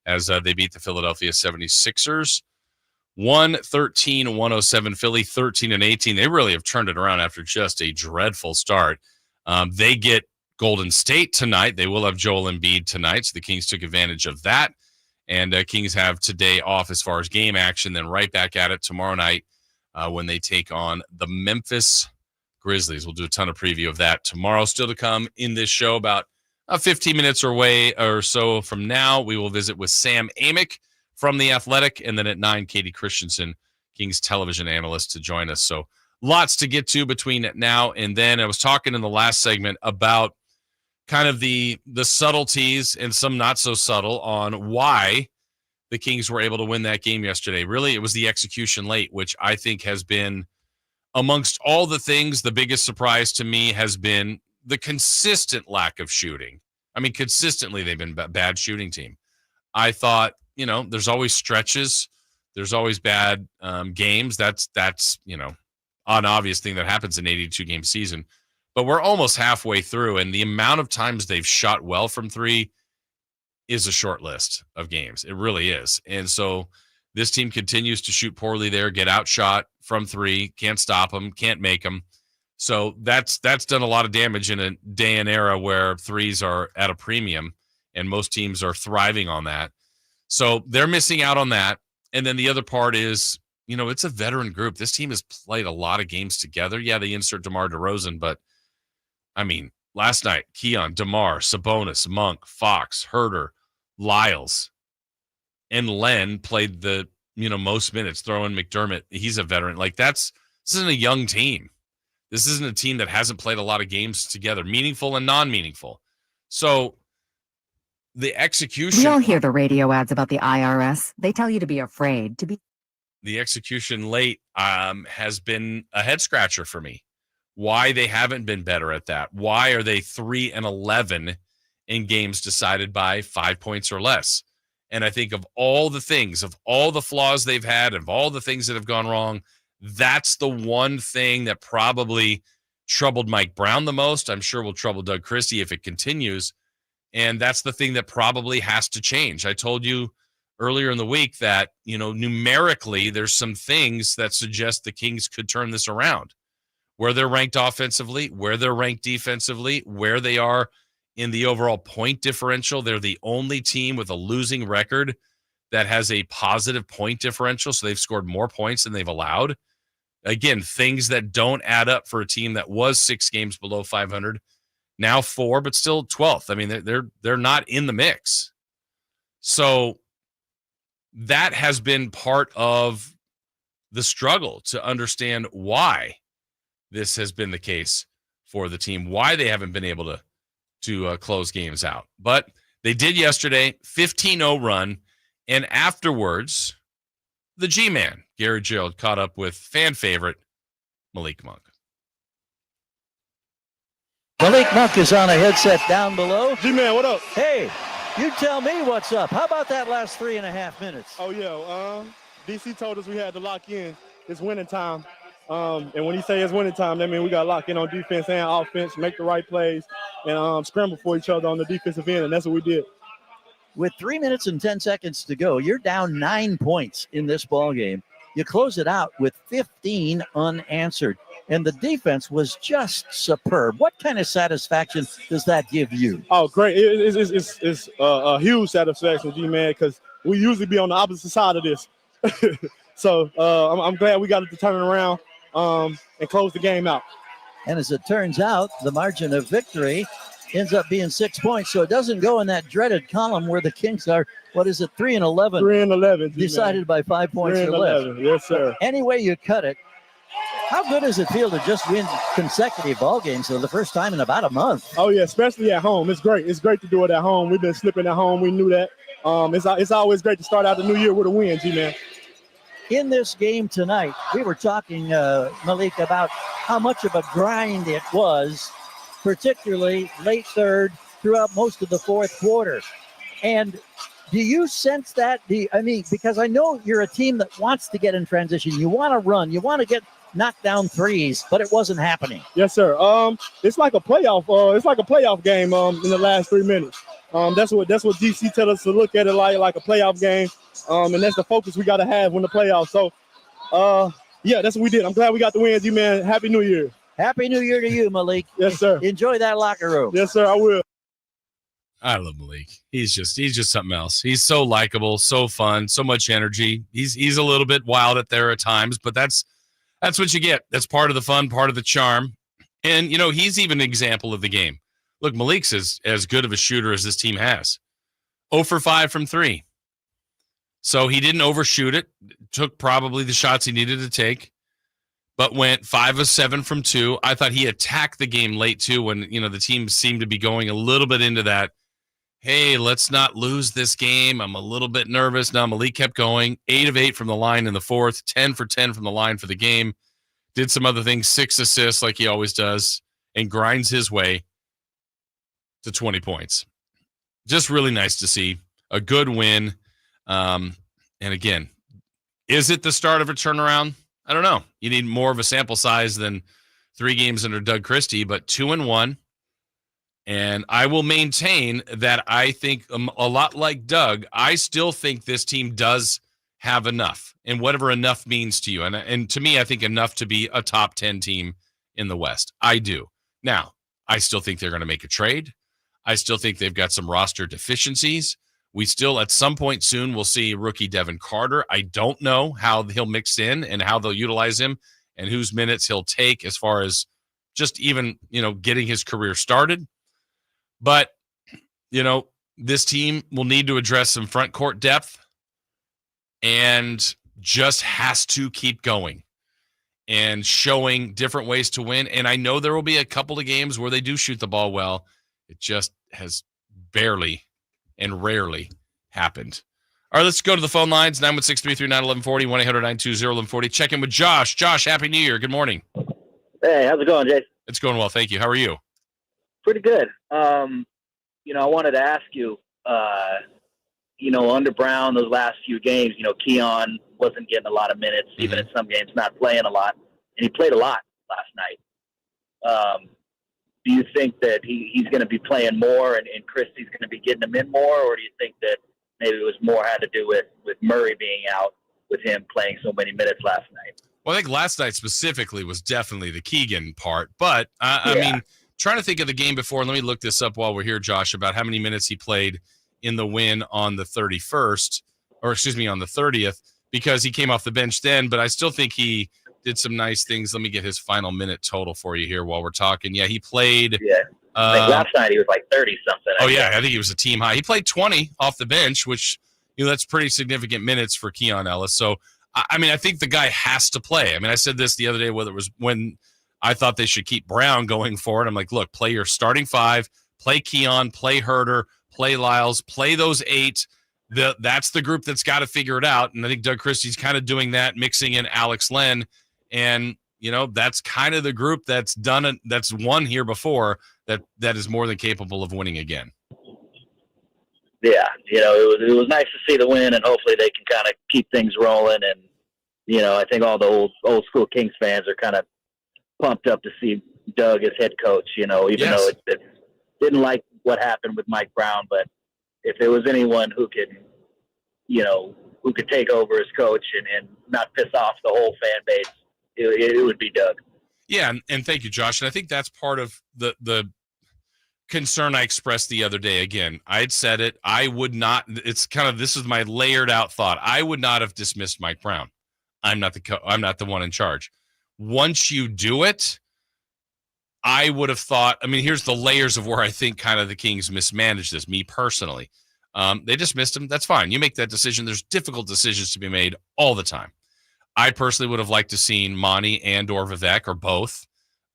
as they beat the Philadelphia 76ers. 113-107, Philly 13-18. They really have turned it around after just a dreadful start. They get Golden State tonight. They will have Joel Embiid tonight, so the Kings took advantage of that. And Kings have today off as far as game action, then right back at it tomorrow night when they take on the Memphis Grizzlies. We'll do a ton of preview of that tomorrow. Still to come in this show, about 15 minutes or so from now, we will visit with Sam Amick from The Athletic, and then at 9, Katie Christensen, Kings television analyst, to join us. So lots to get to between now and then. I was talking in the last segment about kind of the subtleties and some not so subtle on why the Kings were able to win that game yesterday. Really, it was the execution late, which I think has been, amongst all the things, the biggest surprise to me has been the consistent lack of shooting. I mean, consistently, they've been a bad shooting team. I thought, there's always stretches. There's always bad games. That's an obvious thing that happens in an 82-game season. But we're almost halfway through, and the amount of times they've shot well from three is a short list of games. It really is. And so this team continues to shoot poorly there, get outshot from three, can't stop them, can't make them. So that's done a lot of damage in a day and era where threes are at a premium, and most teams are thriving on that. So they're missing out on that. And then the other part is, it's a veteran group. This team has played a lot of games together. Yeah, they insert DeMar DeRozan, but I mean, last night, Keon, DeMar, Sabonis, Monk, Fox, Herter, Lyles, and Len played the, most minutes. Throw in McDermott. He's a veteran. This isn't a young team. This isn't a team that hasn't played a lot of games together, meaningful and non-meaningful. So the execution.
We all hear the radio ads about the IRS. They tell you to be afraid, to be.
The execution late has been a head scratcher for me. Why they haven't been better at that? Why are they 3-11 in games decided by 5 points or less? And I think of all the things, of all the flaws they've had, of all the things that have gone wrong, that's the one thing that probably troubled Mike Brown the most. I'm sure will trouble Doug Christie if it continues. And that's the thing that probably has to change. I told you earlier in the week that, numerically, there's some things that suggest the Kings could turn this around. Where they're ranked offensively, where they're ranked defensively, where they are in the overall point differential. They're the only team with a losing record that has a positive point differential. So they've scored more points than they've allowed. Again, things that don't add up for a team that was 6 games below 500, now 4, but still 12th. I mean, they're not in the mix. So that has been part of the struggle to understand why this has been the case for the team, why they haven't been able to close games out. But they did yesterday, 15-0 run, and afterwards, the G-Man, Gary Gerald, caught up with fan favorite Malik Monk.
Malik Monk is on a headset down below.
G-Man, what up?
Hey, you tell me what's up. How about that last 3.5 minutes?
Oh, yeah. DC told us we had to lock in. It's winning time. And when he say it's winning time, that means we got to lock in on defense and offense, make the right plays, and scramble for each other on the defensive end, and that's what we did.
With 3 minutes and 10 seconds to go, you're down 9 points in this ball game. You close it out with 15 unanswered, and the defense was just superb. What kind of satisfaction does that give you?
Oh, great. It's a huge satisfaction, G-Man, because we usually be on the opposite side of this. So I'm glad we got it to turn it around and close the game out.
And as it turns out, the margin of victory ends up being 6 points. So it doesn't go in that dreaded column where the Kings are, 3-11?
3-11.
Decided by 5 points or less.
Yes, sir.
Any way you cut it, how good does it feel to just win consecutive ball games for the first time in about a month?
Oh, yeah, especially at home. It's great. It's great to do it at home. We've been slipping at home. We knew that. It's always great to start out the new year with a win, G-Man.
In this game tonight, we were talking, Malik, about how much of a grind it was, particularly late third throughout most of the fourth quarter. And do you sense that? Because I know you're a team that wants to get in transition. You want to run. You want to get knocked down threes, but it wasn't happening.
Yes, sir. It's like a playoff. It's like a playoff game in the last 3 minutes. That's what DC tell us to look at it like a playoff game. And that's the focus we got to have when the playoffs. So, yeah, that's what we did. I'm glad we got the win, G-Man. Happy New Year.
Happy New Year to you, Malik.
Yes, sir.
Enjoy that locker room.
Yes, sir, I will.
I love Malik. He's just something else. He's so likable, so fun, so much energy. He's a little bit wild at there at times, but that's what you get. That's part of the fun, part of the charm. And, he's even an example of the game. Look, Malik's as good of a shooter as this team has. 0 for 5 from 3. So he didn't overshoot it, took probably the shots he needed to take, but went 5 of 7 from 2. I thought he attacked the game late, too, when, the team seemed to be going a little bit into that, hey, let's not lose this game. I'm a little bit nervous. Now Malik kept going, 8 of 8 from the line in the fourth, 10 for 10 from the line for the game. Did some other things, 6 assists like he always does, and grinds his way to 20 points. Just really nice to see. A good win. And again, is it the start of a turnaround? I don't know. You need more of a sample size than 3 games under Doug Christie, but 2-1. And I will maintain that I think a lot like Doug, I still think this team does have enough, and whatever enough means to you. And to me, I think enough to be a top 10 team in the West. I do. Now, I still think they're going to make a trade. I still think they've got some roster deficiencies. We still, at some point soon, will see rookie Devin Carter. I don't know how he'll mix in and how they'll utilize him and whose minutes he'll take as far as just even, getting his career started. But, this team will need to address some front court depth and just has to keep going. and showing different ways to win. And I know there will be a couple of games where they do shoot the ball well. It just has barely and rarely happened. All right, let's go to the phone lines, 916-339-1140, 1-800-920-1140. Check in with Josh. Josh, Happy New Year. Good morning.
Hey, how's it going, Jay?
It's going well, thank you. How are you?
Pretty good. I wanted to ask you, under Brown, those last few games, Keon wasn't getting a lot of minutes, even in some games, not playing a lot, and he played a lot last night. Do you think that he's going to be playing more and Christie's going to be getting him in more, or do you think that maybe it was more had to do with Murray being out, with him playing so many minutes last night?
Well, I think last night specifically was definitely the Keegan part, but I mean, trying to think of the game before, let me look this up while we're here, Josh, about how many minutes he played in the win on the 31st, or excuse me, on the 30th, because he came off the bench then, but I still think he did some nice things. Let me get his final minute total for you here while we're talking. Yeah, he played.
Yeah. Last night he was like 30-something.
I think he was a team high. He played 20 off the bench, which, that's pretty significant minutes for Keon Ellis. So, I mean, I think the guy has to play. I mean, I said this the other day, whether it was when I thought they should keep Brown going forward. I'm like, look, play your starting five, play Keon, play Herter, play Lyles, play those 8. That's the group that's got to figure it out. And I think Doug Christie's kind of doing that, mixing in Alex Len. And, that's kind of the group that's done it, that's won here before, that is more than capable of winning again.
Yeah, it was nice to see the win, and hopefully they can kind of keep things rolling. And, I think all the old school Kings fans are kind of pumped up to see Doug as head coach, even though it didn't like what happened with Mike Brown. But if there was anyone who could take over as coach and not piss off the whole fan base, it would be Doug.
Yeah, and thank you, Josh. And I think that's part of the concern I expressed the other day. Again, I had said it. I would not. It's kind of, this is my layered out thought. I would not have dismissed Mike Brown. I'm not the one in charge. Once you do it, I would have thought. I mean, here's the layers of where I think kind of the Kings mismanaged this. Me personally, they dismissed him. That's fine. You make that decision. There's difficult decisions to be made all the time. I personally would have liked to seen Monty and or Vivek or both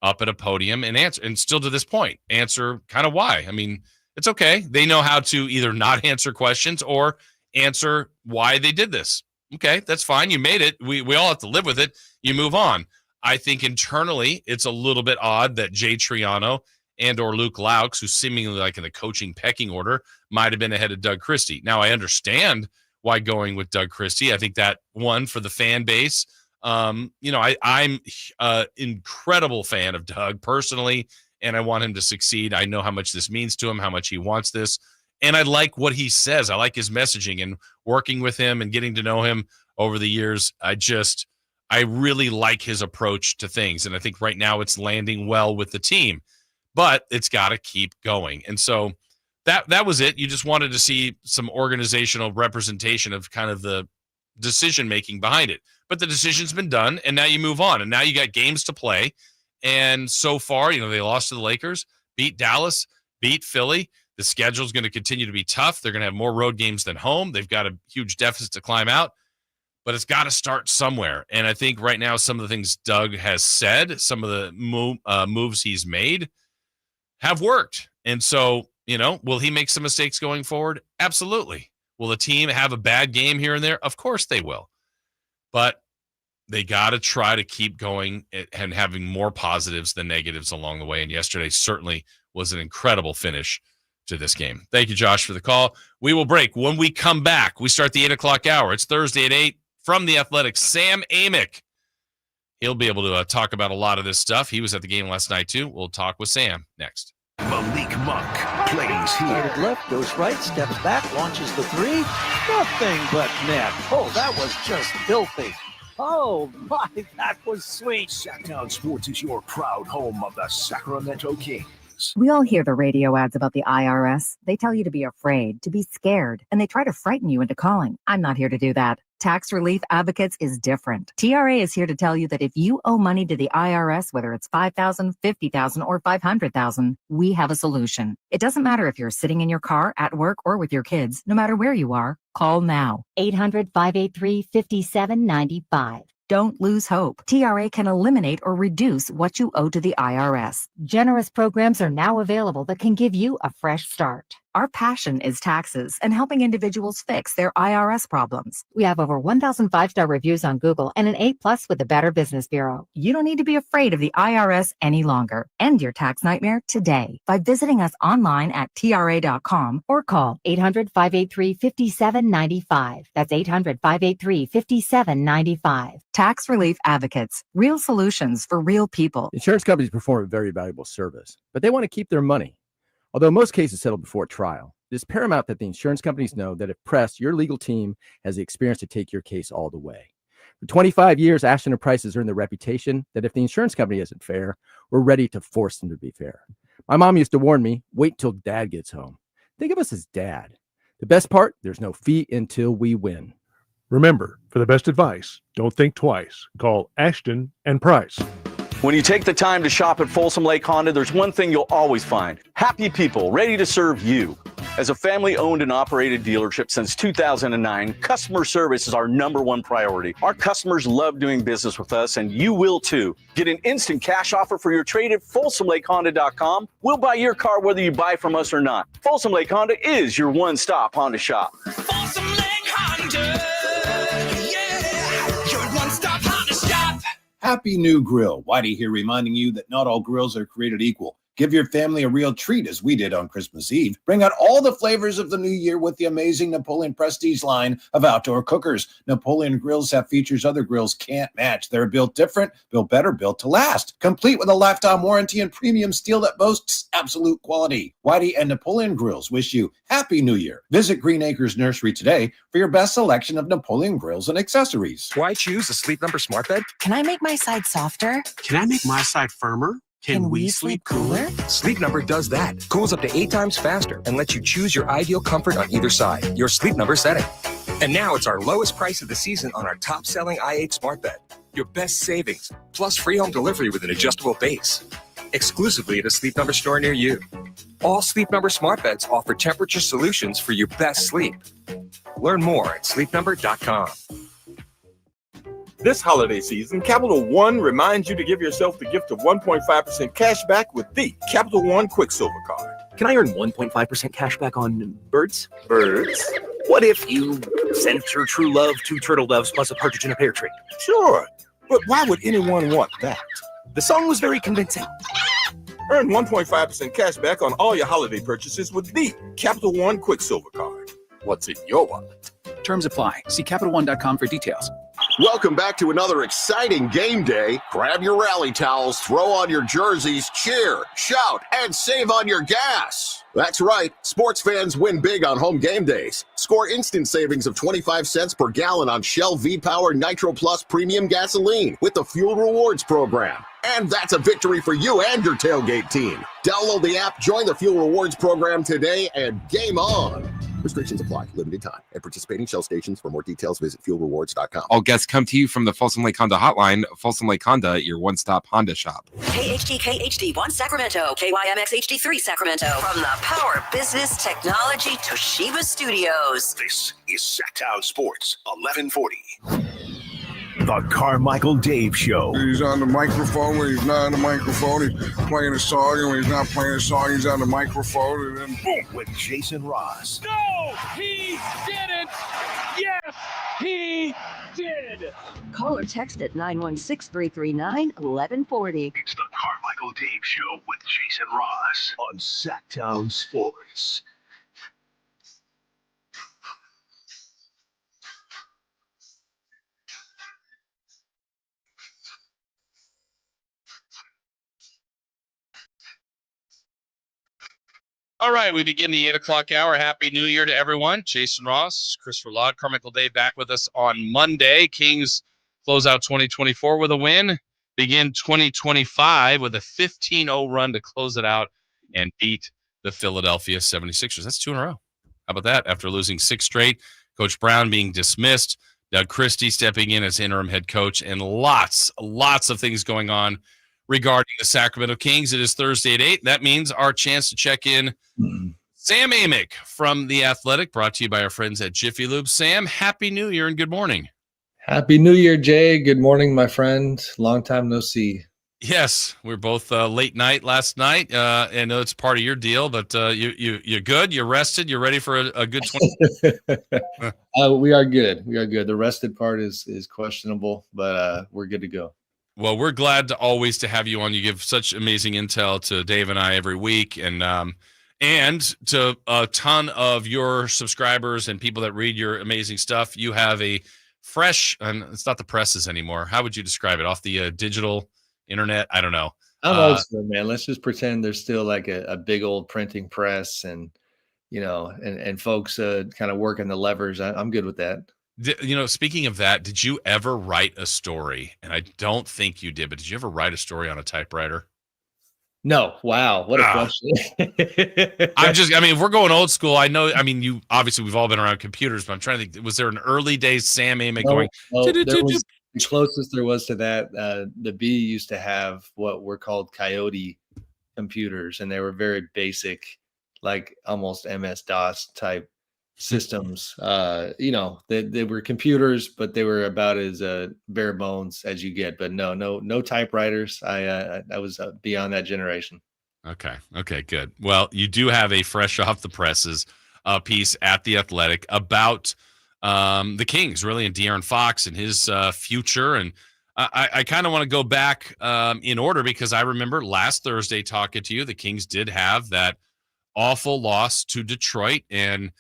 up at a podium and answer, and still to this point, answer kind of why. I mean, it's okay. They know how to either not answer questions or answer why they did this. Okay, that's fine. You made it. We all have to live with it. You move on. I think internally it's a little bit odd that Jay Triano and or Luke Laux, who's seemingly like in the coaching pecking order, might have been ahead of Doug Christie. Now, I understand why going with Doug Christie. I think that one for the fan base. I'm an incredible fan of Doug personally, and I want him to succeed. I know how much this means to him, how much he wants this, and I like what he says. I like his messaging, and working with him and getting to know him over the years. I really like his approach to things, and I think right now it's landing well with the team, but it's got to keep going. And so that was it. You just wanted to see some organizational representation of kind of the decision-making behind it. But the decision's been done, and now you move on. And now you got games to play. And so far, they lost to the Lakers, beat Dallas, beat Philly. The schedule's going to continue to be tough. They're going to have more road games than home. They've got a huge deficit to climb out. But it's got to start somewhere. And I think right now some of the things Doug has said, some of the moves he's made have worked. And so, will he make some mistakes going forward? Absolutely. Will the team have a bad game here and there? Of course they will. But they got to try to keep going and having more positives than negatives along the way. And yesterday certainly was an incredible finish to this game. Thank you, Josh, for the call. We will break. When we come back, we start the 8 o'clock hour. It's Thursday at 8 from the Athletics. Sam Amick. He'll be able to talk about a lot of this stuff. He was at the game last night, too. We'll talk with Sam next.
Malik Monk plays here.
Left, goes right, steps back, launches the three. Nothing but net. Oh, that was just filthy. Oh, my, that was sweet.
Sacktown Sports is your proud home of the Sacramento Kings.
We all hear the radio ads about the IRS. They tell you to be afraid, to be scared, and they try to frighten you into calling. I'm not here to do that. Tax Relief Advocates is different. TRA is here to tell you that if you owe money to the IRS, whether it's $5,000, $50,000, or $500,000, we have a solution. It doesn't matter if you're sitting in your car, at work, or with your kids. No matter where you are, call now.
800-583-5795.
Don't lose hope. TRA can eliminate or reduce what you owe to the IRS. Generous programs are now available that can give you a fresh start. Our passion is taxes and helping individuals fix their IRS problems. We have over 1,000 5-star reviews on Google and an A+ with the Better Business Bureau. You don't need to be afraid of the IRS any longer. End your tax nightmare today by visiting us online at TRA.com or call 800-583-5795. That's 800-583-5795. Tax Relief Advocates. Real solutions for real people.
Insurance companies perform a very valuable service, but they want to keep their money. Although most cases settle before trial, it is paramount that the insurance companies know that if pressed, your legal team has the experience to take your case all the way. For 25 years, Ashton & Price has earned the reputation that if the insurance company isn't fair, we're ready to force them to be fair. My mom used to warn me, wait till dad gets home. Think of us as dad. The best part, there's no fee until we win.
Remember, for the best advice, don't think twice. Call Ashton & Price.
When you take the time to shop at Folsom Lake Honda, there's one thing you'll always find. Happy people ready to serve you. As a family-owned and operated dealership since 2009, customer service is our #1 priority. Our customers love doing business with us, and you will too. Get an instant cash offer for your trade at FolsomLakeHonda.com. We'll buy your car whether you buy from us or not. Folsom Lake Honda is your one-stop Honda shop.
Folsom Lake Honda, yeah, your one-stop Honda shop.
Happy New Grill. Whitey here reminding you that not all grills are created equal. Give your family a real treat as we did on Christmas Eve. Bring out all the flavors of the new year with the amazing Napoleon Prestige line of outdoor cookers. Napoleon grills have features other grills can't match. They're built different, built better, built to last. Complete with a lifetime warranty and premium steel that boasts absolute quality. Whitey and Napoleon Grills wish you Happy New Year. Visit Green Acres Nursery today for your best selection of Napoleon grills and accessories.
Why choose a Sleep Number smart bed?
Can I make my side softer?
Can I make my side firmer? Can we sleep cooler? Sleep Number does that. Cools up to 8 times faster and lets you choose your ideal comfort on either side. Your Sleep Number setting. And now it's our lowest price of the season on our top-selling i8 smart bed. Your best savings, plus free home delivery with an adjustable base. Exclusively at a Sleep Number store near you. All Sleep Number smart beds offer temperature solutions for your best sleep. Learn more at sleepnumber.com.
This holiday season, Capital One reminds you to give yourself the gift of 1.5% cash back with the Capital One Quicksilver Card.
Can I earn 1.5% cash back on birds?
Birds?
What if you sent your true love 2 turtle doves plus a partridge in a pear tree?
Sure, but why would anyone want that?
The song was very convincing.
Earn 1.5% cash back on all your holiday purchases with the Capital One Quicksilver Card. What's in your wallet?
Terms apply. See CapitalOne.com for details.
Welcome back to another exciting game day. Grab your rally towels, throw on your jerseys, cheer, shout, and save on your gas. That's right. Sports fans win big on home game days. Score instant savings of 25 cents per gallon on Shell V-Power Nitro Plus Premium Gasoline with the Fuel Rewards program. And that's a victory for you and your tailgate team. Download the app, join the Fuel Rewards program today, and game on. Restrictions apply. Limited time. At participating Shell stations. For more details, visit fuelrewards.com.
All guests come to you from the Folsom Lake Honda hotline. Folsom Lake Honda, your one-stop Honda shop.
KHD1 Sacramento, KYMX HD3 Sacramento. From the Power Business Technology Toshiba Studios.
This is Sacktown Sports 1140. The Carmichael Dave Show.
He's on the microphone when he's not on the microphone. He's playing a song, and when he's not playing a song, he's on the microphone. And then boom,
with Jason Ross.
No, he didn't. Yes, he did.
Call or text at 916-339-1140.
It's the Carmichael Dave Show with Jason Ross on Sacktown Sports.
All right, we begin the 8 o'clock hour. Happy New Year to everyone. Jason Ross, Christopher Laud, Carmichael Dave back with us on Monday. Kings close out 2024 with a win, begin 2025 with a 15-0 run to close it out and beat the Philadelphia 76ers. That's 2 in a row. How about that? After losing 6 straight, Coach Brown being dismissed, Doug Christie stepping in as interim head coach, and lots of things going on regarding the Sacramento Kings. It is Thursday at 8. That means our chance to check in Sam Amick from The Athletic, brought to you by our friends at Jiffy Lube. Sam, Happy New Year and good morning.
Happy New Year, Jay. Good morning, my friend. Long time no see.
Yes, we are both late night last night. I know it's part of your deal, but you're good. You're rested. You're ready for a good 20.
We are good. We are good. The rested part is questionable, but we're good to go.
Well, we're glad to always to have you on. You give such amazing intel to Dave and I every week, and to a ton of your subscribers and people that read your amazing stuff. You have a fresh, and it's not the presses anymore. How would you describe it? Off the digital internet? I don't know.
I'm old school, man. Let's just pretend there's still like a big old printing press and, and folks kind of working the levers. I'm good with that.
Speaking of that, did you ever write a story? And I don't think you did, but did you ever write a story on a typewriter?
No. Wow. What a question.
If we're going old school, I know, we've all been around computers, but I'm trying to think, was there an early days Sam Amick going?
The closest there was to that, the B used to have what were called Coyote computers, and they were very basic, like almost MS-DOS type systems. They were computers, but they were about as bare bones as you get. But no typewriters. I was beyond that generation.
Okay, good. Well, you do have a fresh off the presses piece at The Athletic about the Kings, really, and De'Aaron Fox and his future. And I kind of want to go back in order, because I remember last Thursday talking to you, the Kings did have that awful loss to Detroit, and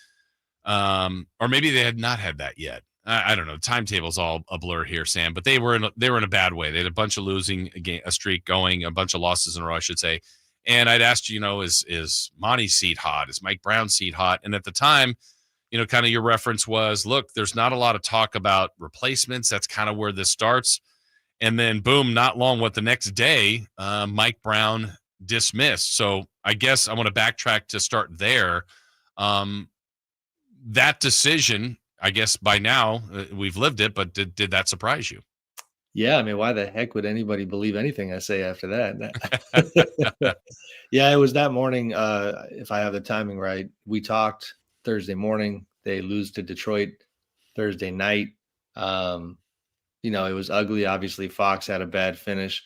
or maybe they had not had that yet. I don't know. Timetable's all a blur here, Sam, but they were in a bad way. They had a bunch of losing a streak going, a bunch of losses in a row, I should say. And I'd asked you, is Monty's seat hot? Is Mike Brown's seat hot? And at the time, kind of your reference was, look, there's not a lot of talk about replacements. That's kind of where this starts. And then boom, not long, the next day, Mike Brown dismissed. So I guess I want to backtrack to start there. That decision, I guess by now we've lived it, but did that surprise you?
Yeah. Why the heck would anybody believe anything I say after that? Yeah, it was that morning. If I have the timing right, we talked Thursday morning. They lose to Detroit Thursday night. It was ugly. Obviously, Fox had a bad finish.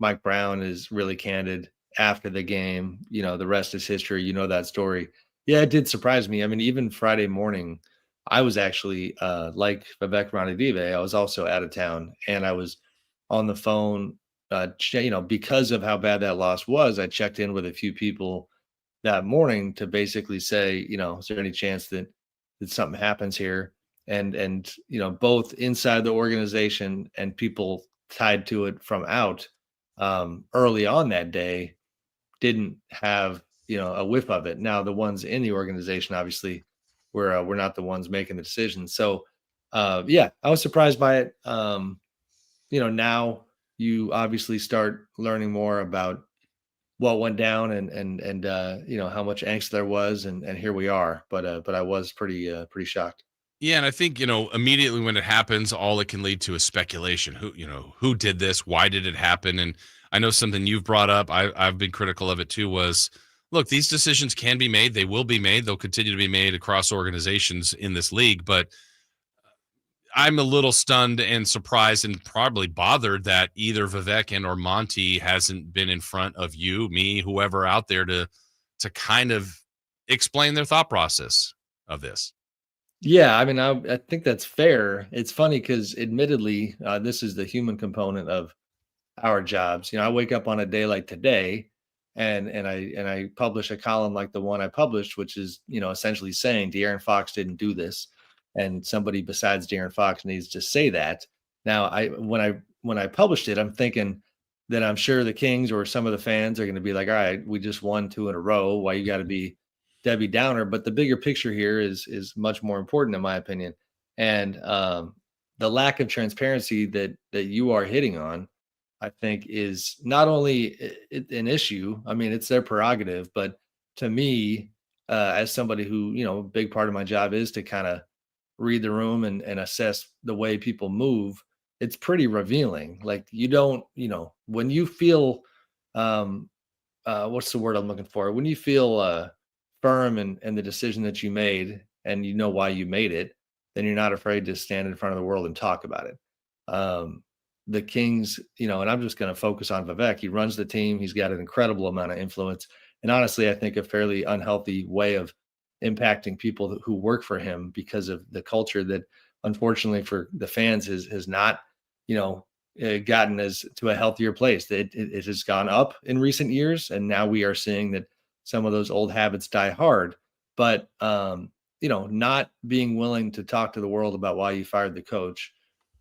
Mike Brown is really candid after the game. The rest is history. You know that story. Yeah, it did surprise me. Even Friday morning, I was actually like Vivek Ranadive. I was also out of town, and I was on the phone. Because of how bad that loss was, I checked in with a few people that morning to basically say, is there any chance that something happens here? And both inside the organization and people tied to it from out early on that day didn't have a whiff of it. Now the ones in the organization, obviously, we're not the ones making the decision. So I was surprised by it. Now you obviously start learning more about what went down and how much angst there was, and here we are. But I was pretty shocked.
Yeah, and I think immediately when it happens, all it can lead to is speculation. Who did this? Why did it happen? And I know something you've brought up, I've been critical of it too, was, look, these decisions can be made. They will be made. They'll continue to be made across organizations in this league. But I'm a little stunned and surprised and probably bothered that either Vivek and or Monty hasn't been in front of you, me, whoever out there to kind of explain their thought process of this.
Yeah, I think that's fair. It's funny because admittedly, this is the human component of our jobs. I wake up on a day like today and I publish a column like the one I published, which is, essentially saying De'Aaron Fox didn't do this. And somebody besides De'Aaron Fox needs to say that. Now, when I published it, I'm thinking that I'm sure the Kings or some of the fans are going to be like, all right, we just won 2 in a row. Why you got to be Debbie Downer? But the bigger picture here is much more important, in my opinion. And the lack of transparency that you are hitting on, I think, is not only an issue. It's their prerogative, but to me, as somebody who, a big part of my job is to kind of read the room and assess the way people move, it's pretty revealing. Like, you don't, when you feel, what's the word I'm looking for? When you feel firm in the decision that you made and you know why you made it, then you're not afraid to stand in front of the world and talk about it. The Kings, and I'm just going to focus on Vivek. He runs the team. He's got an incredible amount of influence. And honestly, I think a fairly unhealthy way of impacting people who work for him because of the culture that, unfortunately for the fans, has not, gotten as to a healthier place. It has gone up in recent years. And now we are seeing that some of those old habits die hard. But, not being willing to talk to the world about why you fired the coach,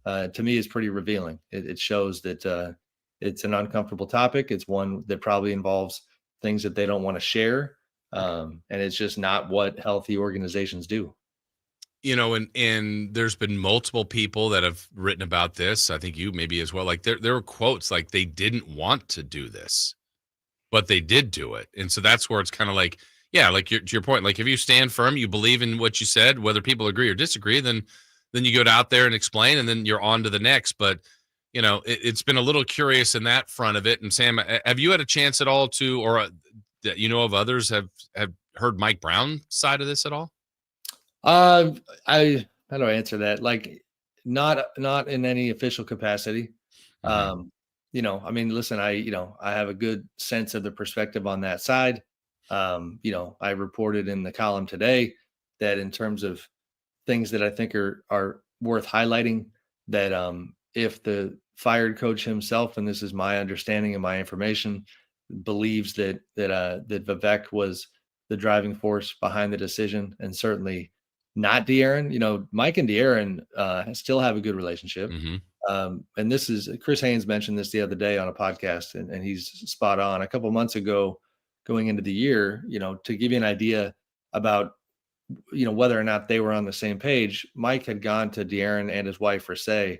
to me, is pretty revealing. It shows that it's an uncomfortable topic. It's one that probably involves things that they don't want to share. And it's just not what healthy organizations do.
And there's been multiple people that have written about this. I think you maybe as well. Like there were quotes like they didn't want to do this, but they did do it. And so that's where it's kind of like, yeah, like to your point, like if you stand firm, you believe in what you said, whether people agree or disagree, then you go out there and explain, and then you're on to the next. But, it's been a little curious in that front of it. And Sam, have you had a chance at all to, or that of others have heard Mike Brown's side of this at all?
How do I answer that? Like not in any official capacity. Listen, I have a good sense of the perspective on that side. I reported in the column today that in terms of things that I think are worth highlighting, that if the fired coach himself, and this is my understanding and my information, believes that Vivek was the driving force behind the decision, and certainly not De'Aaron. Mike and De'Aaron still have a good relationship. And this is, Chris Haynes mentioned this the other day on a podcast, and he's spot on. A couple months ago, going into the year, to give you an idea about whether or not they were on the same page, Mike had gone to De'Aaron and his wife Rasay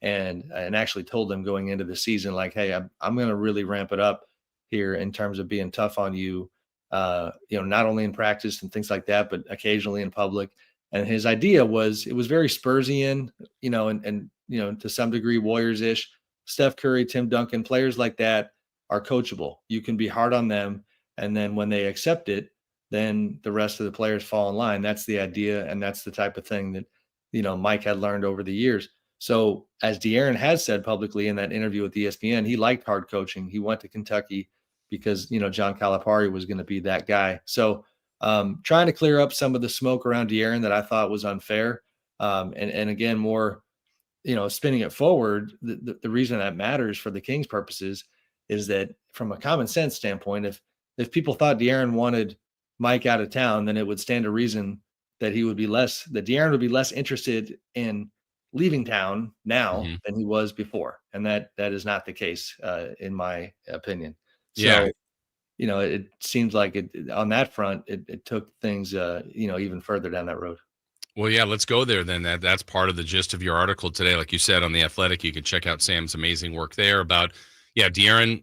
and actually told them going into the season, like, hey, I'm going to really ramp it up here in terms of being tough on you, not only in practice and things like that, but occasionally in public. And his idea was, it was very Spursian, and to some degree Warriors-ish. Steph Curry, Tim Duncan, players like that are coachable. You can be hard on them, and then when they accept it, then the rest of the players fall in line. That's the idea, and that's the type of thing that Mike had learned over the years. So as De'Aaron has said publicly in that interview with ESPN, he liked hard coaching. He went to Kentucky because John Calipari was going to be that guy. So trying to clear up some of the smoke around De'Aaron that I thought was unfair, and again, more spinning it forward. The reason that matters for the Kings' purposes is that from a common sense standpoint, if people thought De'Aaron wanted Mike out of town, then it would stand to reason that De'Aaron would be less interested in leaving town now than he was before. And that is not the case, in my opinion. So, it seems like on that front, it took things, even further down that road.
Well, yeah, let's go there then. That's part of the gist of your article today. Like you said, on The Athletic, you can check out Sam's amazing work there about, De'Aaron,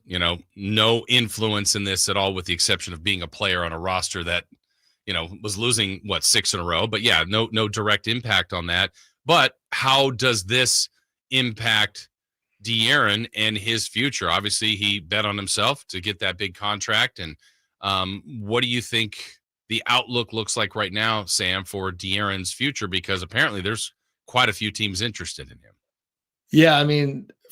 no influence in this at all, with the exception of being a player on a roster that, was losing 6 in a row. But no direct impact on that. But how does this impact De'Aaron and his future? Obviously, he bet on himself to get that big contract. And what do you think the outlook looks like right now, Sam, for De'Aaron's future? Because apparently there's quite a few teams interested in him.
Yeah,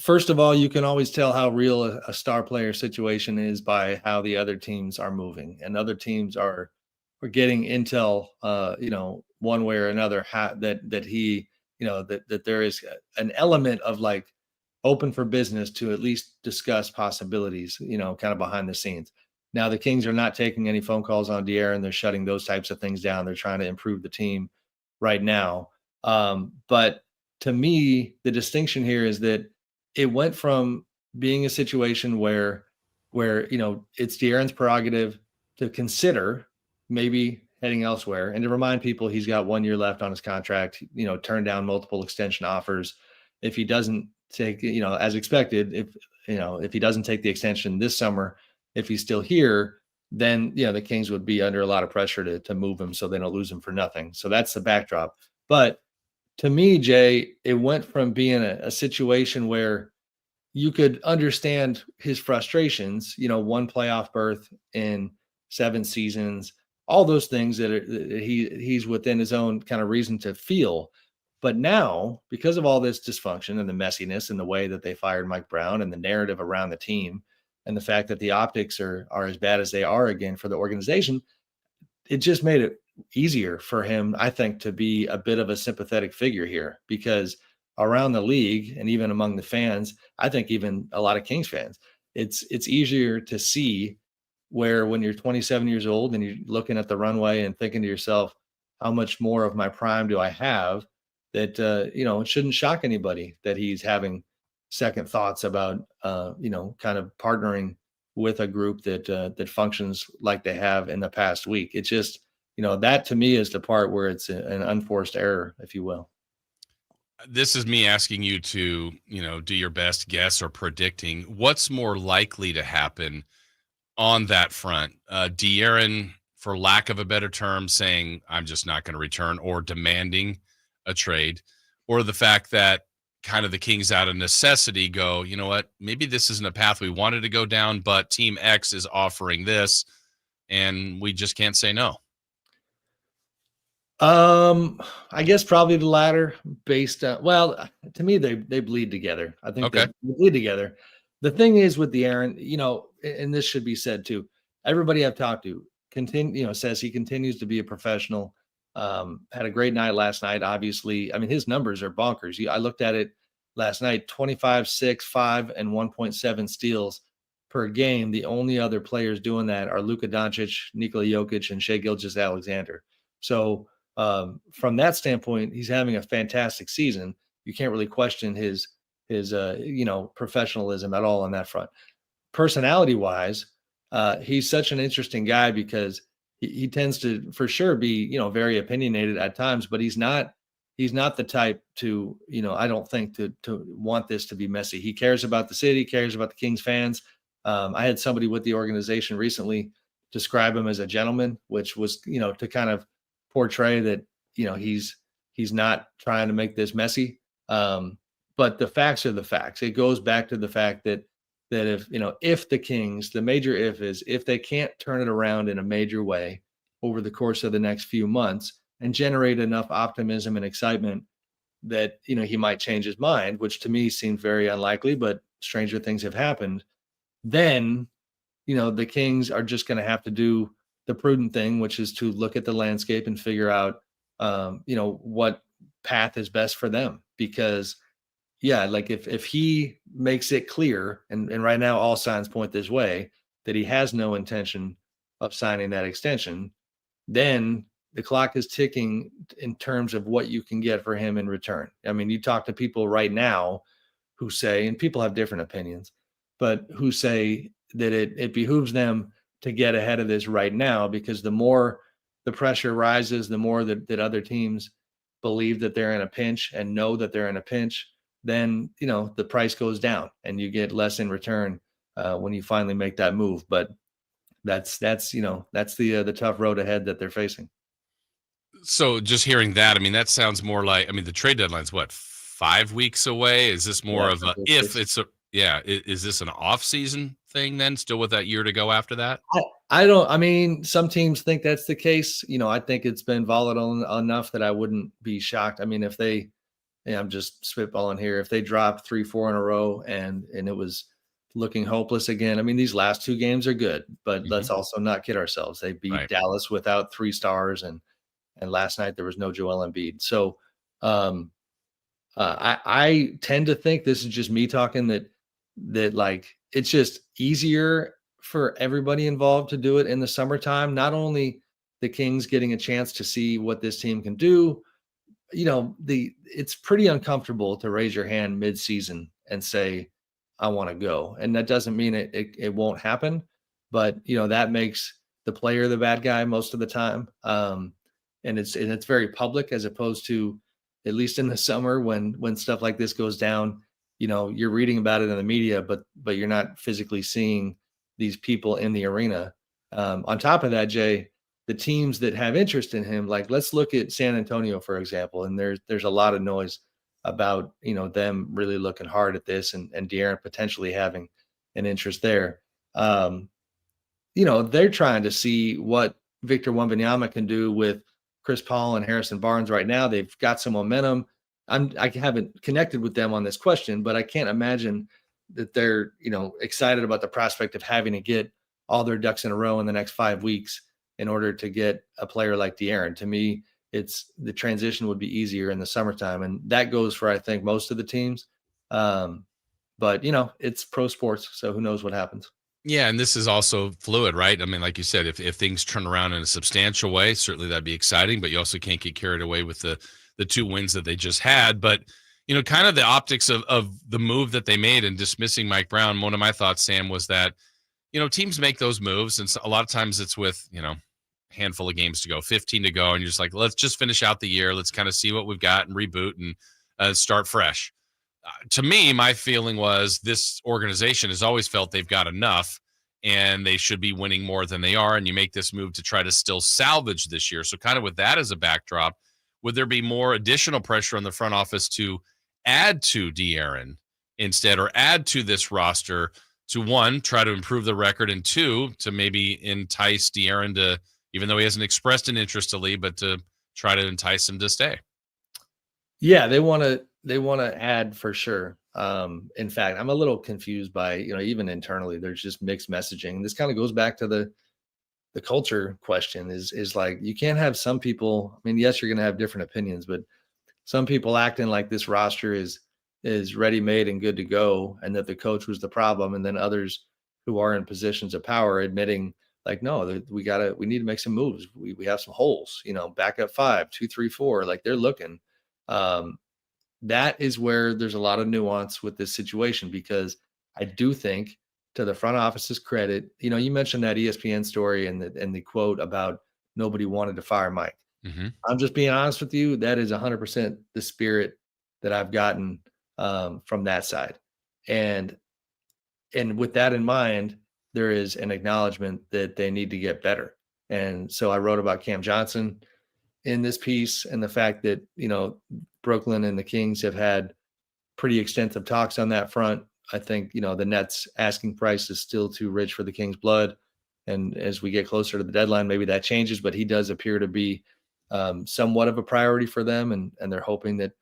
first of all, you can always tell how real a star player situation is by how the other teams are moving, and other teams are getting intel, one way or another, that he, that there is an element of like open for business to at least discuss possibilities, kind of behind the scenes. Now the Kings are not taking any phone calls on De'Aaron. They're shutting those types of things down. They're trying to improve the team right now. But to me, the distinction here is that it went from being a situation where it's De'Aaron's prerogative to consider maybe heading elsewhere, and to remind people he's got 1 year left on his contract, turn down multiple extension offers. If he doesn't take, as expected, if he doesn't take the extension this summer, if he's still here, then, the Kings would be under a lot of pressure to move him so they don't lose him for nothing. So that's the backdrop. But to me, Jay, it went from being a situation where you could understand his frustrations, 1 playoff berth in 7 seasons, all those things that he's within his own kind of reason to feel. But now, because of all this dysfunction and the messiness and the way that they fired Mike Brown and the narrative around the team and the fact that the optics are as bad as they are again for the organization, it just made it easier for him, I think, to be a bit of a sympathetic figure here, because around the league and even among the fans, I think even a lot of Kings fans, it's easier to see where when you're 27 years old and you're looking at the runway and thinking to yourself, how much more of my prime do I have? That, it shouldn't shock anybody that he's having second thoughts about, kind of partnering with a group that functions like they have in the past week. It's just, that to me is the part where it's an unforced error, if you will.
This is me asking you to, do your best guess or predicting what's more likely to happen on that front. De'Aaron, for lack of a better term, saying, I'm just not going to return, or demanding a trade, or the fact that kind of the Kings out of necessity go, you know what, maybe this isn't a path we wanted to go down, but Team X is offering this and we just can't say no.
I guess probably the latter, based on, well, to me, they bleed together. I think they bleed together. The thing is with De'Aaron, and this should be said too, everybody I've talked to says he continues to be a professional. Had a great night last night. Obviously, I mean, his numbers are bonkers. I looked at it last night, 25, 6, 5, and 1.7 steals per game. The only other players doing that are Luka Doncic, Nikola Jokic, and Shai Gilgeous-Alexander. So from that standpoint, he's having a fantastic season. You can't really question his professionalism at all on that front. Personality wise, he's such an interesting guy because he tends to, for sure, be, very opinionated at times, but he's not the type to, I don't think to want this to be messy. He cares about the city, cares about the Kings fans. I had somebody with the organization recently describe him as a gentleman, which was, to kind of portray that, he's not trying to make this messy. But the facts are the facts. It goes back to the fact that if the Kings, the major if they can't turn it around in a major way over the course of the next few months and generate enough optimism and excitement that, he might change his mind, which to me seemed very unlikely, but stranger things have happened, then, the Kings are just going to have to do the prudent thing, which is to look at the landscape and figure out, what path is best for them. Because yeah, like if he makes it clear, and right now all signs point this way, that he has no intention of signing that extension, then the clock is ticking in terms of what you can get for him in return. I mean, you talk to people right now who say, and people have different opinions, but who say that it behooves them to get ahead of this right now, because the more the pressure rises, the more that other teams believe that they're in a pinch and know that they're in a pinch, then, the price goes down and you get less in return when you finally make that move. But that's the tough road ahead that they're facing.
So just hearing that, I mean, that sounds more like, the trade deadline's what, 5 weeks away? Is this more of a, if it's a, is this an off-season thing then, still with that year to go after that?
Some teams think that's the case. I think it's been volatile enough that I wouldn't be shocked. I mean, if they, I'm just spitballing here, if they drop 3-4 in a row and it was looking hopeless again, these last two games are good, but let's also not kid ourselves. They beat Dallas without 3 stars, and last night there was no Joel Embiid. So I tend to think, this is just me talking, that like it's just easier for everybody involved to do it in the summertime. Not only the Kings getting a chance to see what this team can do, it's pretty uncomfortable to raise your hand mid-season and say, I want to go. And that doesn't mean it won't happen, but that makes the player the bad guy most of the time. And it's very public, as opposed to, at least in the summer when stuff like this goes down, you're reading about it in the media, but you're not physically seeing these people in the arena. On top of that, Jay, the teams that have interest in him, like let's look at San Antonio, for example, and there's a lot of noise about, them really looking hard at this, and De'Aaron potentially having an interest there. They're trying to see what Victor Wembanyama can do with Chris Paul and Harrison Barnes right now. They've got some momentum. I haven't connected with them on this question, but I can't imagine that they're, excited about the prospect of having to get all their ducks in a row in the next 5 weeks in order to get a player like De'Aaron. To me, it's the transition would be easier in the summertime. And that goes for, I think, most of the teams. But it's pro sports, so who knows what happens.
Yeah, and this is also fluid, right? I mean, like you said, if things turn around in a substantial way, certainly that'd be exciting, but you also can't get carried away with the 2 wins that they just had. But, kind of the optics of the move that they made and dismissing Mike Brown, one of my thoughts, Sam, was that, teams make those moves, and a lot of times it's with, handful of games to go, 15 to go, and you're just like, let's just finish out the year. Let's kind of see what we've got and reboot and start fresh. To me, my feeling was this organization has always felt they've got enough and they should be winning more than they are. And you make this move to try to still salvage this year. So kind of with that as a backdrop, would there be more additional pressure on the front office to add to De'Aaron instead, or add to this roster to, one, try to improve the record, and two, to maybe entice De'Aaron to, even though he hasn't expressed an interest to leave, but to try to entice him to stay?
Yeah, they want to add for sure. In fact, I'm a little confused by, even internally, there's just mixed messaging. This kind of goes back to the culture question is like, you can't have some people, I mean, yes, you're going to have different opinions, but some people acting like this roster is ready-made and good to go, and that the coach was the problem. And then others who are in positions of power admitting like, no, we need to make some moves. We have some holes, back up 5, 2, 3, 4, like they're looking. That is where there's a lot of nuance with this situation, because I do think, to the front office's credit, you mentioned that ESPN story and the quote about nobody wanted to fire Mike.
Mm-hmm.
I'm just being honest with you. That is 100% the spirit that I've gotten from that side. And with that in mind, there is an acknowledgement that they need to get better. And so I wrote about Cam Johnson in this piece, and the fact that, Brooklyn and the Kings have had pretty extensive talks on that front. I think, the Nets asking price is still too rich for the Kings' blood. And as we get closer to the deadline, maybe that changes, but he does appear to be somewhat of a priority for them. And they're hoping that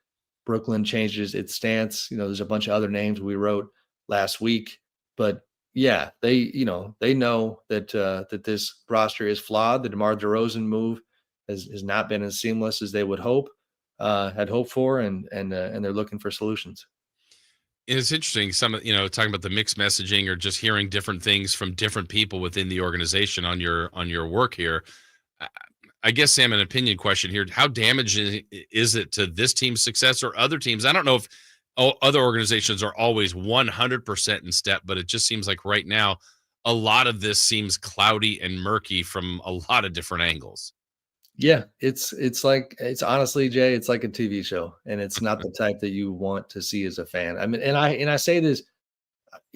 Brooklyn changes its stance. There's a bunch of other names we wrote last week, but yeah, they know that this roster is flawed. The DeMar DeRozan move has not been as seamless as they would had hoped for, and they're looking for solutions.
It's interesting. Some, talking about the mixed messaging or just hearing different things from different people within the organization on your work here. I guess, Sam, an opinion question here. How damaging is it to this team's success or other teams? I don't know if other organizations are always 100% in step, but it just seems like right now, a lot of this seems cloudy and murky from a lot of different angles.
Yeah, it's honestly, Jay, it's like a TV show, and it's not the type that you want to see as a fan. I mean, and I say this,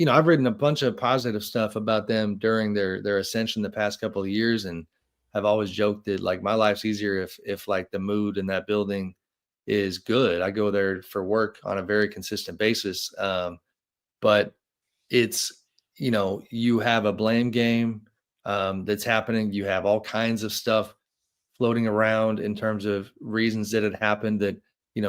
I've written a bunch of positive stuff about them during their ascension the past couple of years, and I've always joked that like my life's easier if like the mood in that building is good. I go there for work on a very consistent basis. But it's, you have a blame game that's happening. You have all kinds of stuff floating around in terms of reasons that it happened that,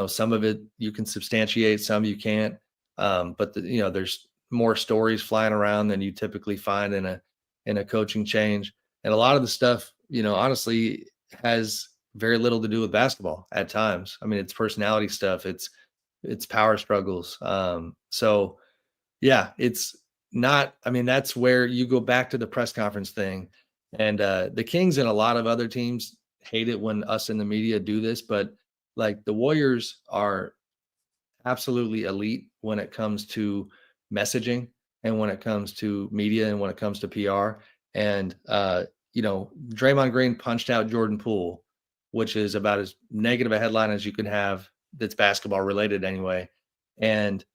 some of it you can substantiate, some you can't. But there's more stories flying around than you typically find in a coaching change. And a lot of the stuff, honestly has very little to do with basketball at times. I mean, it's personality stuff. It's power struggles. So yeah, it's not, I mean, that's where you go back to the press conference thing. And the Kings and a lot of other teams hate it when us in the media do this, but like the Warriors are absolutely elite when it comes to messaging and when it comes to media and when it comes to PR. And, Draymond Green punched out Jordan Poole, which is about as negative a headline as you can have that's basketball related anyway. And,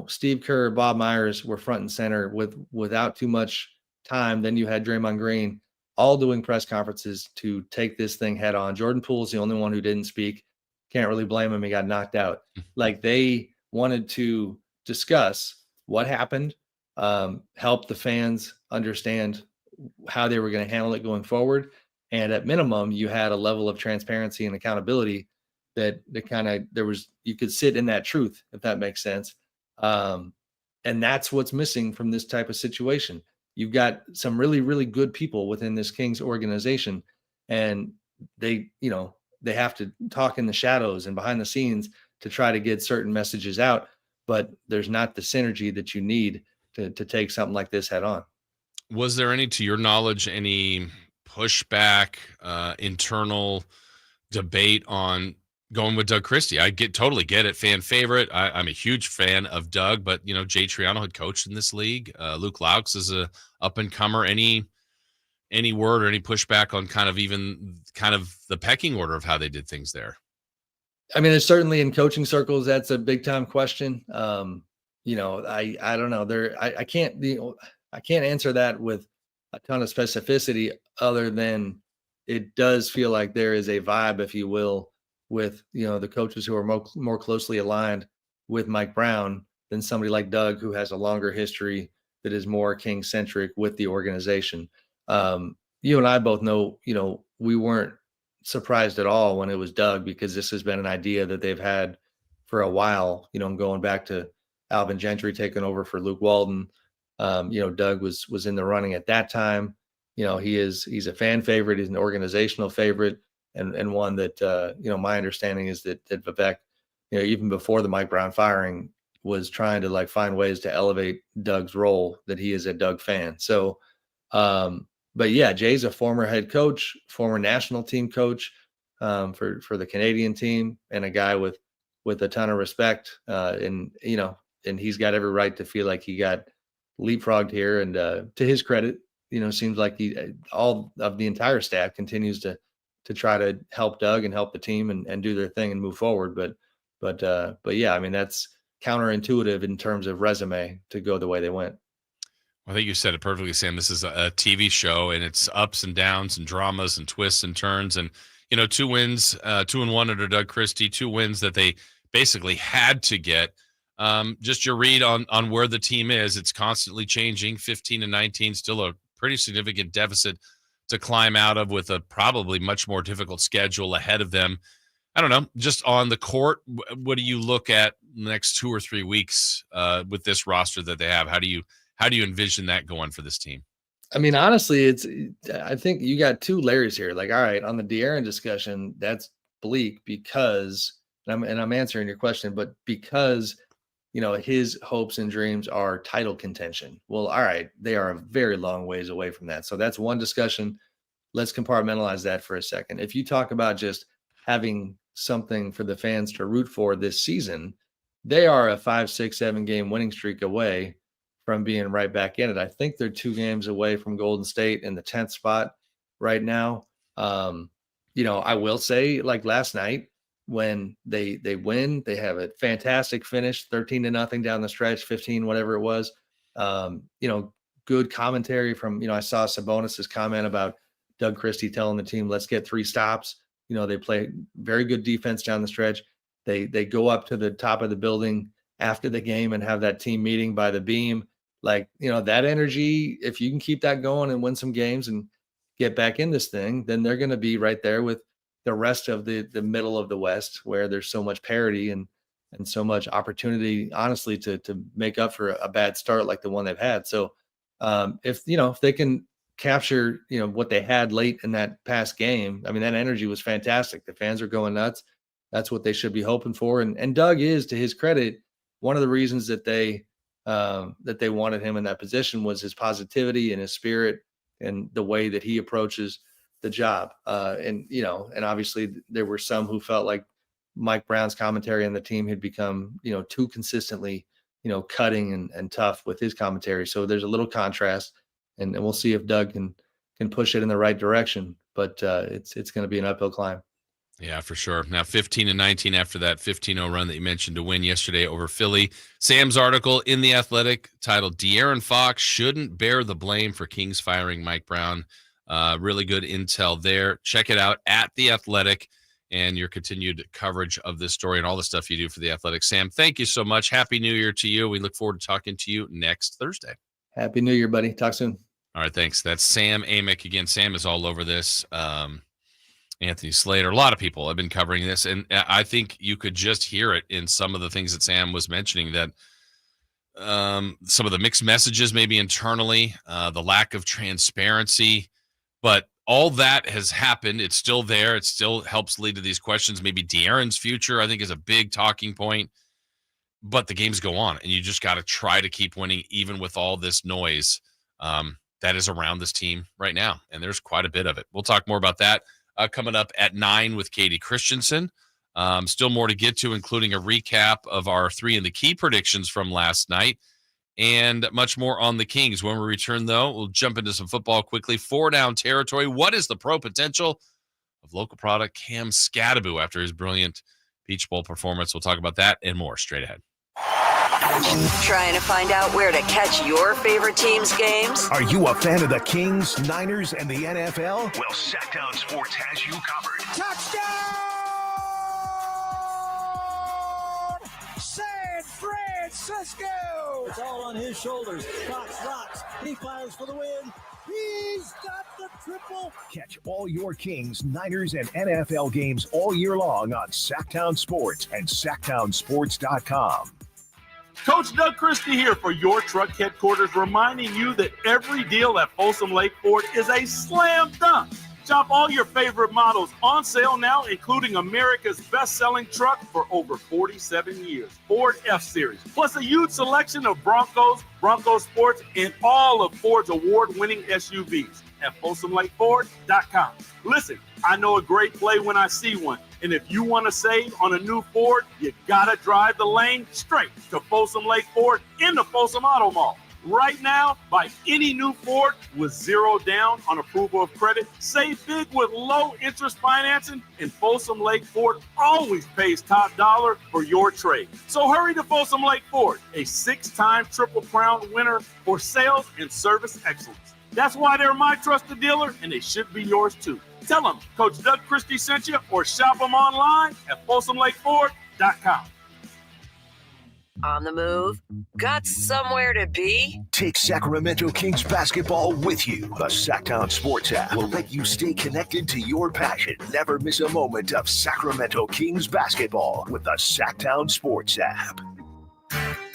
Steve Kerr, Bob Myers were front and center without too much time. Then you had Draymond Green all doing press conferences to take this thing head on. Jordan Poole's the only one who didn't speak. Can't really blame him. He got knocked out. Like they wanted to discuss what happened, help the fans understand how they were going to handle it going forward. And at minimum, you had a level of transparency and accountability that kind of you could sit in that truth, if that makes sense. And that's what's missing from this type of situation. You've got some really, really good people within this Kings organization, and they have to talk in the shadows and behind the scenes to try to get certain messages out, but there's not the synergy that you need to take something like this head on.
Was there to your knowledge, any pushback, internal debate on going with Doug Christie? I totally get it. Fan favorite. I'm a huge fan of Doug, but Jay Triano had coached in this league. Luke Laux is a up and comer. Any word or any pushback on kind of the pecking order of how they did things there?
I mean, it's certainly in coaching circles, that's a big time question. I don't know. I can't answer that with a ton of specificity, other than it does feel like there is a vibe, if you will, with the coaches who are more closely aligned with Mike Brown than somebody like Doug, who has a longer history that is more King centric with the organization. You and I both know, we weren't surprised at all when it was Doug, because this has been an idea that they've had for a while, going back to Alvin Gentry taking over for Luke Walton. Doug was in the running at that time. He's a fan favorite. He's an organizational favorite. And one that, my understanding is that Vivek, even before the Mike Brown firing, was trying to find ways to elevate Doug's role, that he is a Doug fan. So, but yeah, Jay's a former head coach, former national team coach for the Canadian team, and a guy with a ton of respect. And he's got every right to feel like he got leapfrogged here. And to his credit, seems like all of the entire staff continues to try to help Doug and help the team and do their thing and move forward. But yeah, I mean, that's counterintuitive in terms of resume to go the way they went.
I think you said it perfectly, Sam. This is a TV show, and it's ups and downs and dramas and twists and turns. And, 2 wins, 2-1 under Doug Christie, 2 wins that they basically had to get. Just your read on where the team is. It's constantly changing. 15-19, still a pretty significant deficit to climb out of, with a probably much more difficult schedule ahead of them. I don't know, just on the court, what do you look at the next 2 or 3 weeks with this roster that they have? How do you envision that going for this team?
I mean, honestly, I think you got 2 layers here. All right, on the De'Aaron discussion, that's bleak because, and I'm answering your question, but because, his hopes and dreams are title contention. Well, all right, they are a very long ways away from that. So that's one discussion. Let's compartmentalize that for a second. If you talk about just having something for the fans to root for this season, they are a 5, 6, 7 game winning streak away from being right back in it. I think they're 2 games away from Golden State in the 10th spot right now. I will say, last night, when they win, they have a fantastic finish, 13-0 down the stretch, 15, whatever it was. Good commentary from, I saw Sabonis's comment about Doug Christie telling the team, let's get 3 stops. They play very good defense down the stretch. They go up to the top of the building after the game and have that team meeting by the beam. That energy, if you can keep that going and win some games and get back in this thing, then they're going to be right there with the rest of the middle of the West, where there's so much parity and so much opportunity, honestly, to make up for a bad start like the one they've had. So if they can capture, what they had late in that past game, I mean, that energy was fantastic. The fans are going nuts. That's what they should be hoping for. And Doug is, to his credit, one of the reasons that they wanted him in that position was his positivity and his spirit and the way that he approaches the job. And obviously there were some who felt like Mike Brown's commentary on the team had become, too consistently, cutting and tough with his commentary. So there's a little contrast, and we'll see if Doug can push it in the right direction, but it's going to be an uphill climb.
Yeah, for sure. Now 15-19 after that 15-0 run that you mentioned to win yesterday over Philly. Sam's article in The Athletic titled "De'Aaron Fox Shouldn't Bear the Blame for Kings Firing Mike Brown." Really good intel there. Check it out at The Athletic, and your continued coverage of this story and all the stuff you do for The Athletic. Sam, thank you so much. Happy New Year to you. We look forward to talking to you next Thursday.
Happy New Year, buddy. Talk soon.
All right, thanks. That's Sam Amick. Again, Sam is all over this. Anthony Slater. A lot of people have been covering this, and I think you could just hear it in some of the things that Sam was mentioning, that some of the mixed messages maybe internally, the lack of transparency, but all that has happened. It's still there. It still helps lead to these questions. Maybe De'Aaron's future, I think, is a big talking point, but the games go on, and you just got to try to keep winning even with all this noise that is around this team right now, and there's quite a bit of it. We'll talk more about that coming up at 9 with Katie Christensen. Still more to get to, including a recap of our 3 in the key predictions from last night and much more on the Kings. When we return, though, we'll jump into some football quickly. 4-down territory. What is the pro potential of local product Cam Scadaboo after his brilliant Peach Bowl performance? We'll talk about that and more straight ahead.
Trying to find out where to catch your favorite team's games?
Are you a fan of the Kings, Niners, and the NFL? Well, Sacktown Sports has you covered.
Touchdown! San Francisco!
It's all on his shoulders. Fox rocks. He fires for the win. He's got the triple.
Catch all your Kings, Niners, and NFL games all year long on Sacktown Sports and SacktownSports.com.
Coach Doug Christie here for your truck headquarters, reminding you that every deal at Folsom Lake Ford is a slam dunk. Shop all your favorite models on sale now, including America's best-selling truck for over 47 years, Ford F-Series, plus a huge selection of Broncos, Bronco Sports, and all of Ford's award-winning SUVs at FolsomLakeFord.com. Listen, I know a great play when I see one, and if you want to save on a new Ford, you gotta drive the lane straight to Folsom Lake Ford in the Folsom Auto Mall. Right now, buy any new Ford with 0 down on approval of credit. Save big with low interest financing, and Folsom Lake Ford always pays top dollar for your trade. So hurry to Folsom Lake Ford, a 6-time Triple Crown winner for sales and service excellence. That's why they're my trusted dealer, and they should be yours too. Tell them Coach Doug Christie sent you, or shop them online at FolsomLakeFord.com.
On the move? Got somewhere to be?
Take Sacramento Kings basketball with you. The Sacktown Sports app will let you stay connected to your passion. Never miss a moment of Sacramento Kings basketball with the Sacktown Sports app.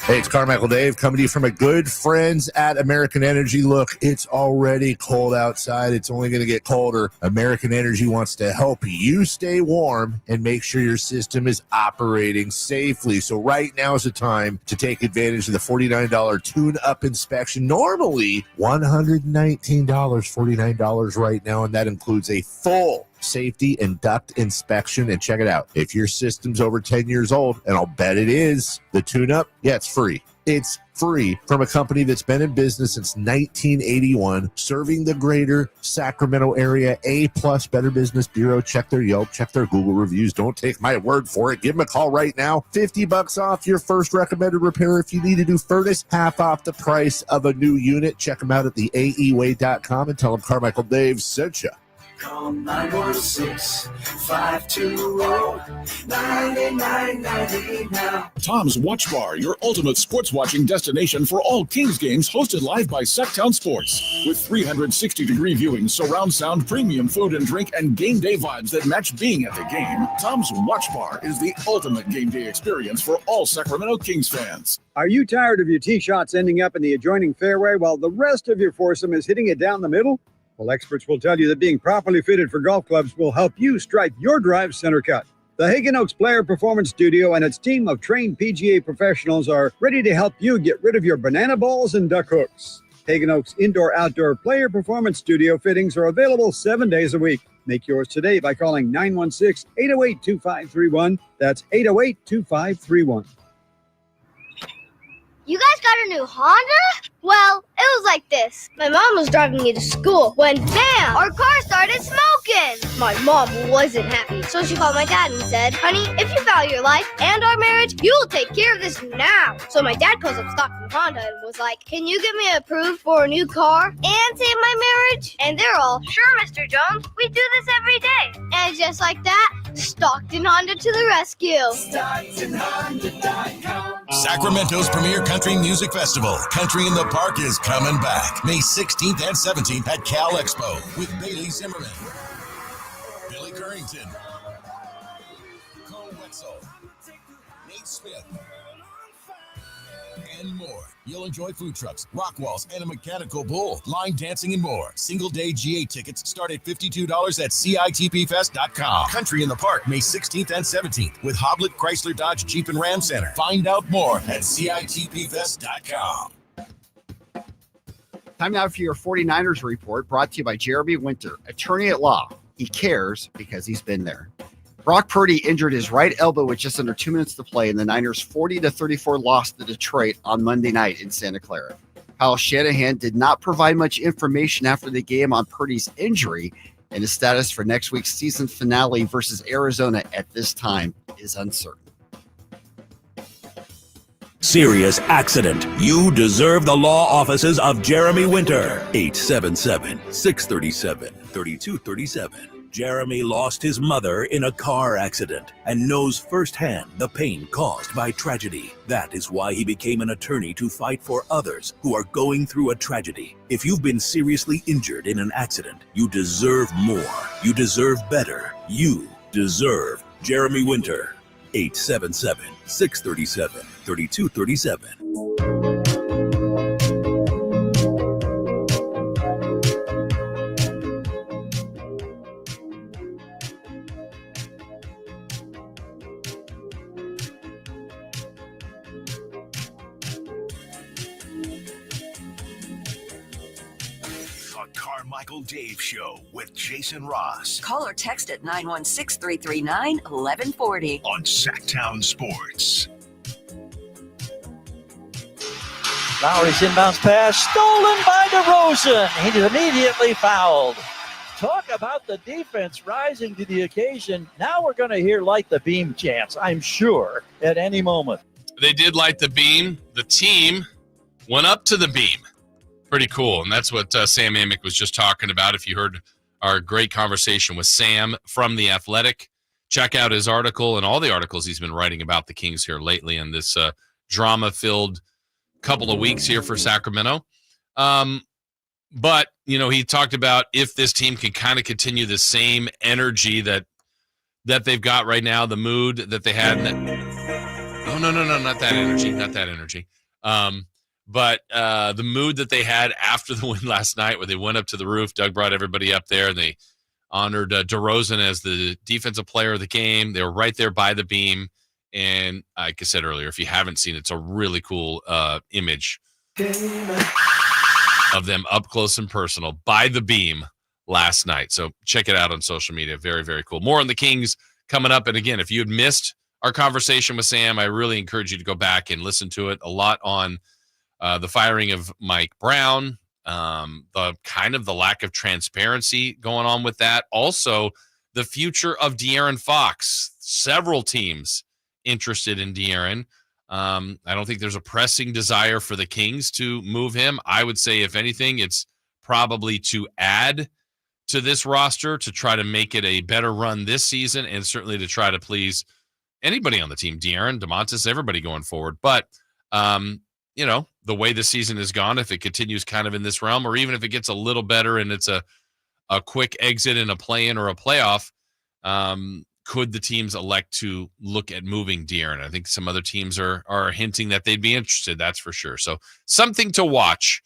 Hey, it's Carmichael Dave coming to you from my good friends at American Energy. Look, it's already cold outside. It's only going to get colder. American Energy wants to help you stay warm and make sure your system is operating safely. So right now is the time to take advantage of the $49 tune-up inspection. Normally $119, $49 right now, and that includes a full safety and duct inspection. And check it out. If your system's over 10 years old, and I'll bet it is, the tune-up, yeah, it's free. It's free from a company that's been in business since 1981, serving the greater Sacramento area. A+ Better Business Bureau. Check their Yelp, check their Google reviews. Don't take my word for it. Give them a call right now. $50 off your first recommended repair. If you need a new furnace, half off the price of a new unit. Check them out at theaeway.com and tell them Carmichael Dave sent you.
Call 916-520-9990 now.
Tom's Watch Bar, your ultimate sports watching destination for all Kings games, hosted live by Sacktown Sports. With 360-degree viewing, surround sound, premium food and drink, and game day vibes that match being at the game, Tom's Watch Bar is the ultimate game day experience for all Sacramento Kings fans.
Are you tired of your tee shots ending up in the adjoining fairway while the rest of your foursome is hitting it down the middle? Well, experts will tell you that being properly fitted for golf clubs will help you strike your drive center cut. The Hagen Oaks Player Performance Studio and its team of trained PGA professionals are ready to help you get rid of your banana balls and duck hooks. Hagen Oaks Indoor-Outdoor Player Performance Studio fittings are available 7 days a week. Make yours today by calling 916-808-2531. That's 808-2531.
You guys got a new Honda? Well, it was like this. My mom was driving me to school when, bam, our car started smoking. My mom wasn't happy, so she called my dad and said, honey, if you value your life and our marriage, you'll take care of this now. So my dad calls up Stockton Honda and was like, can you get me approved for a new car and save my marriage? And they're all, sure, Mr. Jones, we do this every day. And just like that, Stockton Honda to the rescue. StocktonHonda.com.
Sacramento's premier country music festival, Country in the Park, is coming back May 16th and 17th at Cal Expo with Bailey Zimmerman, Billy Curtis, Harrington, Cole Wetzel, Nate Smith, and more. You'll enjoy food trucks, rock walls, and a mechanical bull, line dancing, and more. Single-day GA tickets start at $52 at CITPFest.com. Country in the Park, May 16th and 17th with Hoblit Chrysler Dodge Jeep and Ram Center. Find out more at CITPFest.com.
Time now for your 49ers report, brought to you by Jeremy Winter, attorney at law. He cares because he's been there. Brock Purdy injured his right elbow with just under 2 minutes to play in the Niners' 40-34 loss to Detroit on Monday night in Santa Clara. Kyle Shanahan did not provide much information after the game on Purdy's injury, and his status for next week's season finale versus Arizona at this time is uncertain.
Serious accident. You deserve the law offices of Jeremy Winter. 877-637-3237. Jeremy lost his mother in a car accident and knows firsthand the pain caused by tragedy. That is why he became an attorney to fight for others who are going through a tragedy. If you've been seriously injured in an accident, you deserve more. You deserve better. You deserve Jeremy Winter. 877-637-3237.
Carmichael Dave Show with Jason Ross.
Call or text at 916-339-1140.
On Sacktown Sports.
Lowry's inbounds pass stolen by DeRozan. He's immediately fouled. Talk about the defense rising to the occasion. Now we're going to hear light the beam chants, I'm sure, at any moment.
They did light the beam. The team went up to the beam. Pretty cool, and that's what Sam Amick was just talking about. If you heard our great conversation with Sam from The Athletic, check out his article and all the articles he's been writing about the Kings here lately in this drama-filled couple of weeks here for Sacramento. But, you know, he talked about if this team can kind of continue the same energy that they've got right now, the mood that they had. No, not that energy, not that energy. But the mood that they had after the win last night where they went up to the roof, Doug brought everybody up there, and they honored DeRozan as the defensive player of the game. They were right there by the beam. And like I said earlier, if you haven't seen it, it's a really cool image of them up close and personal by the beam last night. So check it out on social media. Very, very cool. More on the Kings coming up. And again, if you had missed our conversation with Sam, I really encourage you to go back and listen to it. A lot on the firing of Mike Brown, the kind of the lack of transparency going on with that. Also, the future of De'Aaron Fox. Several teams interested in De'Aaron. I don't think there's a pressing desire for the Kings to move him. I would say, if anything, it's probably to add to this roster to try to make it a better run this season, and certainly to try to please anybody on the team, De'Aaron, DeMontis, everybody going forward. But, you know, the way the season has gone, if it continues kind of in this realm, or even if it gets a little better and it's a quick exit in a play-in or a playoff, could the teams elect to look at moving De'Aaron? I think some other teams are hinting that they'd be interested, that's for sure. So something to watch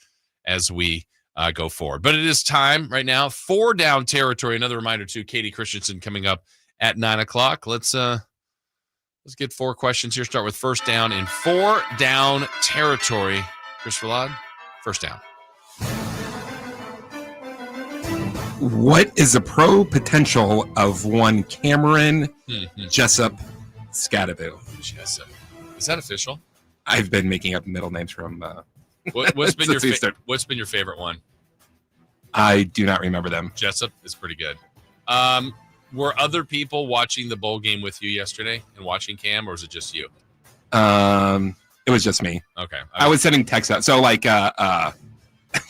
as we go forward. But it is time right now, 4 down territory. Another reminder, too, Katie Christensen coming up at 9 o'clock. Let's get 4 questions here. Start with first down in 4 down territory. Chris Verlade, first down.
What is the pro potential of one Cameron Jessup Scadaboo?
Jessup. Is that official?
I've been making up middle names from.
What's been your favorite one?
I do not remember them.
Jessup is pretty good. Were other people watching the bowl game with you yesterday and watching Cam, or was it just you?
It was just me.
Okay.
I was sending texts out. So like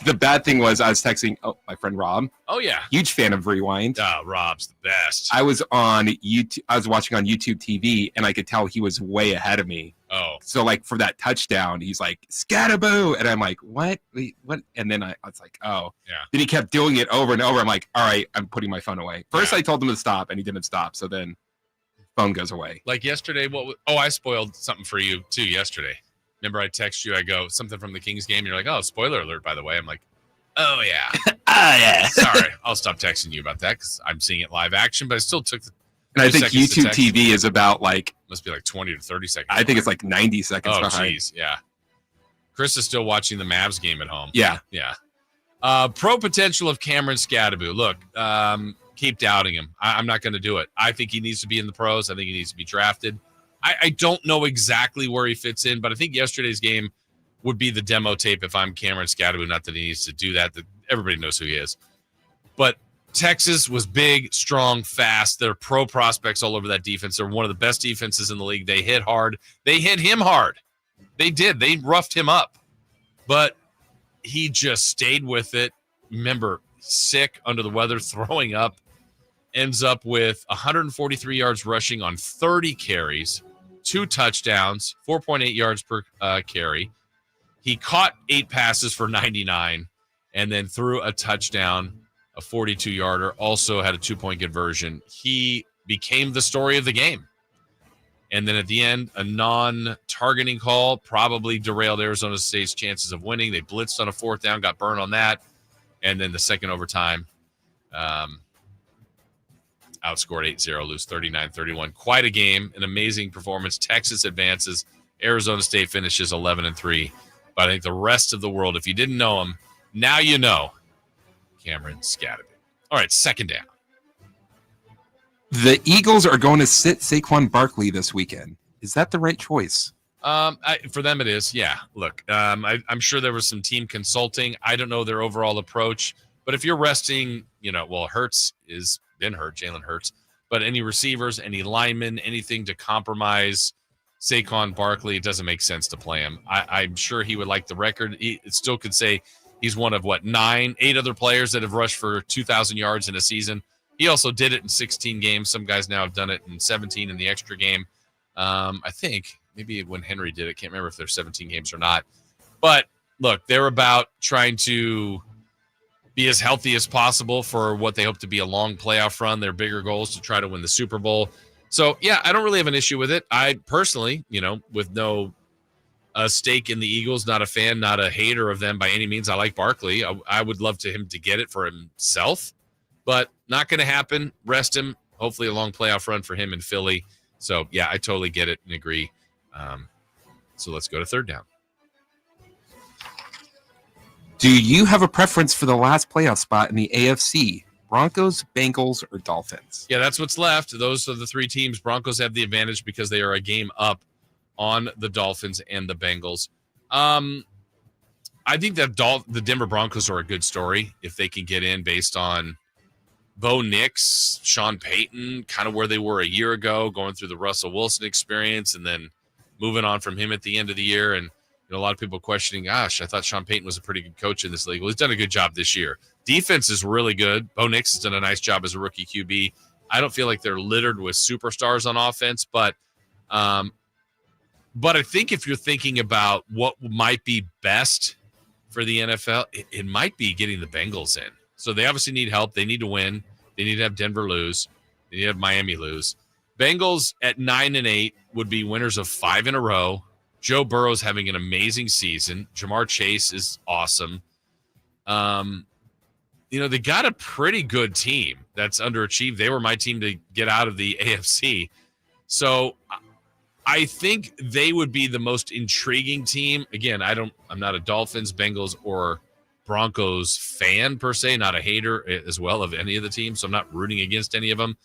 the bad thing was I was texting my friend Rob.
Oh yeah.
Huge fan of Rewind.
Oh, Rob's the best.
I was on YouTube. I was watching on YouTube TV, and I could tell he was way ahead of me.
Oh.
So like for that touchdown, he's like, "Scatterboo," and I'm like, "What? Wait, what?" And then I was like, "Oh."
Yeah.
Then he kept doing it over and over. I'm like, "All right, I'm putting my phone away." First, I told him to stop, and he didn't stop. So then, phone goes away.
Like yesterday, I spoiled something for you too yesterday. Remember, I text you. I go something from the Kings game. You're like, "Oh, spoiler alert!" By the way, I'm like, "Oh yeah,
oh yeah."
Sorry, I'll stop texting you about that because I'm seeing it live action. But I still took.
And I think YouTube TV is about like
must be like 20 to 30 seconds.
I think it's like 90 seconds
Oh,
behind.
geez, yeah. Chris is still watching the Mavs game at home.
Yeah.
Pro potential of Cameron Scatterboo. Look, keep doubting him. I'm not going to do it. I think he needs to be in the pros. I think he needs to be drafted. I don't know exactly where he fits in, but I think yesterday's game would be the demo tape if I'm Cameron Scatterboo. Not that he needs to do that. Everybody knows who he is. But Texas was big, strong, fast. They're pro prospects all over that defense. They're one of the best defenses in the league. They hit hard. They hit him hard. They did. They roughed him up. But he just stayed with it. Remember, sick, under the weather, throwing up. Ends up with 143 yards rushing on 30 carries, 2 touchdowns, 4.8 yards per carry. He caught 8 passes for 99 and then threw a touchdown. A 42-yarder, also had a 2-point conversion. He became the story of the game. And then at the end, a non-targeting call probably derailed Arizona State's chances of winning. They blitzed on a 4th down, got burned on that. And then the second overtime, outscored 8-0, lose 39-31. Quite a game, an amazing performance. Texas advances. Arizona State finishes 11-3. But I think the rest of the world, if you didn't know him, now you know. Cameron Scatterboo. All right, second down.
The Eagles are going to sit Saquon Barkley this weekend. Is that the right choice?
For them, it is. Yeah. Look, I'm sure there was some team consulting. I don't know their overall approach, but if you're resting, Hurts is been hurt, Jalen Hurts, but any receivers, any linemen, anything to compromise Saquon Barkley, it doesn't make sense to play him. I'm sure he would like the record. It still could say he's one of 8 other players that have rushed for 2,000 yards in a season. He also did it in 16 games. Some guys now have done it in 17 in the extra game. I think maybe when Henry did it, can't remember if there's 17 games or not. But look, they're about trying to be as healthy as possible for what they hope to be a long playoff run. Their bigger goals to try to win the Super Bowl. So, yeah, I don't really have an issue with it. I personally, with no stake in the Eagles, not a fan, not a hater of them by any means. I like Barkley. I would love him to get it for himself, but not going to happen. Rest him. Hopefully a long playoff run for him in Philly. So, yeah, I totally get it and agree. So let's go to third down.
Do you have a preference for the last playoff spot in the AFC? Broncos, Bengals, or Dolphins?
Yeah, that's what's left. Those are the 3 teams. Broncos have the advantage because they are a game up on the Dolphins and the Bengals. I think that the Denver Broncos are a good story if they can get in based on Bo Nix, Sean Payton, kind of where they were a year ago, going through the Russell Wilson experience and then moving on from him at the end of the year. And a lot of people questioning, gosh, I thought Sean Payton was a pretty good coach in this league. Well, he's done a good job this year. Defense is really good. Bo Nix has done a nice job as a rookie QB. I don't feel like they're littered with superstars on offense, but I think if you're thinking about what might be best for the NFL, it might be getting the Bengals in. So they obviously need help. They need to win. They need to have Denver lose. They need to have Miami lose. Bengals at 9-8 would be winners of 5 in a row. Joe Burrow's having an amazing season. Jamar Chase is awesome. They got a pretty good team that's underachieved. They were my team to get out of the AFC. So I think they would be the most intriguing team. Again, I'm not a Dolphins, Bengals, or Broncos fan per se, not a hater as well of any of the teams. So I'm not rooting against any of them.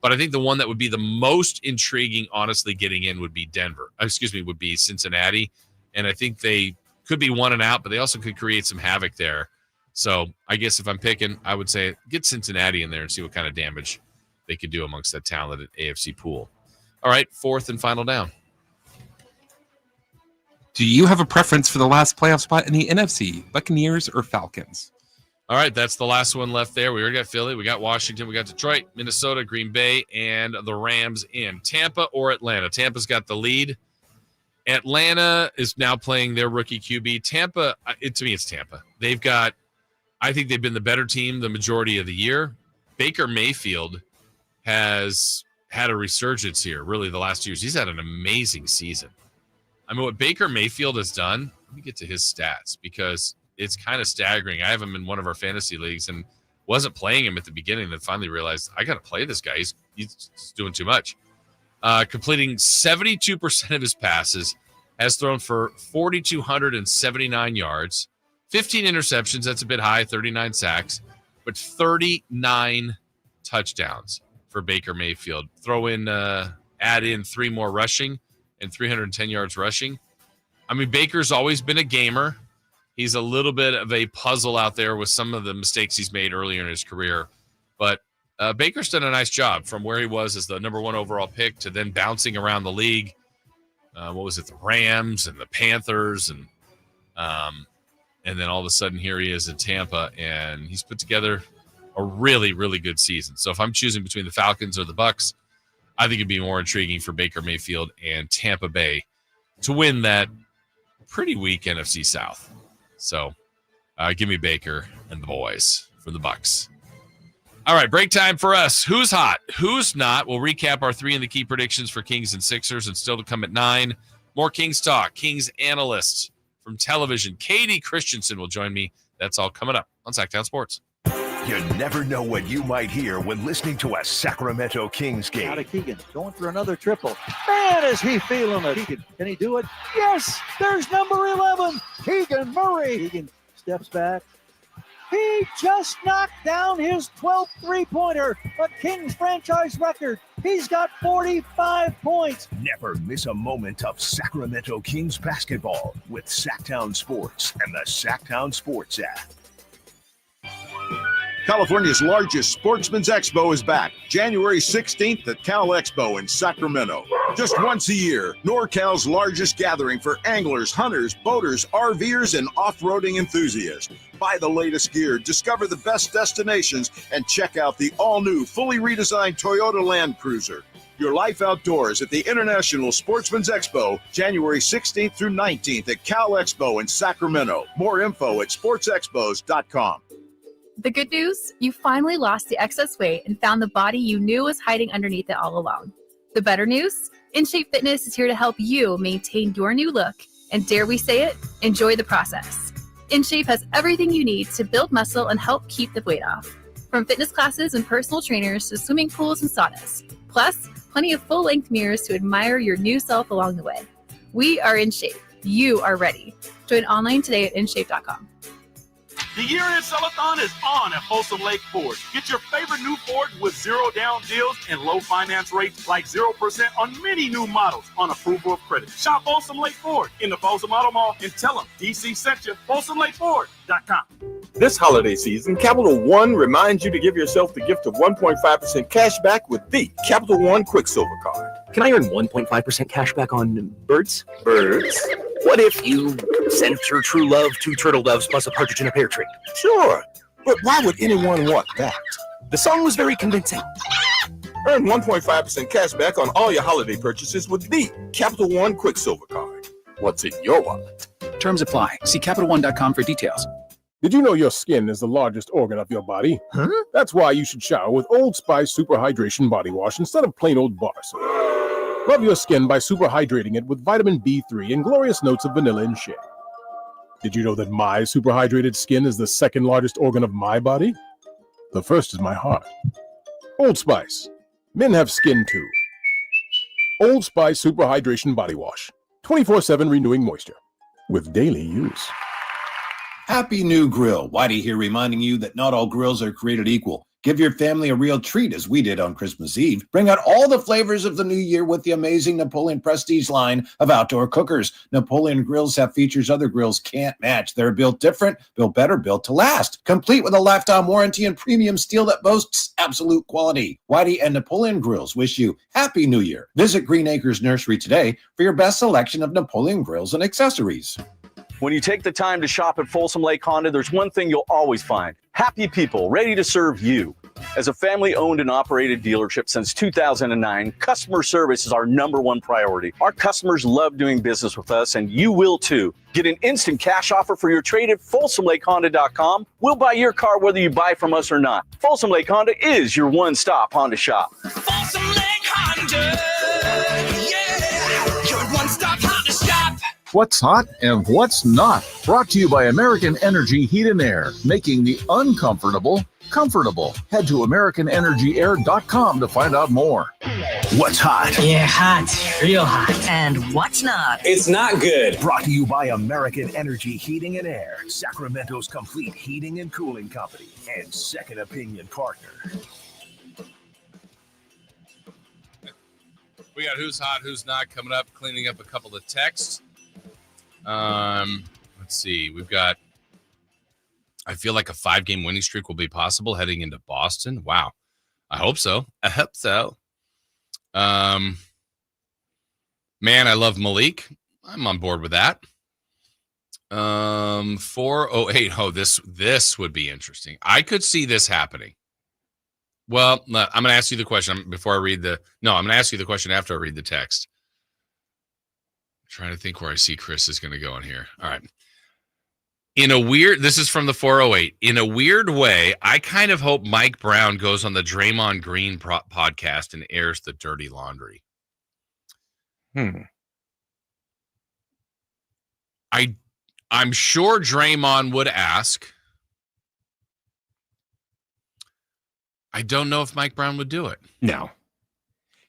But I think the one that would be the most intriguing, honestly, getting in would be would be Cincinnati. And I think they could be 1 and out, but they also could create some havoc there. So I guess if I'm picking, I would say get Cincinnati in there and see what kind of damage they could do amongst that talented AFC pool. All right, 4th and final down.
Do you have a preference for the last playoff spot in the NFC, Buccaneers or Falcons?
All right, that's the last one left there. We already got Philly, we got Washington, we got Detroit, Minnesota, Green Bay, and the Rams in Tampa or Atlanta. Tampa's got the lead. Atlanta is now playing their rookie QB. Tampa, to me, it's Tampa. I think they've been the better team the majority of the year. Baker Mayfield has had a resurgence here, really, the last 2 years. He's had an amazing season. I mean, what Baker Mayfield has done, let me get to his stats because it's kind of staggering. I have him in one of our fantasy leagues and wasn't playing him at the beginning, then finally realized I got to play this guy. He's doing too much. Completing 72% of his passes, has thrown for 4,279 yards, 15 interceptions. That's a bit high, 39 sacks, but 39 touchdowns for Baker Mayfield. Add in 3 more rushing and 310 yards rushing. I mean, Baker's always been a gamer. He's a little bit of a puzzle out there with some of the mistakes he's made earlier in his career. But Baker's done a nice job from where he was as the number 1 overall pick to then bouncing around the league. The Rams and the Panthers, and then all of a sudden here he is in Tampa, and he's put together a really, really good season. So if I'm choosing between the Falcons or the Bucs, I think it'd be more intriguing for Baker Mayfield and Tampa Bay to win that pretty weak NFC South. So give me Baker and the boys for the Bucs. All right, break time for us. Who's hot? Who's not? We'll recap our 3 in the key predictions for Kings and Sixers, and still to come at 9. More Kings talk. Kings analysts from television. Katie Christensen will join me. That's all coming up on Sacktown Sports.
You never know what you might hear when listening to a Sacramento Kings game.
Out of Keegan, going for another triple. Man, is he feeling it. Keegan, can he do it? Yes, there's number 11, Keegan Murray. Keegan steps back. He just knocked down his 12th three-pointer, a Kings franchise record. He's got 45 points.
Never miss a moment of Sacramento Kings basketball with Sacktown Sports and the Sacktown Sports app.
California's largest sportsman's expo is back, January 16th at Cal Expo in Sacramento. Just once a year, NorCal's largest gathering for anglers, hunters, boaters, RVers, and off-roading enthusiasts. Buy the latest gear, discover the best destinations, and check out the all-new, fully redesigned Toyota Land Cruiser. Your life outdoors at the International Sportsman's Expo, January 16th through 19th at Cal Expo in Sacramento. More info at sportsexpos.com.
The good news, you finally lost the excess weight and found the body you knew was hiding underneath it all along. The better news, InShape Fitness is here to help you maintain your new look and, dare we say it, enjoy the process. InShape has everything you need to build muscle and help keep the weight off. From fitness classes and personal trainers to swimming pools and saunas. Plus, plenty of full-length mirrors to admire your new self along the way. We are InShape. You are ready. Join online today at InShape.com.
The year-end sell-a-thon is on at Folsom Lake Ford. Get your favorite new Ford with zero down deals and low finance rates like 0% on many new models on approval of credit. Shop Folsom Lake Ford in the Folsom Auto Mall and tell them DC sent you. FolsomLakeFord.com.
This holiday season, Capital One reminds you to give yourself the gift of 1.5% cash back with the Capital One Quicksilver Card.
Can I earn 1.5% cash back on birds?
Birds?
What if you sent your true love 2 turtle doves plus a partridge in a pear tree?
Sure, but why would anyone want that?
The song was very convincing.
Earn 1.5% cash back on all your holiday purchases with the Capital One Quicksilver Card. What's in your wallet?
Terms apply. See CapitalOne.com for details.
Did you know your skin is the largest organ of your body?
Huh?
That's why you should shower with Old Spice Super Hydration Body Wash instead of plain old bar soap. Love your skin by super hydrating it with vitamin B3 and glorious notes of vanilla and shea. Did you know that my super hydrated skin is the second largest organ of my body? The first is my heart. Old Spice. Men have skin too. Old Spice Super Hydration Body Wash. 24/7 renewing moisture. With daily use.
Happy New Grill. Whitey here reminding you that not all grills are created equal. Give your family a real treat as we did on Christmas Eve. Bring out all the flavors of the new year with the amazing Napoleon Prestige line of outdoor cookers. Napoleon grills have features other grills can't match. They're built different, built better, built to last. Complete with a lifetime warranty and premium steel that boasts absolute quality. Whitey and Napoleon Grills wish you Happy New Year. Visit Green Acres Nursery today for your best selection of Napoleon grills and accessories.
When you take the time to shop at Folsom Lake Honda, there's one thing you'll always find. Happy people ready to serve you.
As a family-owned and operated dealership since 2009, customer service is our #1 priority. Our customers love doing business with us, and you will too. Get an instant cash offer for your trade at FolsomLakeHonda.com. We'll buy your car whether you buy from us or not. Folsom Lake Honda is your one-stop Honda shop.
Folsom Lake Honda, yeah, your one-stop Honda shop.
What's hot and what's not. Brought to you by American Energy Heat and Air, making the uncomfortable comfortable. Head to AmericanEnergyAir.com to find out more.
What's hot?
Yeah, hot. Real hot. And what's not?
It's not good. Brought to you by American Energy Heating and Air, Sacramento's complete heating and cooling company, and second opinion partner.
We got who's hot, who's not coming up, cleaning up a couple of texts. Let's see. We've got, I feel like a 5-game winning streak will be possible heading into Boston. Wow. I hope so. Man, I love Malik. I'm on board with that. 408. Oh, this would be interesting. I could see this happening. Well, I'm going to ask you the question before I read I'm going to ask you the question after I read the text. I'm trying to think where I see Chris is going to go in here. All right. This is from the 408. In a weird way, I kind of hope Mike Brown goes on the Draymond Green podcast and airs the dirty laundry. I'm sure Draymond would ask. I don't know if Mike Brown would do it.
No.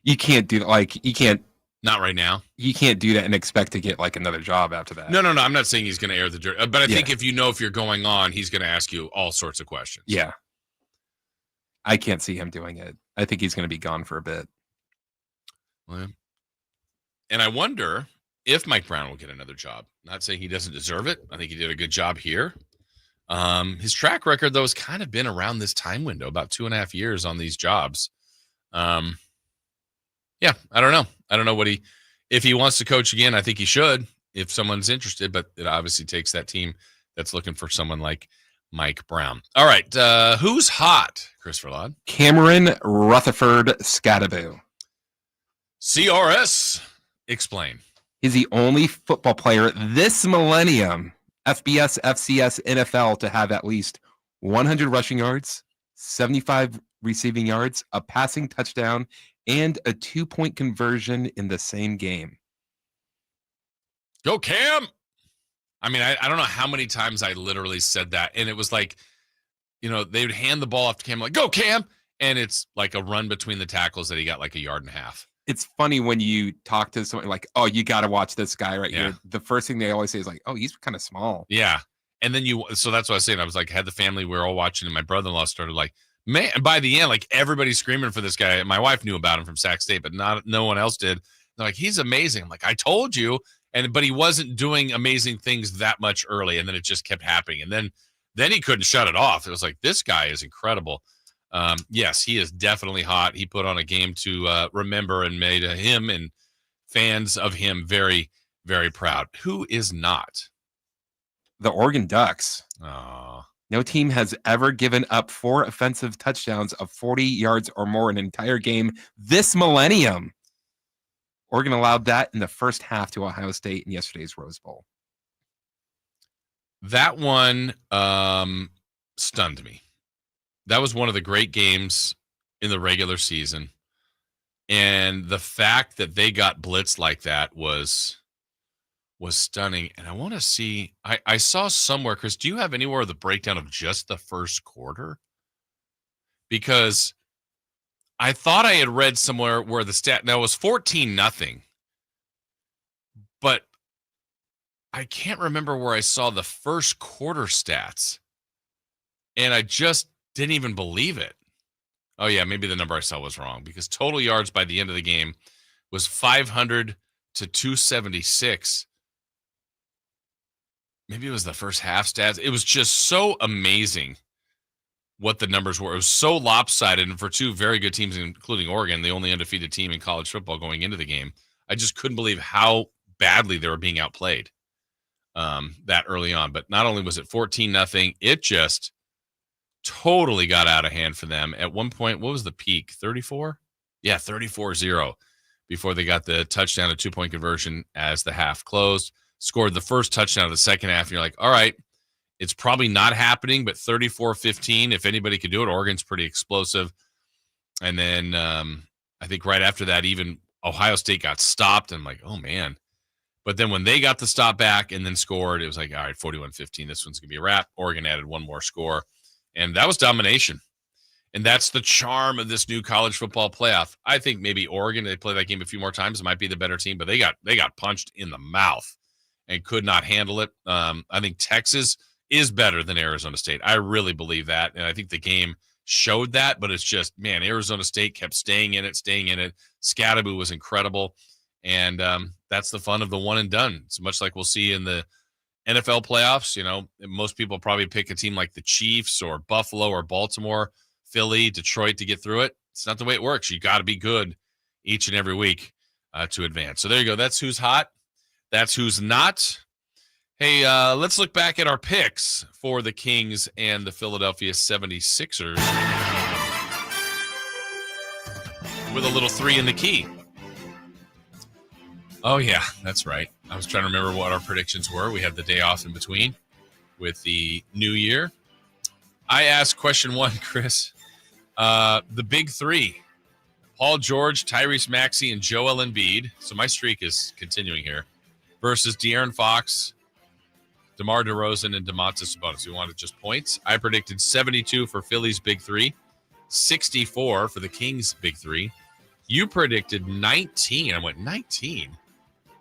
You can't do you can't.
Not right now.
You can't do that and expect to get like another job after that.
No. I'm not saying he's going to air the dirt, but I think if you're going on, he's going to ask you all sorts of questions.
Yeah. I can't see him doing it. I think he's going to be gone for a bit.
Well, and I wonder if Mike Brown will get another job. Not saying he doesn't deserve it. I think he did a good job here. His track record, though, has kind of been around this time window, about 2.5 years on these jobs. Yeah, I don't know. I don't know if he wants to coach again, I think he should if someone's interested, but it obviously takes that team that's looking for someone like Mike Brown. All right. Who's hot, Christopher Ladd?
Cameron Rutherford Scadaboo.
CRS. Explain.
He's the only football player this millennium, FBS, FCS, NFL, to have at least 100 rushing yards, 75 receiving yards, a passing touchdown, and a 2-point conversion in the same game.
Go Cam. I mean, I don't know how many times I literally said that. And it was like, they would hand the ball off to Cam, like, go Cam. And it's like a run between the tackles that he got like 1.5 yards.
It's funny when you talk to someone like, oh, you got to watch this guy right here. The first thing they always say is like, oh, he's kind of small.
Yeah. And then so that's what I was saying. I was like, had the family, we were all watching, and my brother-in-law started like, man, and by the end, like everybody's screaming for this guy. My wife knew about him from Sac State, but no one else did. They're like, he's amazing. I'm like, I told you. But he wasn't doing amazing things that much early. And then it just kept happening. And then he couldn't shut it off. It was like, this guy is incredible. Yes, he is definitely hot. He put on a game to remember and made him and fans of him very, very proud. Who is not?
The Oregon Ducks.
Oh.
No team has ever given up 4 offensive touchdowns of 40 yards or more in an entire game this millennium. Oregon allowed that in the first half to Ohio State in yesterday's Rose Bowl.
That one stunned me. That was one of the great games in the regular season. And the fact that they got blitzed like that was stunning. And I want to see, I saw somewhere, Chris, do you have anywhere the breakdown of just the first quarter? Because I thought I had read somewhere where the stat, now it was 14-0, but I can't remember where I saw the first quarter stats. And I just didn't even believe it. Oh, yeah, maybe the number I saw was wrong, because total yards by the end of the game was 500 to 276. Maybe it was the first half stats. It was just so amazing what the numbers were. It was so lopsided, and for two very good teams, including Oregon, the only undefeated team in college football going into the game, I just couldn't believe how badly they were being outplayed that early on. But not only was it 14-0, it just totally got out of hand for them. At one point, what was the peak? 34? Yeah, 34-0 before they got the touchdown, a 2-point conversion as the half closed. Scored the first touchdown of the second half, and you're like, all right, it's probably not happening, but 34-15, if anybody could do it, Oregon's pretty explosive. And then I think right after that, even Ohio State got stopped. And I'm like, oh, man. But then when they got the stop back and then scored, it was like, all right, 41-15, this one's going to be a wrap. Oregon added one more score, and that was domination. And that's the charm of this new college football playoff. I think maybe Oregon, they play that game a few more times, might be the better team, but they got punched in the mouth and could not handle it. I think Texas is better than Arizona State. I really believe that, and I think the game showed that, but it's just, man, Arizona State kept staying in it. Scatterbo was incredible, and that's the fun of the one and done. It's much like we'll see in the NFL playoffs. You know, most people probably pick a team like the Chiefs or Buffalo or Baltimore, Philly, Detroit to get through it. It's not the way it works. You got to be good each and every week to advance. So there you go. That's who's hot. That's who's not. Hey, let's look back at our picks for the Kings and the Philadelphia 76ers with a little 3 in the key. Oh, yeah, that's right. I was trying to remember what our predictions were. We had the day off in between with the new year. I asked question 1, Chris. The big 3, Paul George, Tyrese Maxey, and Joel Embiid. So my streak is continuing here. Versus De'Aaron Fox, DeMar DeRozan, and Domantas Sabonis. We wanted just points. I predicted 72 for Philly's big 3, 64 for the Kings' big 3. You predicted 19. I went 19.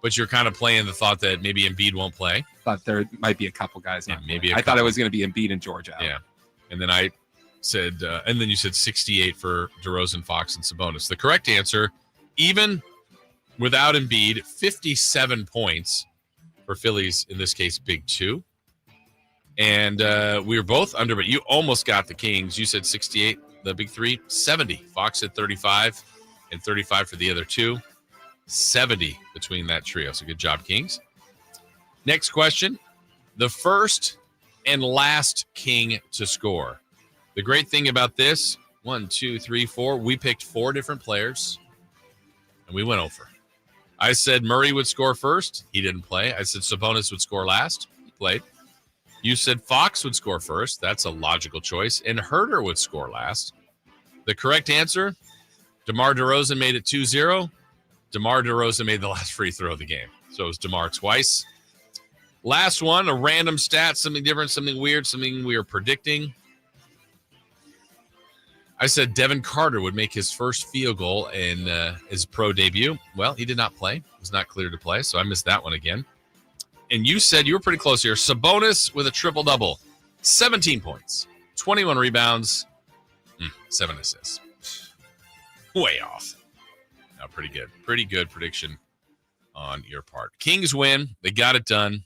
But you're kind of playing the thought that maybe Embiid won't play.
Thought there might be a couple guys.
Yeah, maybe.
I thought it was going to be Embiid and George out.
Yeah. And then I said, and then you said 68 for DeRozan, Fox, and Sabonis. The correct answer, even without Embiid, 57 points for Phillies, in this case, big 2. And we were both under, but you almost got the Kings. You said 68, the big 3, 70. Fox said 35, and 35 for the other 2. 70 between that trio. So good job, Kings. Next question. The first and last King to score. The great thing about this, 1, 2, 3, 4, we picked 4 different players, and we went over. I said Murray would score first. He didn't play. I said Sabonis would score last. He played. You said Fox would score first. That's a logical choice. And Herter would score last. The correct answer, DeMar DeRozan made it 2-0. DeMar DeRozan made the last free throw of the game. So it was DeMar twice. Last one, a random stat, something different, something weird, something we were predicting. I said Devin Carter would make his first field goal in his pro debut. Well, he did not play. He was not cleared to play, so I missed that one again. And you said you were pretty close here. Sabonis with a triple-double. 17 points, 21 rebounds, 7 assists. Way off. No, pretty good. Pretty good prediction on your part. Kings win. They got it done.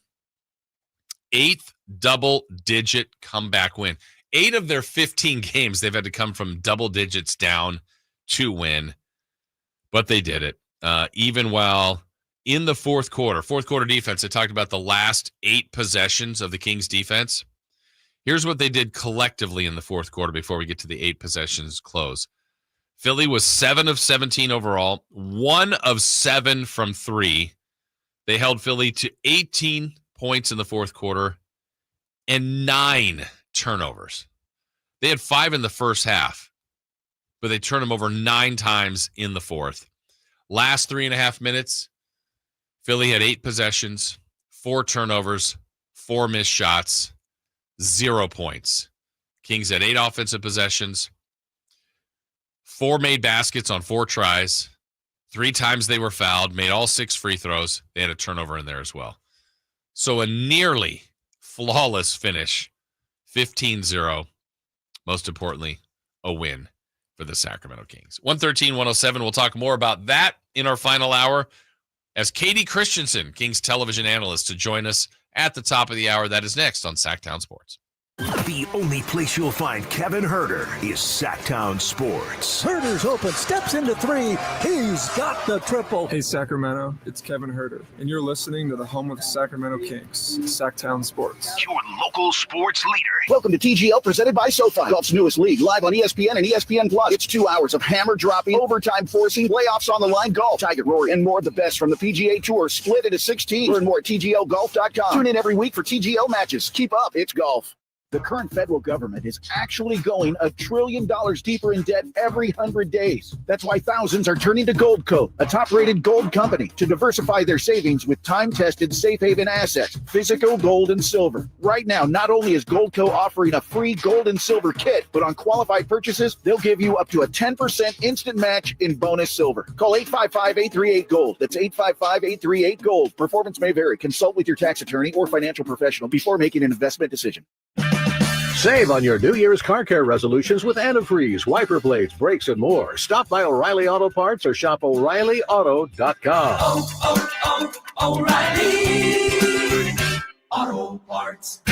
8th double-digit comeback win. 8 of their 15 games, they've had to come from double digits down to win. But they did it. Even while in the fourth quarter defense, I talked about the last 8 possessions of the Kings defense. Here's what they did collectively in the fourth quarter before we get to the 8 possessions close. Philly was 7 of 17 overall, 1 of 7 from 3. They held Philly to 18 points in the fourth quarter and 9 turnovers. They had 5 in the first half, but they turned them over 9 times in the fourth. Last 3.5 minutes, Philly had 8 possessions, 4 turnovers, 4 missed shots, 0 points. Kings had 8 offensive possessions, 4 made baskets on 4 tries, 3 times they were fouled, made all 6 free throws. They had a turnover in there as well. So a nearly flawless finish, 15-0. Most importantly, a win for the Sacramento Kings. 113-107. We'll talk more about that in our final hour as Katie Christensen, Kings television analyst, to join us at the top of the hour. That is next on Sacktown Sports.
The only place you'll find Kevin Herter is Sacktown Sports.
Herter's open, steps into three. He's got the triple.
Hey, Sacramento, it's Kevin Herter, and you're listening to the home of the Sacramento Kings, Sacktown Sports.
Your local sports leader.
Welcome to TGL, presented by SoFi, golf's newest league, live on ESPN and ESPN Plus. It's 2 hours of hammer dropping, overtime forcing, playoffs on the line golf, Tiger, Rory, and more of the best from the PGA Tour, split into 16. Learn more at TGLGolf.com. Tune in every week for TGL matches. Keep up, it's golf. The current federal government is actually going $1 trillion deeper in debt every 100 days. That's why thousands are turning to Goldco, a top-rated gold company, to diversify their savings with time-tested safe haven assets, physical gold and silver. Right now, not only is Goldco offering a free gold and silver kit, but on qualified purchases, they'll give you up to a 10% instant match in bonus silver. Call 855-838-GOLD. That's 855-838-GOLD. Performance may vary. Consult with your tax attorney or financial professional before making an investment decision.
Save on your New Year's car care resolutions with antifreeze, wiper blades, brakes, and more. Stop by O'Reilly Auto Parts or shop O'ReillyAuto.com.
O'Reilly Auto Parts.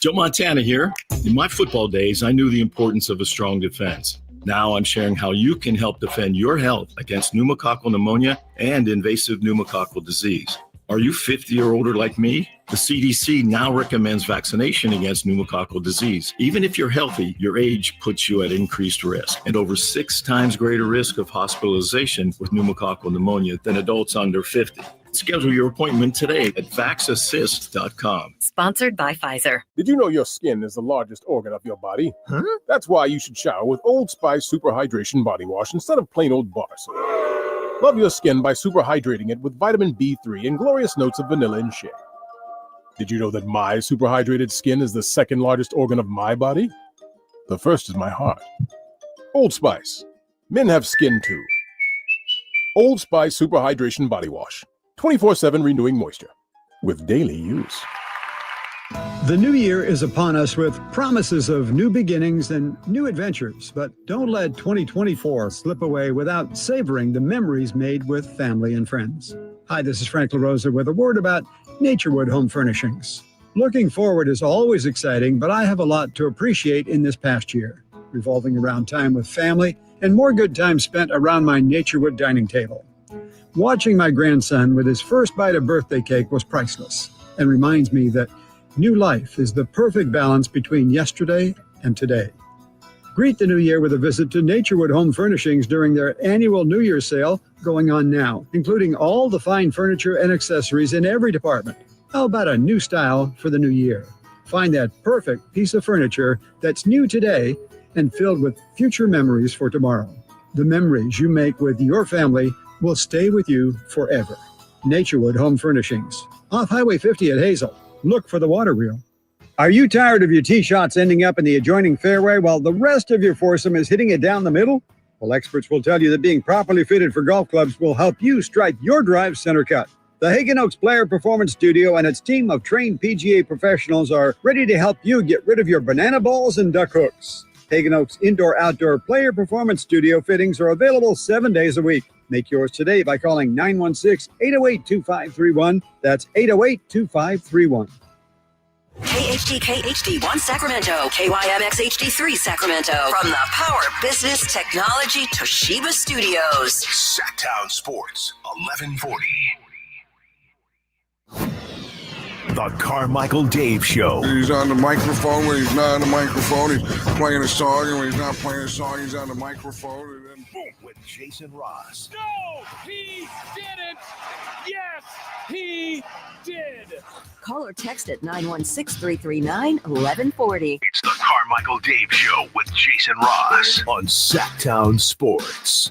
Joe Montana here. In my football days, I knew the importance of a strong defense. Now I'm sharing how you can help defend your health against pneumococcal pneumonia and invasive pneumococcal disease. Are you 50 or older like me? The CDC now recommends vaccination against pneumococcal disease. Even if you're healthy, your age puts you at increased risk and over 6 times greater risk of hospitalization with pneumococcal pneumonia than adults under 50. Schedule your appointment today at vaxassist.com.
Sponsored by Pfizer.
Did you know your skin is the largest organ of your body? Huh? That's why you should shower with Old Spice Super Hydration Body Wash instead of plain old bar soap. Love your skin by super hydrating it with vitamin B3 and glorious notes of vanilla and shea. Did you know that my super hydrated skin is the second largest organ of my body? The first is my heart. Old Spice. Men have skin too. Old Spice Super Hydration Body Wash. 24/7 renewing moisture. With daily use.
The new year is upon us with promises of new beginnings and new adventures, but don't let 2024 slip away without savoring the memories made with family and friends. Hi, this is Frank LaRosa with a word about Naturewood Home Furnishings. Looking forward is always exciting, but I have a lot to appreciate in this past year, revolving around time with family and more good time spent around my Naturewood dining table. Watching my grandson with his first bite of birthday cake was priceless and reminds me that new life is the perfect balance between yesterday and today. Greet the new year with a visit to Naturewood Home Furnishings during their annual New Year's sale going on now, including all the fine furniture and accessories in every department. How about a new style for the new year? Find that perfect piece of furniture that's new today and filled with future memories for tomorrow. The memories you make with your family will stay with you forever. Naturewood Home Furnishings, off Highway 50 at Hazel. Look for the water wheel. Are you tired of your tee shots ending up in the adjoining fairway while the rest of your foursome is hitting it down the middle? Well, experts will tell you that being properly fitted for golf clubs will help you strike your drive center cut. The Hagen Oaks Player Performance Studio and its team of trained PGA professionals are ready to help you get rid of your banana balls and duck hooks. Hagen Oaks Indoor-Outdoor Player Performance Studio fittings are available 7 days a week. Make yours today by calling 916-808-2531. That's 808-2531.
KHTK HD1 Sacramento, KYMX HD3 Sacramento. From the Power Business Technology Toshiba Studios.
Sacktown Sports, 1140. The Carmichael Dave Show.
He's on the microphone when he's not on the microphone. He's playing a song, and when he's not playing a song, he's on the microphone. And then boom.
With Jason Ross.
No, he didn't. Yes, he did.
Call or text at 916-339-1140.
It's the Carmichael Dave Show with Jason Ross on Sacktown Sports.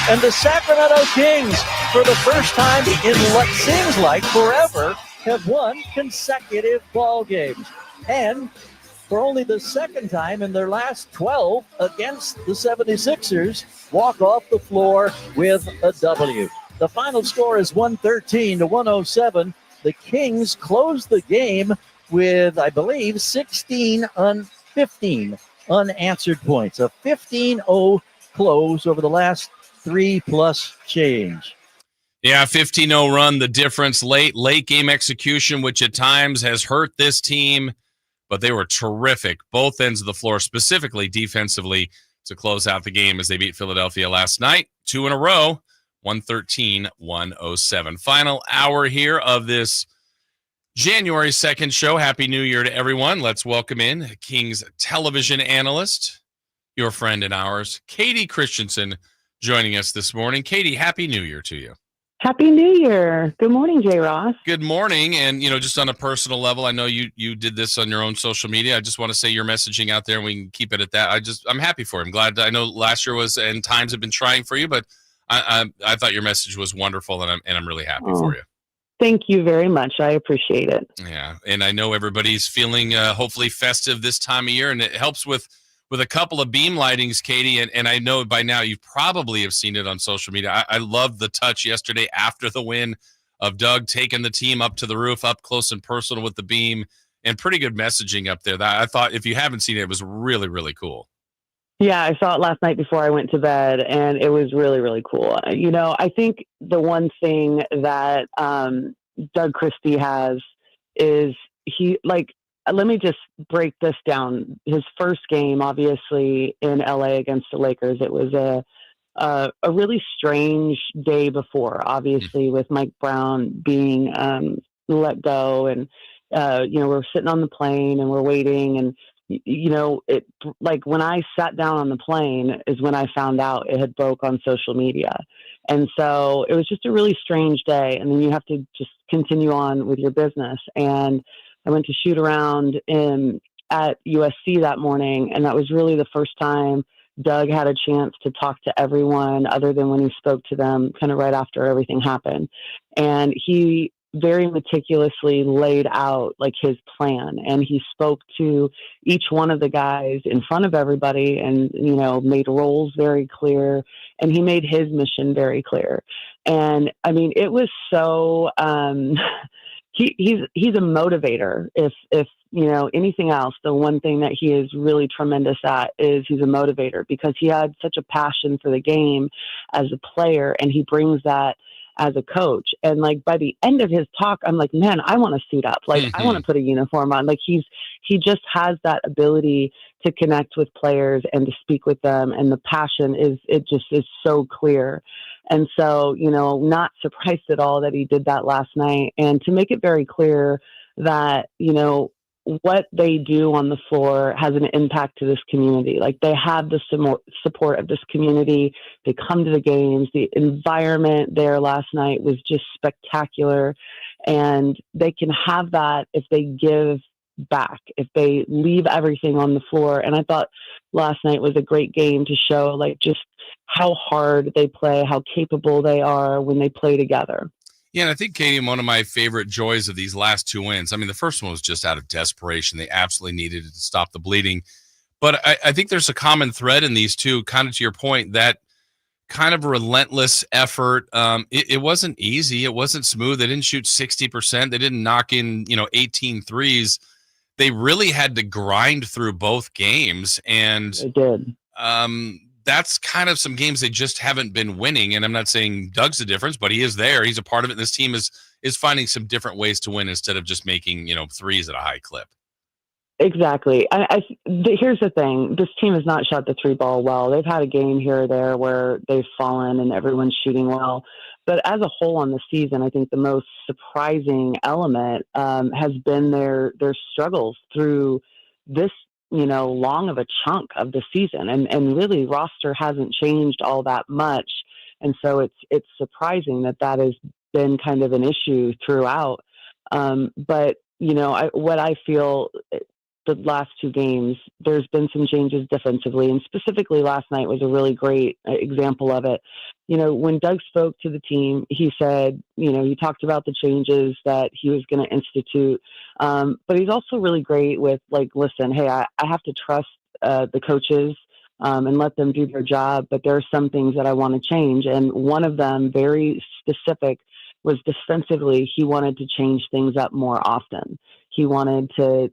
And the Sacramento Kings, for the first time in what seems like forever, have won consecutive ball games. And for only the second time in their last 12 against the 76ers, walk off the floor with a W. The final score is 113-107. The Kings closed the game with, I believe, 15 unanswered points. A 15-0 close over the last 3+ change.
Yeah, 15-0 run, the difference. Late game execution, which at times has hurt this team, but they were terrific, both ends of the floor, specifically defensively, to close out the game as they beat Philadelphia last night. 2 in a row, 113-107. Final hour here of this January 2nd show. Happy New Year to everyone. Let's welcome in Kings television analyst, your friend and ours, Katie Christensen, joining us this morning. Katie, Happy New Year to you.
Happy New Year. Good morning, Jay Ross.
Good morning. And, just on a personal level, I know you did this on your own social media. I just want to say your messaging out there, and we can keep it at that. I'm happy for you. I'm glad. I know last year was, and times have been trying for you, but I thought your message was wonderful, and I'm really happy for you.
Thank you very much. I appreciate it.
Yeah. And I know everybody's feeling hopefully festive this time of year, and it helps with a couple of beam lightings, Katie, and I know by now you probably have seen it on social media. I loved the touch yesterday after the win of Doug taking the team up to the roof, up close and personal with the beam, and pretty good messaging up there. That I thought, if you haven't seen it, it was really, really cool.
Yeah, I saw it last night before I went to bed, and it was really, really cool. I think the one thing that Doug Christie has is let me just break this down. His first game, obviously, in LA against the Lakers, it was a really strange day before, obviously, with Mike Brown being let go. And, we're sitting on the plane and we're waiting. And, when I sat down on the plane is when I found out it had broke on social media. And so it was just a really strange day. And then you have to just continue on with your business. And I went to shoot around at USC that morning, and that was really the first time Doug had a chance to talk to everyone other than when he spoke to them kind of right after everything happened. And he very meticulously laid out his plan, and he spoke to each one of the guys in front of everybody and, made roles very clear, and he made his mission very clear. And I mean, it was so, he's a motivator. If anything else, the one thing that he is really tremendous at is he's a motivator, because he had such a passion for the game as a player, and he brings that as a coach. And by the end of his talk, I'm like, man, I want to suit up. I want to put a uniform on. He just has that ability to connect with players and to speak with them. And the passion is so clear. And so, not surprised at all that he did that last night. And to make it very clear that, what they do on the floor has an impact to this community. They have the support of this community. They come to the games. The environment there last night was just spectacular. And they can have that if they give back, if they leave everything on the floor. And I thought last night was a great game to show just how hard they play, how capable they are when they play together.
Yeah, and I think, Katie, one of my favorite joys of these last two wins, I mean, the first one was just out of desperation. They absolutely needed it to stop the bleeding. But I think there's a common thread in these two, kind of to your point, that kind of relentless effort. It wasn't easy. It wasn't smooth. They didn't shoot 60%. They didn't knock in, 18 threes. They really had to grind through both games. And
they did.
That's kind of some games they just haven't been winning. And I'm not saying Doug's the difference, but he is there. He's a part of it. And this team is finding some different ways to win instead of just making, threes at a high clip.
Exactly. Here's the thing. This team has not shot the three ball well. They've had a game here or there where they've fallen and everyone's shooting well. But as a whole on the season, I think the most surprising element has been their struggles through this long of a chunk of the season, and really roster hasn't changed all that much. And so it's surprising that has been kind of an issue throughout. But what I feel the last two games, there's been some changes defensively, and specifically last night was a really great example of it. When Doug spoke to the team, he said, he talked about the changes that he was going to institute. But he's also really great with listen, hey, I have to trust the coaches and let them do their job, but there are some things that I want to change. And one of them, very specific, was defensively. He wanted to change things up more often. He wanted to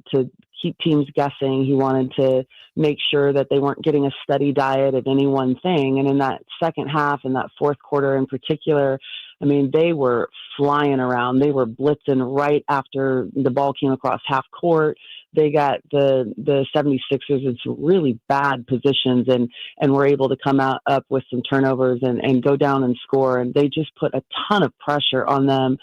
keep teams guessing. He wanted to make sure that they weren't getting a steady diet of any one thing. And in that second half, in that fourth quarter in particular, I mean, they were flying around. They were blitzing right after the ball came across half court. They got the 76ers in some really bad positions and were able to come up with some turnovers and go down and score. And they just put a ton of pressure on them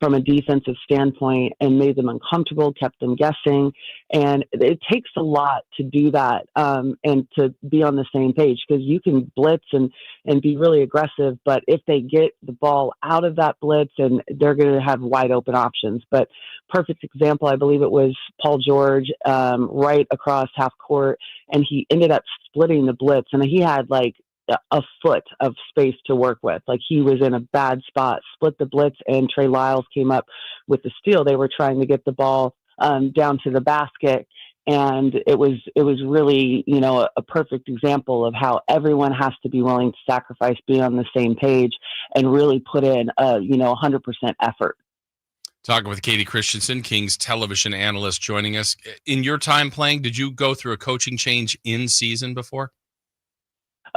from a defensive standpoint and made them uncomfortable, kept them guessing. And it takes a lot to do that and to be on the same page, because you can blitz and be really aggressive, but if they get the ball out of that blitz, and they're going to have wide open options. But perfect example, I believe it was Paul George right across half court, and he ended up splitting the blitz, and he had like a foot of space to work with. Like, he was in a bad spot, split the blitz, and Trey Lyles came up with the steal. They were trying to get the ball down to the basket. And it was really, a perfect example of how everyone has to be willing to sacrifice, be on the same page, and really put in 100% effort.
Talking with Katie Christensen, Kings television analyst, joining us. In your time playing, did you go through a coaching change in season before?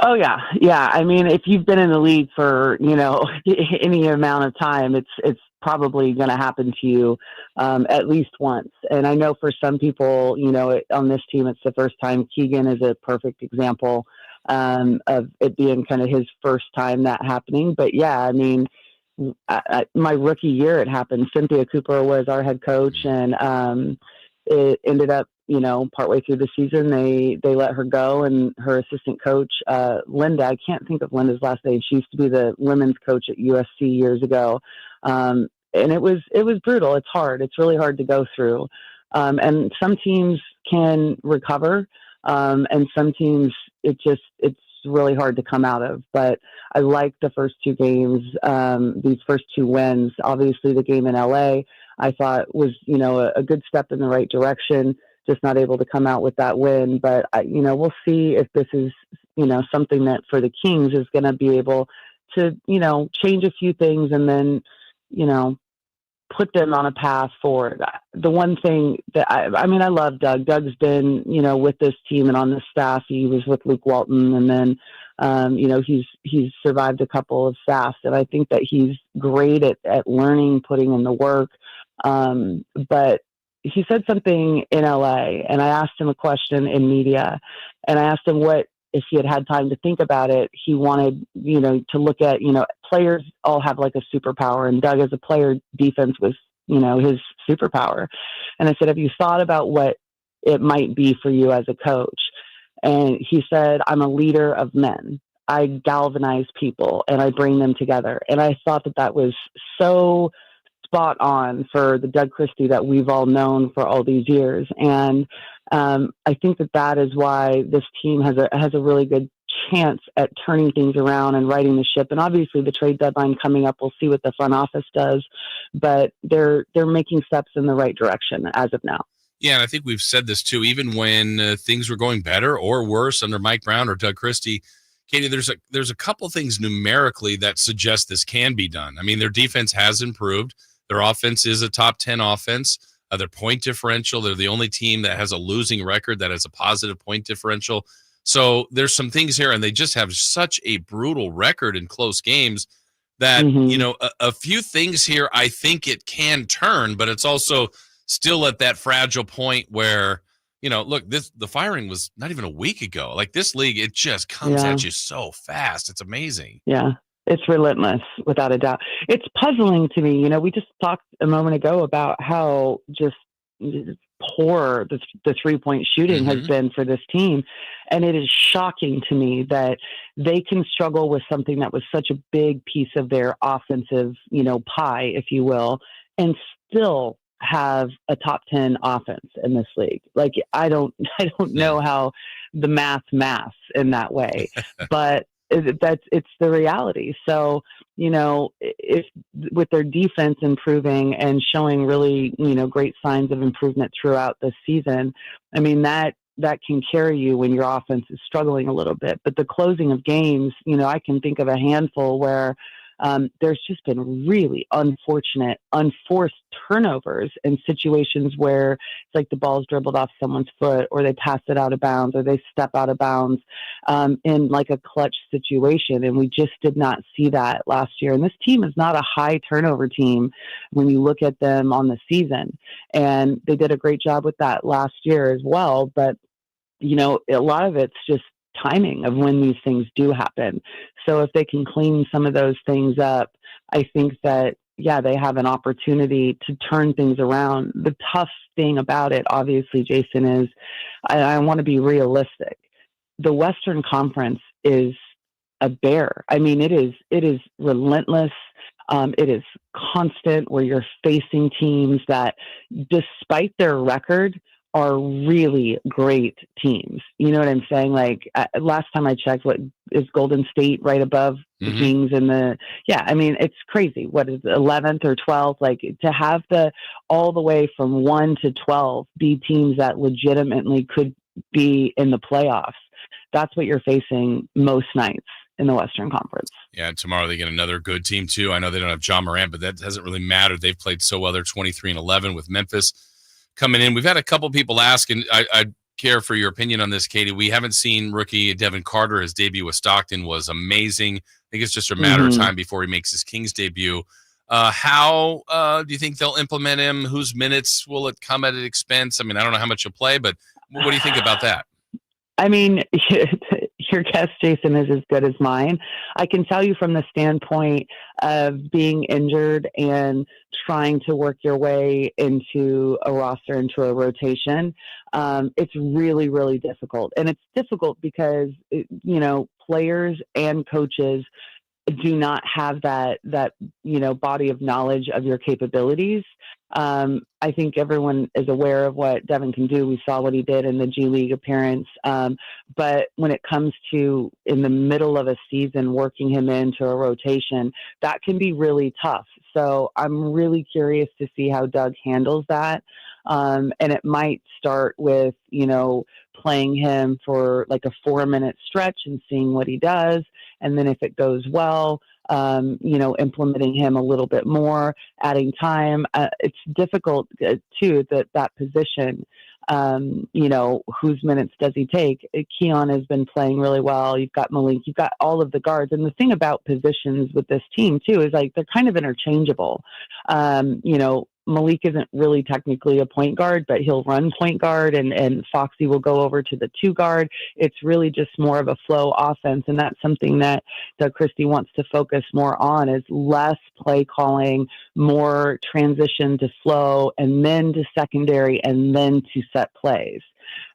Oh yeah. Yeah. I mean, if you've been in the league for, any amount of time, it's probably going to happen to you at least once. And I know for some people, on this team, it's the first time. Keegan is a perfect example of it being kind of his first time that happening. But yeah, I mean, my rookie year, it happened. Cynthia Cooper was our head coach, and it ended up, partway through the season, they let her go, and her assistant coach, Linda, I can't think of Linda's last name. She used to be the women's coach at USC years ago. And it was brutal. It's hard. It's really hard to go through. And some teams can recover. And some teams, it's really hard to come out of. But I like the first two games, these first two wins. Obviously, the game in LA, I thought was, a good step in the right direction. Just not able to come out with that win. But, we'll see if this is, something that for the Kings is going to be able to, change a few things and then, put them on a path forward. The one thing that I love Doug. Doug's been, with this team and on the staff. He was with Luke Walton, and then, he's survived a couple of staffs, and I think that he's great at learning, putting in the work. But he said something in LA, and I asked him a question in media, and I asked him what, if he had time to think about it, he wanted, to look at, players all have like a superpower, and Doug as a player, defense was, his superpower. And I said, have you thought about what it might be for you as a coach? And he said, I'm a leader of men. I galvanize people and I bring them together. And I thought that was so spot on for the Doug Christie that we've all known for all these years. And I think that is why this team has a really good chance at turning things around and righting the ship. And obviously the trade deadline coming up, we'll see what the front office does, but they're making steps in the right direction as of now.
Yeah, and I think we've said this too, even when things were going better or worse under Mike Brown or Doug Christie. Katie, there's a couple things numerically that suggest this can be done. I mean, their defense has improved. Their offense is a top 10 offense. Their point differential, they're the only team that has a losing record that has a positive point differential. So there's some things here, and they just have such a brutal record in close games that, a few things here, I think it can turn, but it's also still at that fragile point where, look, the firing was not even a week ago. Like, this league, it just comes at you so fast. It's amazing.
Yeah. It's relentless, without a doubt. It's puzzling to me. We just talked a moment ago about how just poor the three-point shooting has been for this team. And it is shocking to me that they can struggle with something that was such a big piece of their offensive, pie, if you will, and still have a top 10 offense in this league. Like, I don't know how the maths in that way, but it's the reality. So, if with their defense improving and showing really, great signs of improvement throughout the season, I mean, that can carry you when your offense is struggling a little bit. But the closing of games, I can think of a handful where, there's just been really unfortunate, unforced turnovers in situations where it's like the ball's dribbled off someone's foot, or they pass it out of bounds, or they step out of bounds in like a clutch situation. And we just did not see that last year. And this team is not a high turnover team when you look at them on the season. And they did a great job with that last year as well. But, you know, a lot of it's just timing of when these things do happen. So if they can clean some of those things up, I think that, yeah, they have an opportunity to turn things around. The tough thing about it, obviously, Jason, is I want to be realistic. The Western Conference is a bear. I mean, it is relentless. It is constant, where you're facing teams that, despite their record, are really great teams. You know what I'm saying? Like last time I checked, what is Golden State right above the Kings and I mean, it's crazy. What is it, 11th or 12th? Like, to have all the way from 1 to 12 be teams that legitimately could be in the playoffs. That's what you're facing most nights in the Western Conference.
Yeah, tomorrow they get another good team too. I know they don't have John Morant, but that doesn't really matter. They've played so well. They're 23-11 with Memphis coming in. We've had a couple people ask, and I'd care for your opinion on this, Katie. We haven't seen rookie Devin Carter. His debut with Stockton was amazing. I think it's just a matter of time before he makes his Kings debut. How do you think they'll implement him? Whose minutes will it come at an expense? I mean, I don't know how much you'll play, but what do you think about that?
I mean, your guess, Jason, is as good as mine. I can tell you from the standpoint of being injured and trying to work your way into a roster, into a rotation, it's really, really difficult. And it's difficult because, you know, players and coaches do not have that you know, body of knowledge of your capabilities. I think everyone is aware of what Devin can do. We saw what he did in the G League appearance. But when it comes to, in the middle of a season, working him into a rotation, that can be really tough. So I'm really curious to see how Doug handles that. And it might start with, you know, playing him for like a 4-minute stretch and seeing what he does. And then if it goes well, you know, implementing him a little bit more, adding time. It's difficult too, that position. You know, whose minutes does he take? Keon has been playing really well. You've got Malik, you've got all of the guards. And the thing about positions with this team too is, like, they're kind of interchangeable. You know, Malik isn't really technically a point guard, but he'll run point guard, and Foxy will go over to the 2 guard. It's really just more of a flow offense. And that's something that Doug Christie wants to focus more on, is less play calling, more transition to flow, and then to secondary, and then to set plays.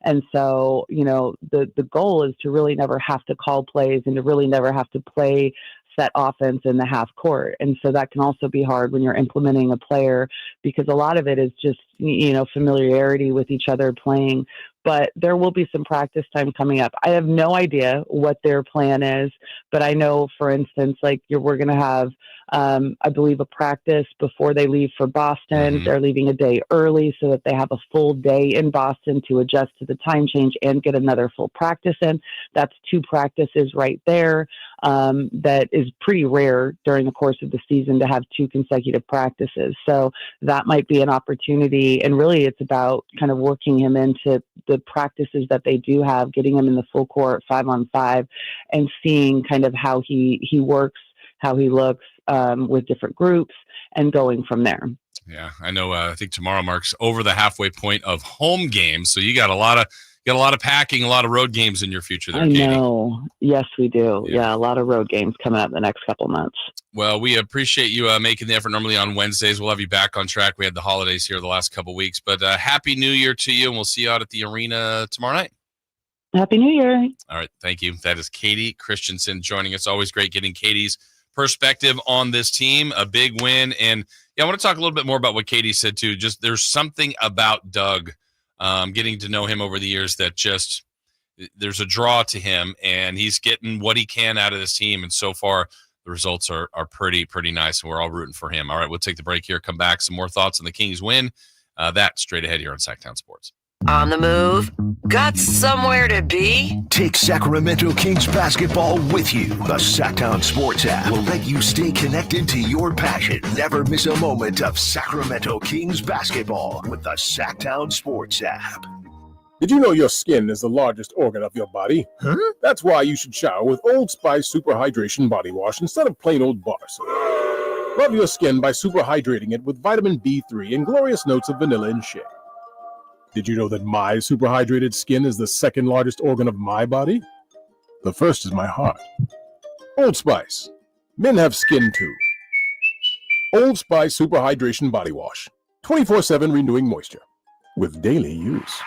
And so, you know, the goal is to really never have to call plays and to really never have to play set offense in the half court. And so that can also be hard when you're implementing a player, because a lot of it is just, you know, familiarity with each other playing. But there will be some practice time coming up. I have no idea what their plan is, but I know, for instance, like we're going to have, I believe, a practice before they leave for Boston. They're leaving a day early so that they have a full day in Boston to adjust to the time change and get another full practice in. That's 2 practices right there. That is pretty rare during the course of the season to have 2 consecutive practices. So that might be an opportunity. And really, it's about kind of working him into the practices that they do have, getting him in the full court 5-on-5, and seeing kind of how he works, how he looks with different groups, and going from there.
Yeah, I know. I think tomorrow marks over the halfway point of home games, so you got a lot of packing, a lot of road games in your future there, Katie.
I know. Yes, we do. Yeah, a lot of road games coming up the next couple months.
Well, we appreciate you making the effort. Normally on Wednesdays, we'll have you back on track. We had the holidays here the last couple weeks, but Happy New Year to you, and we'll see you out at the arena tomorrow night.
Happy New Year.
All right, thank you. That is Katie Christensen joining us. Always great getting Katie's perspective on this team. A big win, and yeah, I want to talk a little bit more about what Katie said too. Just there's something about Doug, getting to know him over the years, that just there's a draw to him, and he's getting what he can out of this team. And so far, the results are pretty nice, and we're all rooting for him. All right, we'll take the break here, come back, some more thoughts on the Kings win. That straight ahead here on Sacktown Sports.
On the move? Got somewhere to be?
Take Sacramento Kings basketball with you. The Sacktown Sports app will let you stay connected to your passion. Never miss a moment of Sacramento Kings basketball with the Sacktown Sports app.
Did you know your skin is the largest organ of your body?
Huh?
That's why you should shower with Old Spice Super Hydration Body Wash instead of plain old bar soap. Love your skin by super hydrating it with vitamin B3 and glorious notes of vanilla and shea. Did you know that my super hydrated skin is the second largest organ of my body? The first is my heart. Old Spice. Men have skin too. Old Spice Super Hydration Body Wash. 24/7 renewing moisture. With daily use.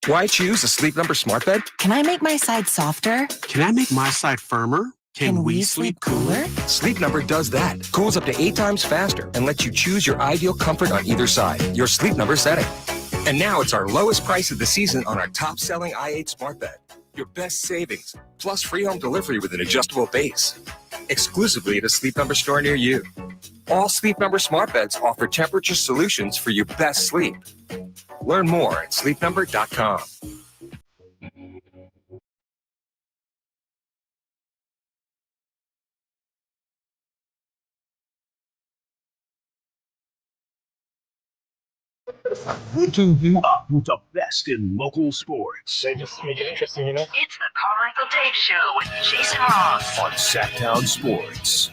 Why choose a Sleep Number smart bed?
Can I make my side softer?
Can I make my side firmer?
Can we sleep cooler?
Sleep Number does that. Cools up to 8 times faster and lets you choose your ideal comfort on either side. Your Sleep Number setting. And now it's our lowest price of the season on our top-selling i8 smart bed. Your best savings, plus free home delivery with an adjustable base. Exclusively at a Sleep Number store near you. All Sleep Number smart beds offer temperature solutions for your best sleep. Learn more at sleepnumber.com.
With the best in local sports.
They just make it interesting, you know?
It's the Carmichael Dave Show with Jason Ross.
On Sacktown Sports.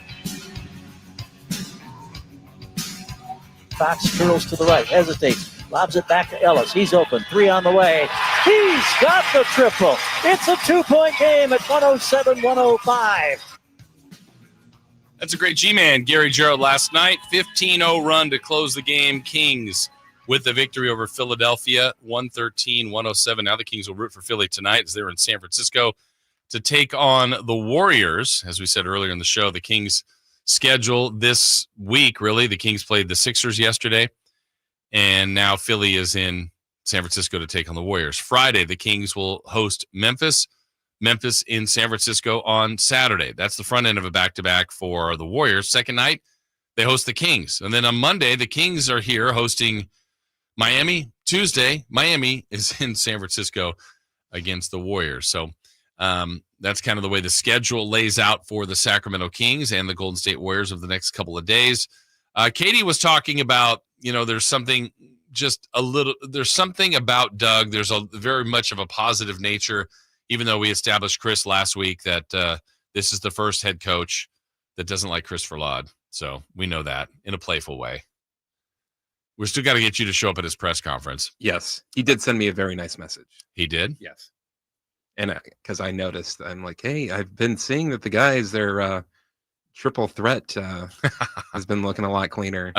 Fox curls to the right, hesitates, lobs it back to Ellis. He's open, 3 on the way. He's got the triple. It's a 2-point game at 107-105.
That's a great G-Man, Gary Gerald, last night. 15-0 run to close the game. Kings with the victory over Philadelphia, 113-107. Now the Kings will root for Philly tonight as they're in San Francisco to take on the Warriors. As we said earlier in the show, the Kings schedule this week, really. The Kings played the Sixers yesterday, and now Philly is in San Francisco to take on the Warriors. Friday, the Kings will host Memphis in San Francisco on Saturday. That's the front end of a back-to-back for the Warriors. Second night, they host the Kings. And then on Monday, the Kings are here hosting Miami. Tuesday, Miami is in San Francisco against the Warriors. So that's kind of the way the schedule lays out for the Sacramento Kings and the Golden State Warriors of the next couple of days. Katie was talking about, there's something about Doug. There's a very much of a positive nature, even though we established Chris last week that this is the first head coach that doesn't like Chris Verlaud. So we know that in a playful way. We're still got to get you to show up at his press conference.
Yes. He did send me a very nice message.
He did?
Yes. And because I noticed, I'm like, hey, I've been seeing that the guys, their triple threat has been looking a lot cleaner.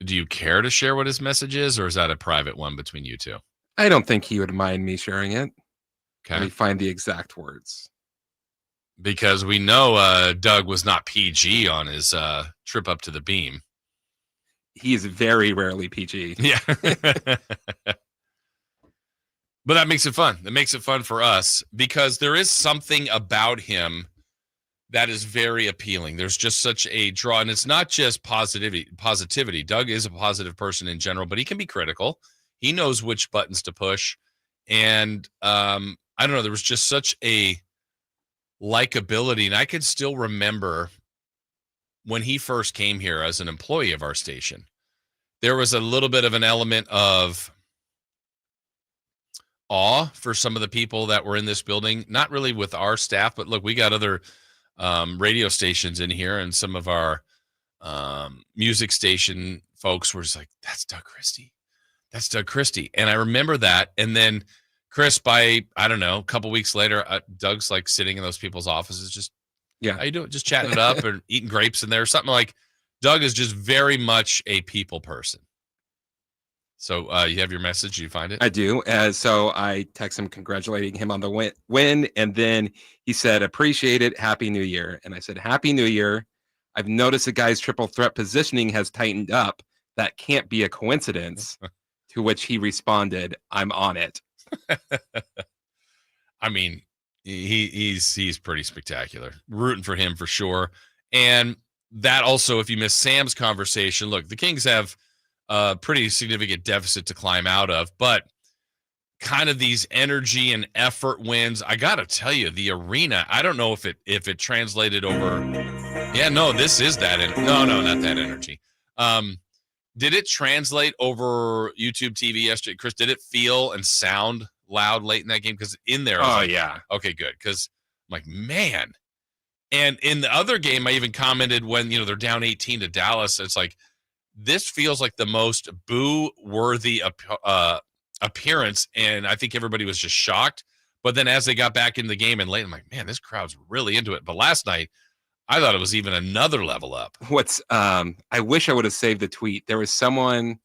Do you care to share what his message is, or is that a private one between you two?
I don't think he would mind me sharing it.
Okay.
Let me find the exact words.
Because we know Doug was not PG on his trip up to the beam.
He is very rarely PG.
Yeah. But that makes it fun. That makes it fun for us because there is something about him that is very appealing. There's just such a draw, and it's not just positivity. Doug is a positive person in general, but he can be critical. He knows which buttons to push. And I don't know, there was just such a likability. And I could still remember when he first came here as an employee of our station, there was a little bit of an element of awe for some of the people that were in this building, not really with our staff, but look, we got other radio stations in here, and some of our music station folks were just like, that's Doug Christie. That's Doug Christie. And I remember that. And then Chris, by, I don't know, a couple weeks later, Doug's like sitting in those people's offices, just,
yeah,
how you doing? Just chatting it up and eating grapes in there. Something like Doug is just very much a people person. So you have your message. Do you find it?
I do. So I text him congratulating him on the win. And then he said, appreciate it. Happy New Year. And I said, Happy New Year. I've noticed the guy's triple threat positioning has tightened up. That can't be a coincidence. To which he responded, I'm on it.
I mean, he's pretty spectacular. Rooting for him for sure. And that also, if you miss Sam's conversation, look, the Kings have a pretty significant deficit to climb out of. But kind of these energy and effort wins. I got to tell you, the arena, I don't know if it translated over. Yeah, no, this is that. No, not that energy. Did it translate over YouTube TV yesterday? Chris, did it feel and sound loud late in that game? Because in there,
yeah.
Okay, good. Because I'm like, man. And in the other game, I even commented when, they're down 18 to Dallas. It's like, this feels like the most boo-worthy appearance. And I think everybody was just shocked. But then as they got back in the game and late, I'm like, man, this crowd's really into it. But last night, I thought it was even another level up.
I wish I would have saved the tweet. There was someone,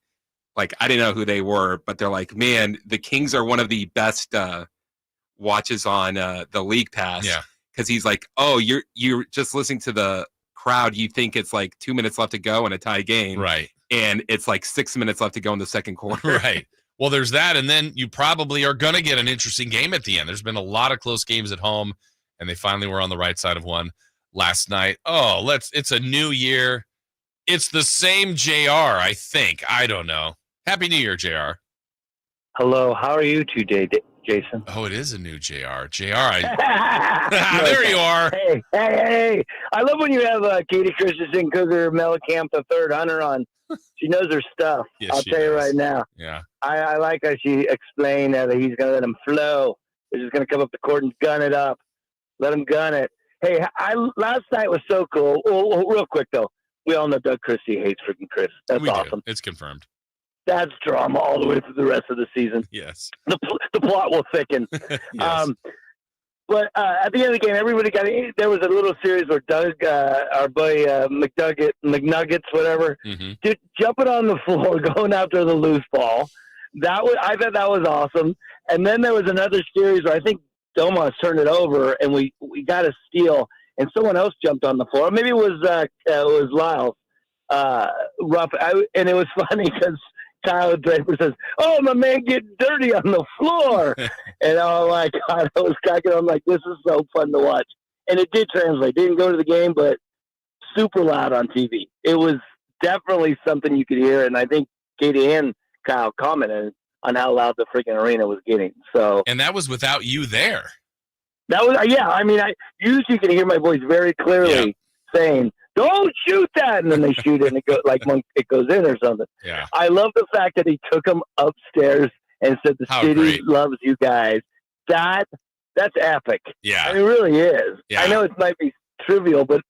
like, I didn't know who they were, but they're like, man, the Kings are one of the best watches on the League Pass.
Yeah.
Because he's like, oh, you're just listening to the crowd. You think it's like 2 minutes left to go in a tie game.
Right.
And it's like 6 minutes left to go in the second quarter.
Right. Well, there's that. And then you probably are going to get an interesting game at the end. There's been a lot of close games at home, and they finally were on the right side of one last night. It's a new year. It's the same JR, I think. I don't know. Happy New Year, JR.
Hello. How are you today, Jason?
Oh, it is a new JR. There you are.
Hey. I love when you have Katie Christensen, Cougar Mellencamp, the third Hunter on. She knows her stuff.
Yes,
I'll tell you right now.
Yeah.
I like how she explained that he's going to let him flow. They're just going to come up the court and gun it up. Let him gun it. Hey, last night was so cool. Oh, real quick, though. We all know Doug Christie hates freaking Chris. That's awesome.
It's confirmed.
That's drama all the way through the rest of the season.
Yes.
The plot will thicken.
Yes.
But at the end of the game, everybody there was a little series where Doug, our boy McNuggets, whatever, jumping on the floor, going after the loose ball. I thought that was awesome. And then there was another series where I think Domas turned it over, and we got a steal, and someone else jumped on the floor. Maybe it was Lyles. Rough, and it was funny because Kyle Draper says, "Oh, my man, get dirty on the floor," and I'm like, God, I was cracking. I'm like, this is so fun to watch, and it did translate. Didn't go to the game, but super loud on TV. It was definitely something you could hear, and I think Katie and Kyle commented on how loud the freaking arena was getting. So,
and that was without you there.
That was I mean, I usually can hear my voice very clearly saying, "Don't shoot that," and then they shoot it, and it goes like when it goes in or something.
Yeah.
I love the fact that he took them upstairs and said, "The city loves you guys." That's epic.
Yeah,
it really is. Yeah. I know it might be trivial, but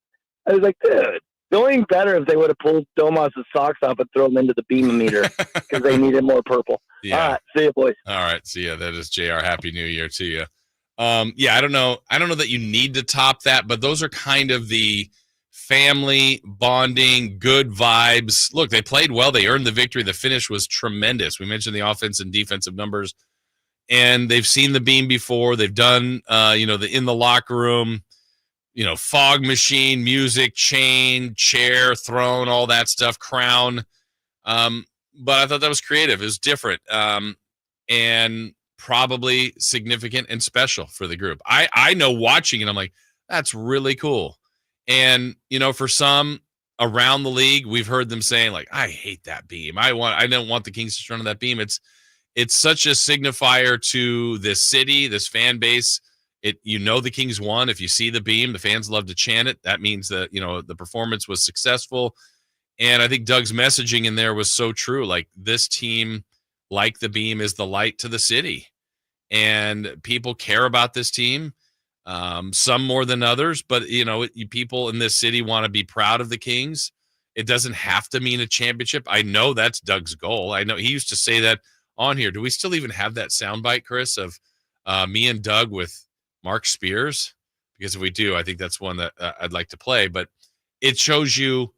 I was like, dude. The only thing better if they would have pulled Domas' socks off and throw them into the beam-o-meter because they needed more purple.
Yeah.
All right, see you, boys.
All right, see ya. That is JR. Happy New Year to you. I don't know that you need to top that, but those are kind of the family bonding, good vibes. Look, they played well. They earned the victory. The finish was tremendous. We mentioned the offense and defensive numbers, and they've seen the beam before. They've done, the in the locker room, fog machine, music, chain, chair, throne, all that stuff, crown. But I thought that was creative. It was different, and probably significant and special for the group. I know watching it, I'm like, that's really cool. And, for some around the league, we've heard them saying, like, I hate that beam. I don't want the Kings to run on that beam. It's such a signifier to this city, this fan base. The Kings won. If you see the beam, the fans love to chant it. That means that, the performance was successful. And I think Doug's messaging in there was so true. Like, this team, like the beam, is the light to the city. And people care about this team. Some more than others, but people in this city want to be proud of the Kings. It doesn't have to mean a championship. I know that's Doug's goal. I know he used to say that on here. Do we still even have that soundbite, Chris, of me and Doug with Mark Spears? Because if we do, I think that's one that I'd like to play. But it shows you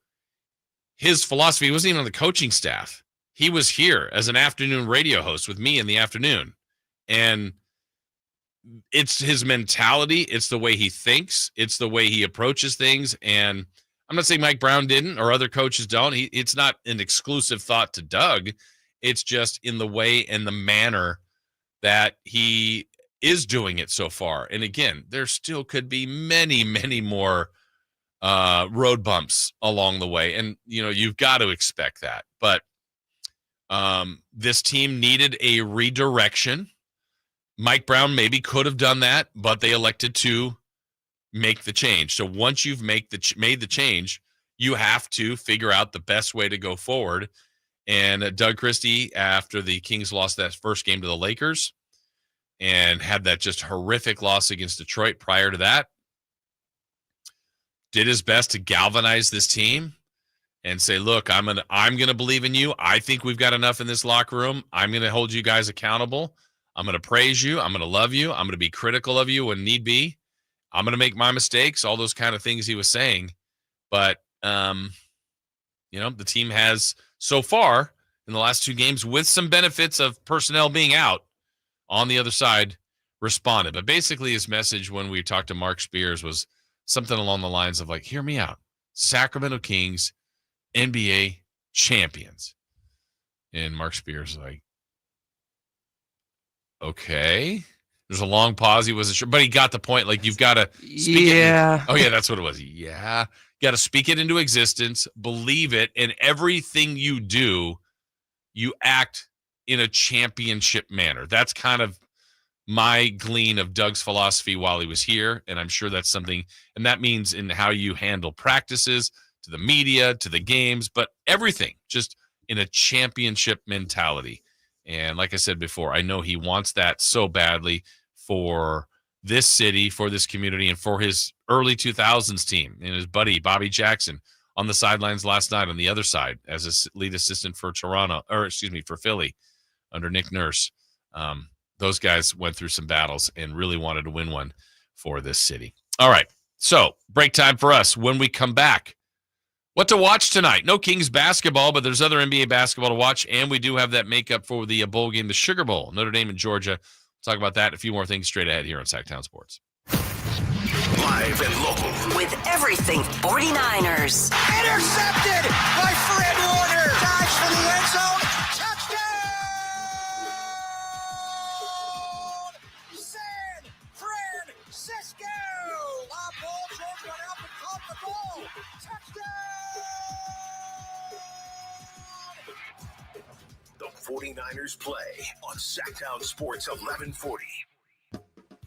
his philosophy. He wasn't even on the coaching staff. He was here as an afternoon radio host with me in the afternoon. And it's his mentality. It's the way he thinks. It's the way he approaches things. And I'm not saying Mike Brown didn't or other coaches don't. It's not an exclusive thought to Doug. It's just in the way and the manner that he is doing it so far. And again, there still could be many, many more road bumps along the way. And, you've got to expect that. But This team needed a redirection. Mike Brown maybe could have done that, but they elected to make the change. So once you've made the change, you have to figure out the best way to go forward. And Doug Christie, after the Kings lost that first game to the Lakers and had that just horrific loss against Detroit prior to that, did his best to galvanize this team and say, look, I'm gonna believe in you. I think we've got enough in this locker room. I'm going to hold you guys accountable. I'm going to praise you. I'm going to love you. I'm going to be critical of you when need be. I'm going to make my mistakes, all those kind of things he was saying. But, the team has so far in the last 2 games, with some benefits of personnel being out on the other side, responded. But basically his message when we talked to Mark Spears was something along the lines of like, hear me out. Sacramento Kings, NBA champions. And Mark Spears like, okay. There's a long pause. He wasn't sure, but he got the point. Like, you've got to speak it. Oh, yeah, that's what it was. Yeah. You got to speak it into existence, believe it, and everything you do, you act in a championship manner. That's kind of my glean of Doug's philosophy while he was here, and I'm sure that's something, and that means in how you handle practices, to the media, to the games, but everything, just in a championship mentality. And like I said before, I know he wants that so badly for this city, for this community, and for his early 2000s team and his buddy Bobby Jackson on the sidelines last night on the other side as a lead assistant for for Philly under Nick Nurse. Those guys went through some battles and really wanted to win one for this city. All right, so break time for us. When we come back, what to watch tonight? No Kings basketball, but there's other NBA basketball to watch, and we do have that makeup for the bowl game, the Sugar Bowl, Notre Dame and Georgia. We'll talk about that and a few more things straight ahead here on Sacktown Sports.
Live and local.
With everything 49ers.
Intercepted by Fred Warner. Dives for the end zone. Touchdown! San Francisco! Bob Bolger went up and caught the ball. Touchdown!
The 49ers play on Sacktown Sports 1140.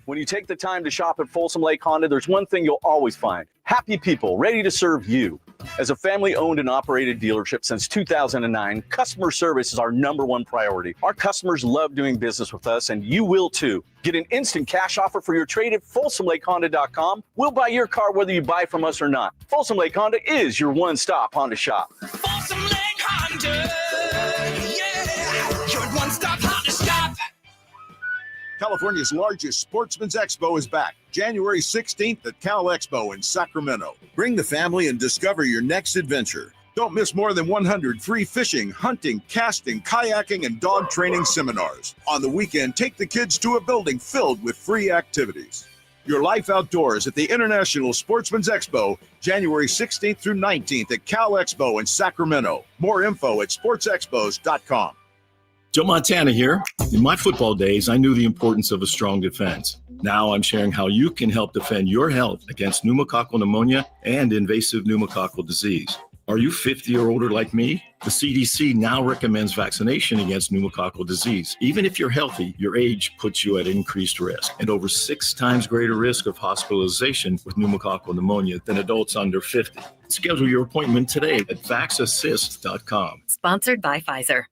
When you take the time to shop at Folsom Lake Honda, there's one thing you'll always find. Happy people ready to serve you. As a family-owned and operated dealership since 2009, customer service is our #1 priority. Our customers love doing business with us, and you will too. Get an instant cash offer for your trade at FolsomLakeHonda.com. We'll buy your car whether you buy from us or not. Folsom Lake Honda is your one-stop Honda shop.
Folsom Lake Honda, yeah, your one-stop Honda shop.
California's largest sportsman's expo is back, January 16th at Cal Expo in Sacramento. Bring the family and discover your next adventure. Don't miss more than 100 free fishing, hunting, casting, kayaking, and dog training seminars. On the weekend, take the kids to a building filled with free activities. Your life outdoors at the International Sportsman's Expo, January 16th through 19th at Cal Expo in Sacramento. More info at sportsexpos.com.
Joe Montana here. In my football days, I knew the importance of a strong defense. Now I'm sharing how you can help defend your health against pneumococcal pneumonia and invasive pneumococcal disease. Are you 50 or older like me? The CDC now recommends vaccination against pneumococcal disease. Even if you're healthy, your age puts you at increased risk and over 6 times greater risk of hospitalization with pneumococcal pneumonia than adults under 50. Schedule your appointment today at vaxassist.com.
Sponsored by Pfizer.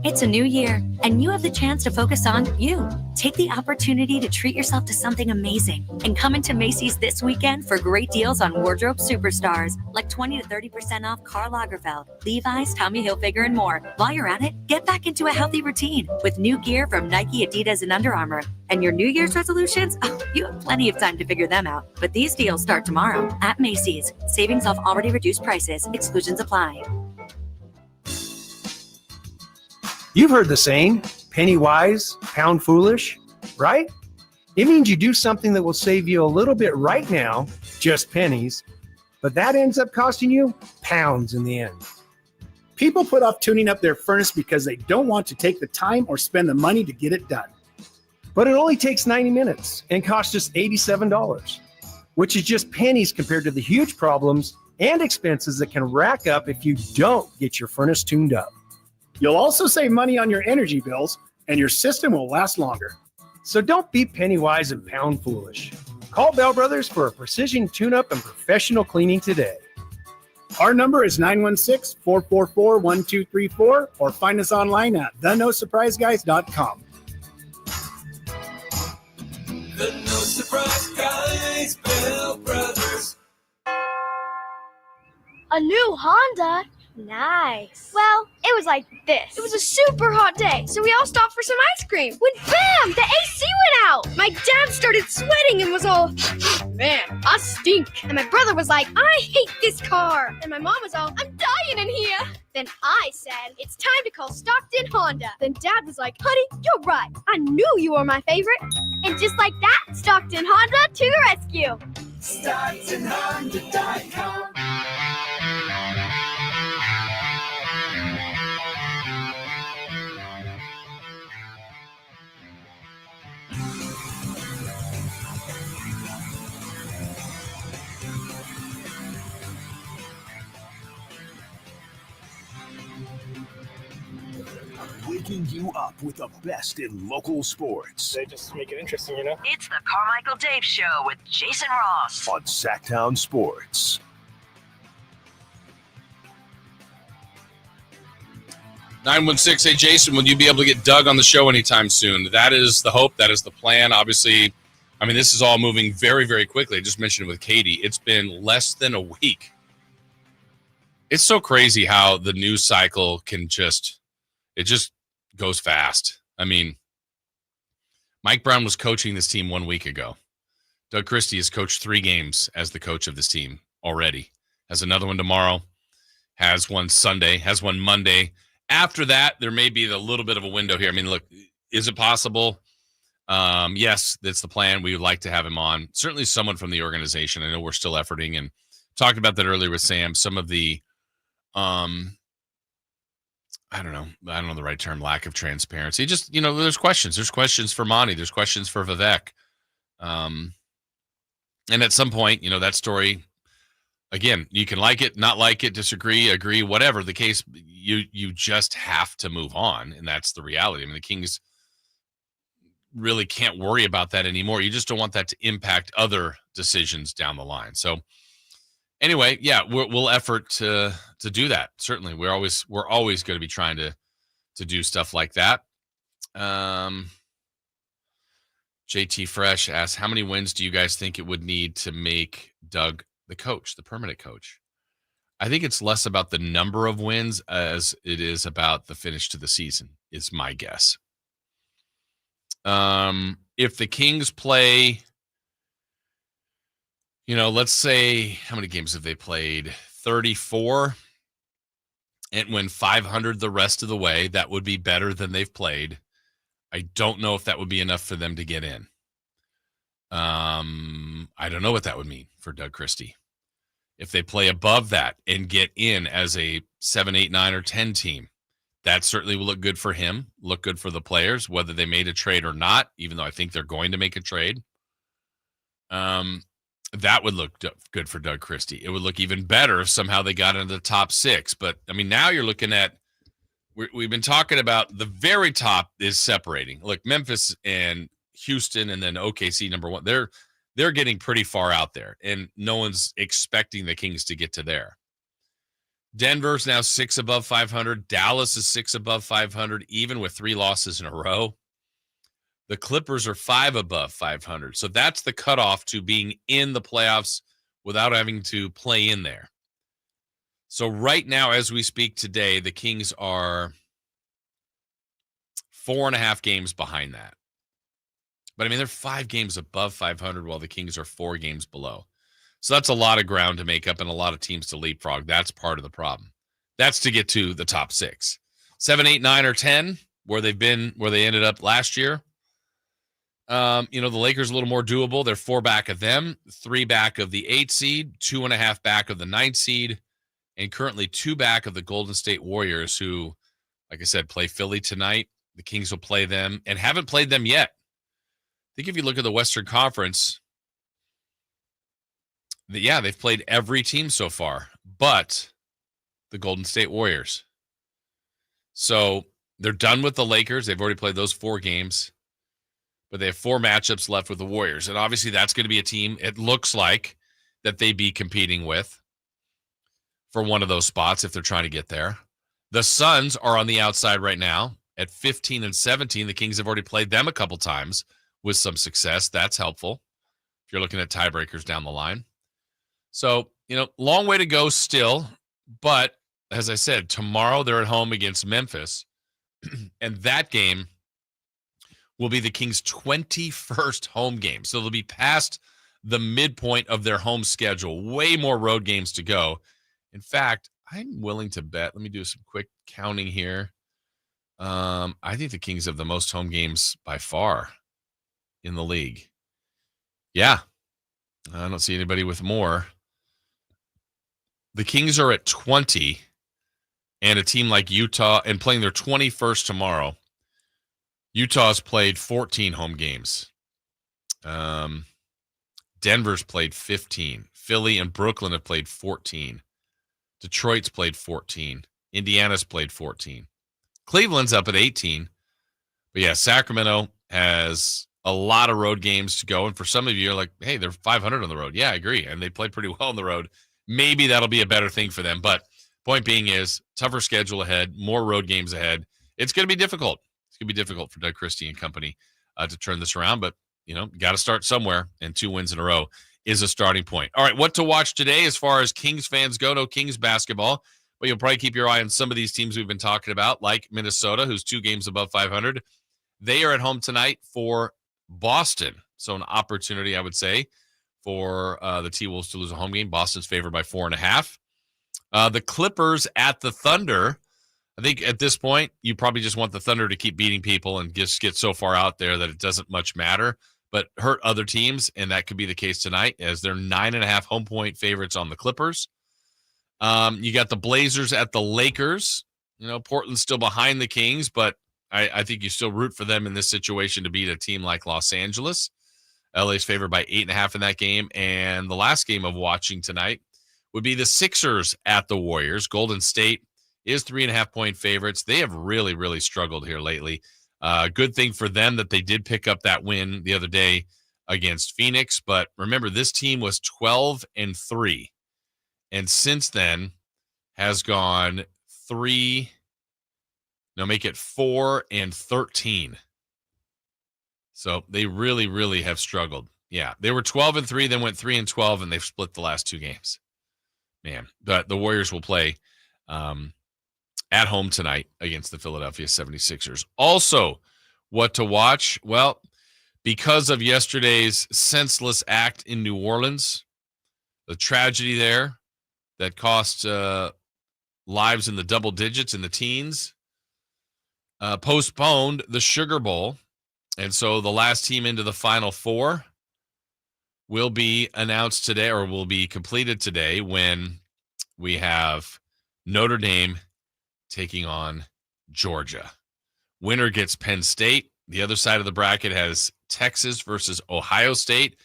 It's a new year, and you have the chance to focus on you. Take the opportunity to treat yourself to something amazing and come into Macy's this weekend for great deals on wardrobe superstars like 20 to 30% off Karl Lagerfeld, Levi's, Tommy Hilfiger, and more. While you're at it, get back into a healthy routine with new gear from Nike, Adidas, and Under Armour. And your New Year's resolutions? Oh, you have plenty of time to figure them out. But these deals start tomorrow at Macy's. Savings off already reduced prices. Exclusions apply.
You've heard the saying, penny wise, pound foolish, right? It means you do something that will save you a little bit right now, just pennies, but that ends up costing you pounds in the end.
People put off tuning up their furnace because they don't want to take the time or spend the money to get it done.
But it only takes 90 minutes and costs just $87, which is just pennies compared to the huge problems and expenses that can rack up if you don't get your furnace tuned up.
You'll also save money on your energy bills, and your system will last longer. So don't be penny wise and pound foolish. Call Bell Brothers for a precision tune-up and professional cleaning today. Our number is 916-444-1234 or find us online at thenosurpriseguys.com.
The No Surprise Guys, Bell Brothers.
A new Honda? Nice. Well, it was like this. It was a super hot day, so we all stopped for some ice cream. When bam, the AC went out. My dad started sweating and was all, man, I stink. And my brother was like, I hate this car. And my mom was all, I'm dying in here. Then I said, it's time to call Stockton Honda. Then Dad was like, honey, you're right. I knew you were my favorite. And just like that, Stockton Honda to the rescue.
StocktonHonda.com.
Waking you up with the best in local sports.
They just make it interesting, you know?
It's the Carmichael Dave Show with Jason Ross
On Sacktown Sports.
$916, hey, Jason, will you be able to get Doug on the show anytime soon? That is the hope. That is the plan. Obviously, I mean, this is all moving very, very quickly. I just mentioned it with Katie. It's been less than a week. It's so crazy how the news cycle can just goes fast. I mean, Mike Brown was coaching this team 1 week ago. Doug Christie has coached 3 games as the coach of this team already. Has another one tomorrow. Has one Sunday. Has one Monday. After that, there may be a little bit of a window here. I mean, look, is it possible? Yes, that's the plan. We would like to have him on. Certainly someone from the organization. I know we're still efforting and talked about that earlier with Sam. Some of the, I don't know the right term, lack of transparency. Just, there's questions. There's questions for Monty. There's questions for Vivek. And at some point, that story, again, you can like it, not like it, disagree, agree, whatever the case, you just have to move on. And that's the reality. I mean, the Kings really can't worry about that anymore. You just don't want that to impact other decisions down the line. So anyway, yeah, we'll effort to do that. Certainly. We're always going to be trying to do stuff like that. JT Fresh asks, how many wins do you guys think it would need to make Doug the coach, the permanent coach? I think it's less about the number of wins as it is about the finish to the season, is my guess. If the Kings play, let's say, how many games have they played? 34, and win 500 the rest of the way, that would be better than they've played. I don't know if that would be enough for them to get in. I don't know what that would mean for Doug Christie. If they play above that and get in as a 7, 8, 9, or 10 team, that certainly will look good for him, look good for the players, whether they made a trade or not, even though I think they're going to make a trade. That would look good for Doug Christie. It would look even better if somehow they got into the top 6. But, I mean, now you're looking at, we've been talking about the very top is separating. Look, Memphis and Houston and then OKC, number 1, they're getting pretty far out there, and no one's expecting the Kings to get to there. Denver's now 6 above 500. Dallas is 6 above 500, even with 3 losses in a row. The Clippers are 5 above 500. So that's the cutoff to being in the playoffs without having to play in there. So right now, as we speak today, the Kings are 4.5 games behind that. But, I mean, they're 5 games above 500 while the Kings are 4 games below. So that's a lot of ground to make up and a lot of teams to leapfrog. That's part of the problem. That's to get to the top 6. 7, 8, 9, or 10, where they ended up last year. The Lakers a little more doable. They're 4 back of them, 3 back of the 8 seed, 2.5 back of the 9 seed, and currently 2 back of the Golden State Warriors, who, like I said, play Philly tonight. The Kings will play them and haven't played them yet. I think if you look at the Western Conference, they've played every team so far, but the Golden State Warriors. So they're done with the Lakers. They've already played those 4 games, but they have 4 matchups left with the Warriors. And obviously that's going to be a team, it looks like, that they'd be competing with for one of those spots if they're trying to get there. The Suns are on the outside right now at 15 and 17. The Kings have already played them a couple times with some success. That's helpful if you're looking at tiebreakers down the line. So, long way to go still. But as I said, tomorrow they're at home against Memphis. And that game will be the Kings' 21st home game. So they'll be past the midpoint of their home schedule. Way more road games to go. In fact, I'm willing to bet. Let me do some quick counting here. I think the Kings have the most home games by far in the league. Yeah. I don't see anybody with more. The Kings are at 20, and a team like Utah, and playing their 21st tomorrow. Utah's played 14 home games. Denver's played 15. Philly and Brooklyn have played 14. Detroit's played 14. Indiana's played 14. Cleveland's up at 18. But yeah, Sacramento has a lot of road games to go. And for some of you, you're like, hey, they're 500 on the road. Yeah, I agree. And they played pretty well on the road. Maybe that'll be a better thing for them. But point being is, tougher schedule ahead, more road games ahead. It's going to be difficult. It's going to be difficult for Doug Christie and company to turn this around. But, got to start somewhere. And 2 wins in a row is a starting point. All right, what to watch today as far as Kings fans go? No Kings basketball. But you'll probably keep your eye on some of these teams we've been talking about, like Minnesota, who's 2 games above 500. They are at home tonight for Boston. So an opportunity, I would say, for the T-Wolves to lose a home game. Boston's favored by 4.5. The Clippers at the Thunder. I think at this point, you probably just want the Thunder to keep beating people and just get so far out there that it doesn't much matter, but hurt other teams, and that could be the case tonight as they're 9.5 home point favorites on the Clippers. You got the Blazers at the Lakers. Portland's still behind the Kings, but I think you still root for them in this situation to beat a team like Los Angeles. LA's favored by 8.5 in that game. And the last game of watching tonight would be the Sixers at the Warriors. Golden State is 3.5 point favorites. They have really, really struggled here lately. Good thing for them that they did pick up that win the other day against Phoenix. But remember, this team was 12-3. And since then has gone 4-13. So they really, really have struggled. Yeah, they were 12-3, then went 3-12, and they've split the last 2 games. Man, but the Warriors will play at home tonight against the Philadelphia 76ers. Also, what to watch? Well, because of yesterday's senseless act in New Orleans, the tragedy there that cost lives in the double digits in the teens, postponed the Sugar Bowl. And so the last team into the Final Four will be announced today, or will be completed today, when we have Notre Dame taking on Georgia. Winner gets Penn State. The other side of the bracket has Texas versus Ohio State.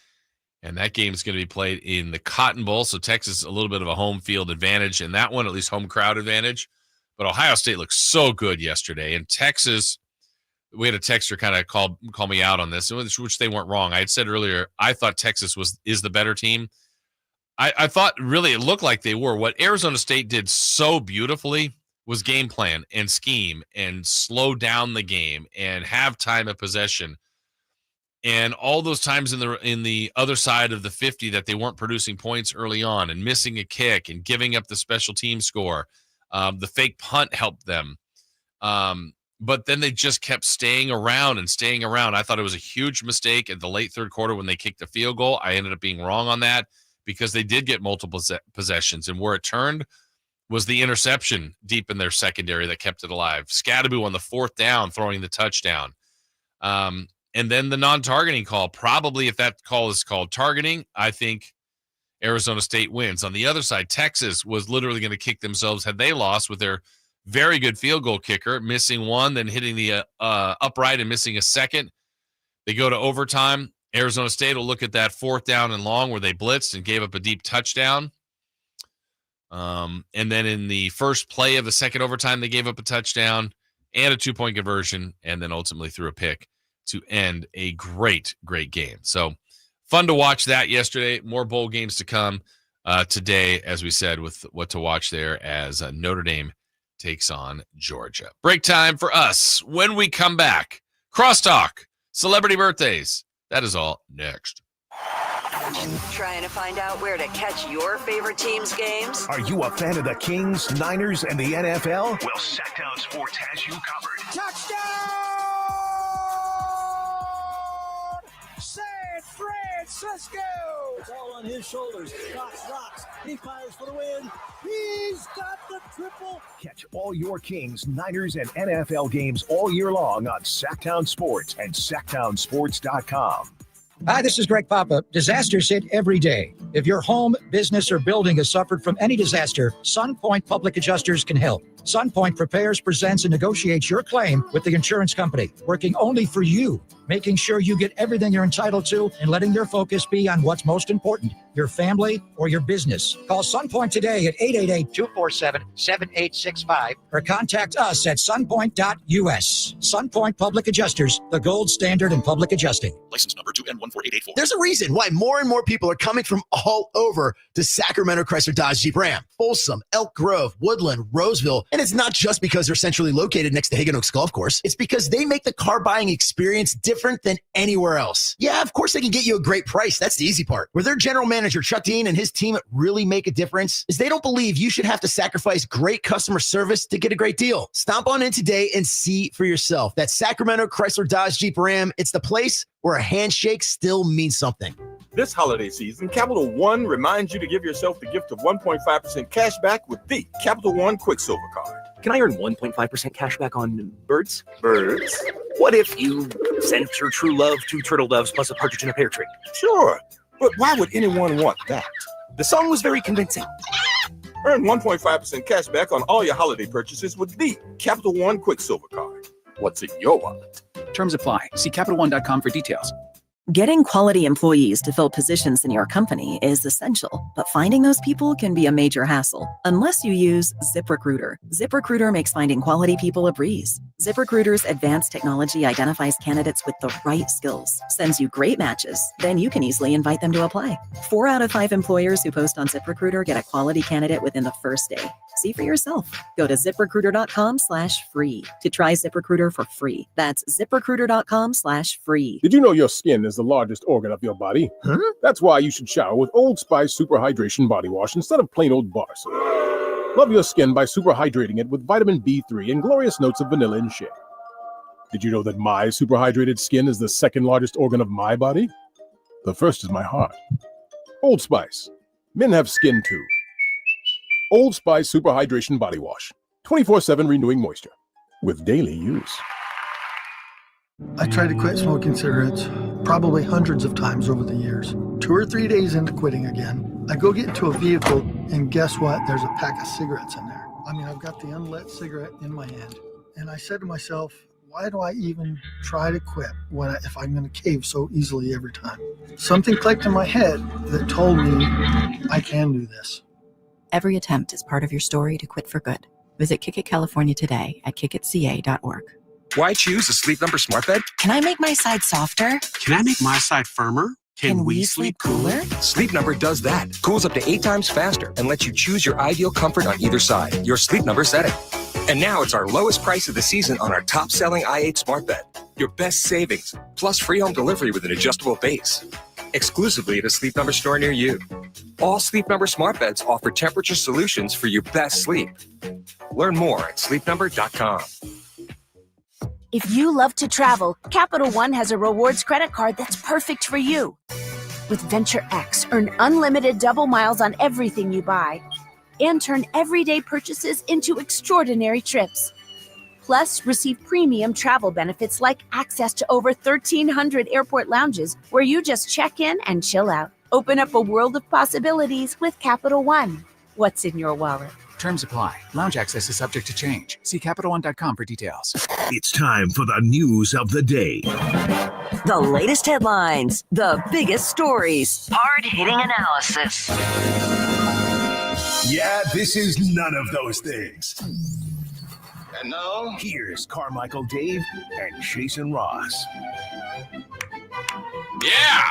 And that game is going to be played in the Cotton Bowl. So Texas, a little bit of a home field advantage in that one, at least home crowd advantage. But Ohio State looked so good yesterday. And Texas, we had a texter kind of call me out on this, which they weren't wrong. I had said earlier, I thought Texas is the better team. I thought really it looked like they were. What Arizona State did so beautifully was game plan and scheme and slow down the game and have time of possession. And all those times in the other side of the 50 that they weren't producing points early on and missing a kick and giving up the special team score, the fake punt helped them. But then they just kept staying around. I thought it was a huge mistake at the late third quarter when they kicked the field goal. I ended up being wrong on that because they did get multiple possessions. And where it turned was the interception deep in their secondary that kept it alive. Scadaboo on the 4th down, throwing the touchdown. And then the non-targeting call. Probably if that call is called targeting, I think Arizona State wins. On the other side, Texas was literally going to kick themselves had they lost with their very good field goal kicker, missing one, then hitting the upright and missing a second. They go to overtime. Arizona State will look at that 4th down and long where they blitzed and gave up a deep touchdown. And then in the first play of the second overtime, they gave up a touchdown. and a 2-point conversion, and then ultimately threw a pick to end a great game. So fun to watch that yesterday. More bowl games to come today, as we said, with what to watch there as Notre Dame takes on Georgia. Break time for us. When we come back, crosstalk, celebrity birthdays. That is all next.
Trying to find out where to catch your favorite team's games?
Are you a fan of the Kings, Niners, and the NFL? Well, Sacktown Sports has you covered.
Touchdown! San Francisco!
It's all on his shoulders. Rocks. He fires for the win. He's got the triple.
Catch all your Kings, Niners, and NFL games all year long on Sacktown Sports and SacktownSports.com.
Hi, this is Greg Papa. Disasters hit every day. If your home, business, or building has suffered from any disaster, SunPoint Public Adjusters can help. SunPoint prepares, presents, and negotiates your claim with the insurance company, working only for you, making sure you get everything you're entitled to and letting their focus be on what's most important, your family or your business. Call SunPoint today at 888-247-7865 or contact us at sunpoint.us. SunPoint Public Adjusters, the gold standard in public adjusting.
License number 2N14884.
There's a reason why more and more people are coming from all over to Sacramento Chrysler Dodge Jeep Ram, Folsom, Elk Grove, Woodland, Roseville. And it's not just because they're centrally located next to Hagan Oaks Golf Course. It's because they make the car buying experience different than anywhere else. Yeah, of course they can get you a great price. That's the easy part. Where their general manager, Chuck Dean, and his team really make a difference is they don't believe you should have to sacrifice great customer service to get a great deal. Stomp on in today and see for yourself. That's Sacramento Chrysler Dodge Jeep Ram. It's the place where a handshake still means something.
This holiday season, Capital One reminds you to give yourself the gift of 1.5% cash back with the Capital One Quicksilver Card.
Can I earn 1.5% cash back on birds?
Birds?
What if you sent your true love 2 turtle doves plus a partridge in a pear tree?
Sure, but why would anyone want that?
The song was very convincing.
Earn 1.5% cash back on all your holiday purchases with the Capital One Quicksilver Card. What's in your wallet?
Terms apply. See CapitalOne.com for details.
Getting quality employees to fill positions in your company is essential, but finding those people can be a major hassle unless you use ZipRecruiter. ZipRecruiter makes finding quality people a breeze. ZipRecruiter's advanced technology identifies candidates with the right skills, sends you great matches, then you can easily invite them to apply. 4 out of 5 employers who post on ZipRecruiter get a quality candidate within the first day. See for yourself. Go to ZipRecruiter.com/free to try ZipRecruiter for free. That's ZipRecruiter.com/free.
Did you know your skin is the largest organ of your body? Huh? That's why you should shower with Old Spice Super Hydration Body Wash instead of plain old bar soap. Love your skin by super hydrating it with vitamin B3 and glorious notes of vanilla and shea. Did you know that my super hydrated skin is the second largest organ of my body? The first is my heart. Old Spice. Men have skin too. Old Spice Super Hydration Body Wash. 24/7 renewing moisture with daily use.
I tried to quit smoking cigarettes probably hundreds of times over the years. 2 or 3 days into quitting again, I go get into a vehicle and guess what? There's a pack of cigarettes in there. I mean, I've got the unlit cigarette in my hand. And I said to myself, why do I even try to quit if I'm going to cave so easily every time? Something clicked in my head that told me I can do this.
Every attempt is part of your story to quit for good. Visit Kick It California today at kickitca.org.
Why choose a Sleep Number smart bed?
Can I make my side softer?
Can I make my side firmer?
Can we sleep cooler?
Sleep Number does that. Cools up to 8 times faster and lets you choose your ideal comfort on either side, your Sleep Number setting. And now it's our lowest price of the season on our top-selling i8 smart bed. Your best savings, plus free home delivery with an adjustable base. Exclusively at a Sleep Number store near you. All Sleep Number smart beds offer temperature solutions for your best sleep. Learn more at sleepnumber.com.
If you love to travel, Capital One has a rewards credit card that's perfect for you. With Venture X, earn unlimited double miles on everything you buy and turn everyday purchases into extraordinary trips. Plus, receive premium travel benefits like access to over 1,300 airport lounges where you just check in and chill out. Open up a world of possibilities with Capital One. What's in your wallet?
Terms apply. Lounge access is subject to change. See CapitalOne.com for details.
It's time for the news of the day.
The latest headlines, the biggest stories, hard-hitting analysis.
Yeah, this is none of those things. And now, here's Carmichael Dave and Jason Ross.
Yeah.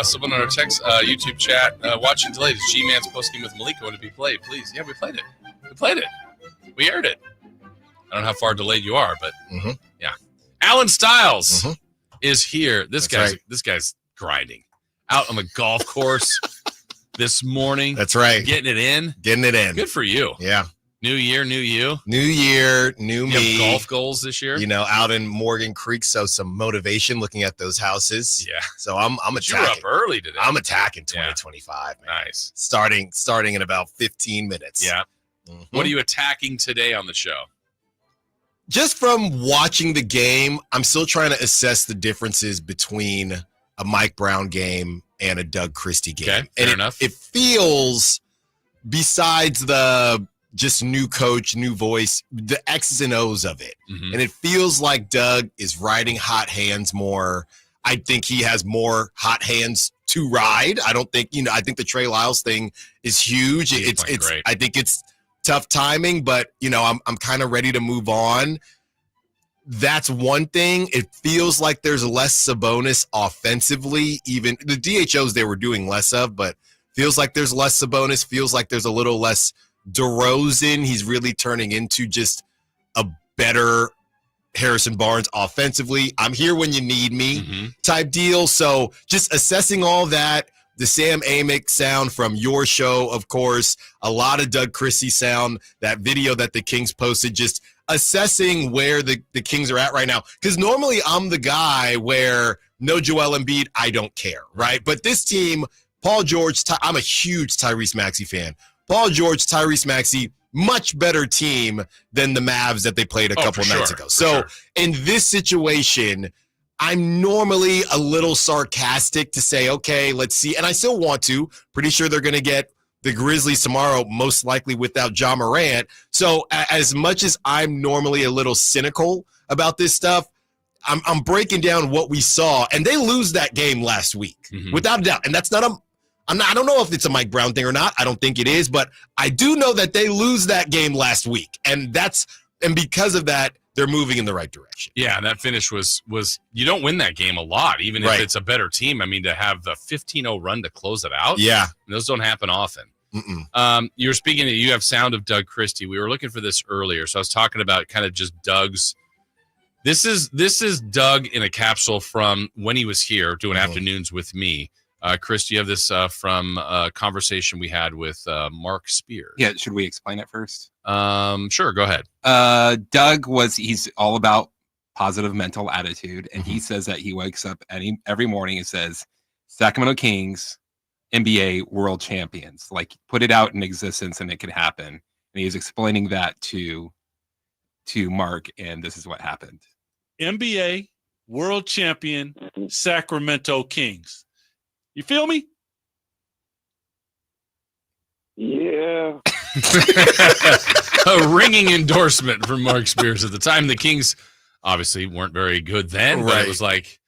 Someone on our text YouTube chat watching delayed. Is G-Man's postgame with Malik going to be played? Please. Yeah, we played it. We aired it. I don't know how far delayed you are, but yeah. Alan Stiles is here. This guy's grinding out on the golf course this morning.
That's right.
Getting it in. Good for you.
Yeah.
New year, new you.
New year, new me.
You have golf goals this year?
You know, out in Morgan Creek, so some motivation looking at those houses.
Yeah.
So I'm attacking.
You were up early today.
I'm attacking 2025. Man.
Nice.
Starting in about 15 minutes.
Yeah. What are you attacking today on the show?
Just from watching the game, I'm still trying to assess the differences between a Mike Brown game and a Doug Christie game.
Okay, fair enough.
It feels, besides the just new coach, new voice, the X's and O's of it. And it feels like Doug is riding hot hands more. I think he has more hot hands to ride. I don't think, I think the Trey Lyles thing is huge. It's
great.
I think it's tough timing, but I'm kind of ready to move on. That's one thing. It feels like there's less Sabonis offensively. Even the DHOs they were doing less of, but feels like there's less Sabonis. Feels like there's a little less DeRozan. He's really turning into just a better Harrison Barnes offensively. I'm here when you need me type deal. So just assessing all that. The Sam Amick sound from your show, of course, a lot of Doug Christie sound, that video that the Kings posted, just assessing where the Kings are at right now. Because normally I'm the guy where no Joel Embiid, I don't care, right? But this team, Paul George, I'm a huge Tyrese Maxey fan. Paul George, Tyrese Maxey, much better team than the Mavs that they played a couple nights ago. So in this situation, I'm normally a little sarcastic to say, okay, let's see. And I still want to. Pretty sure they're going to get the Grizzlies tomorrow, most likely without Ja Morant. So as much as I'm normally a little cynical about this stuff, I'm breaking down what we saw. And they lose that game last week, without a doubt. And that's not I don't know if it's a Mike Brown thing or not. I don't think it is. But I do know that they lose that game last week. And because of that, they're moving in the right direction.
Yeah, that finish was you don't win that game a lot, even if it's a better team. I mean, to have the 15-0 run to close it out, those don't happen often. You were speaking, you have sound of Doug Christie. We were looking for this earlier, so I was talking about kind of just Doug's. This is Doug in a capsule from when he was here doing afternoons with me. Chris, do you have this from a conversation we had with Mark Spears?
Yeah, should we explain it first?
Sure, go ahead.
Doug he's all about positive mental attitude, and he says that he wakes up every morning and says, Sacramento Kings, NBA world champions. Like, put it out in existence and it could happen. And he was explaining that to Mark, and this is what happened.
NBA world champion Sacramento Kings. You feel me?
Yeah.
A ringing endorsement from Mark Spears. At the time, the Kings obviously weren't very good then, but it was like,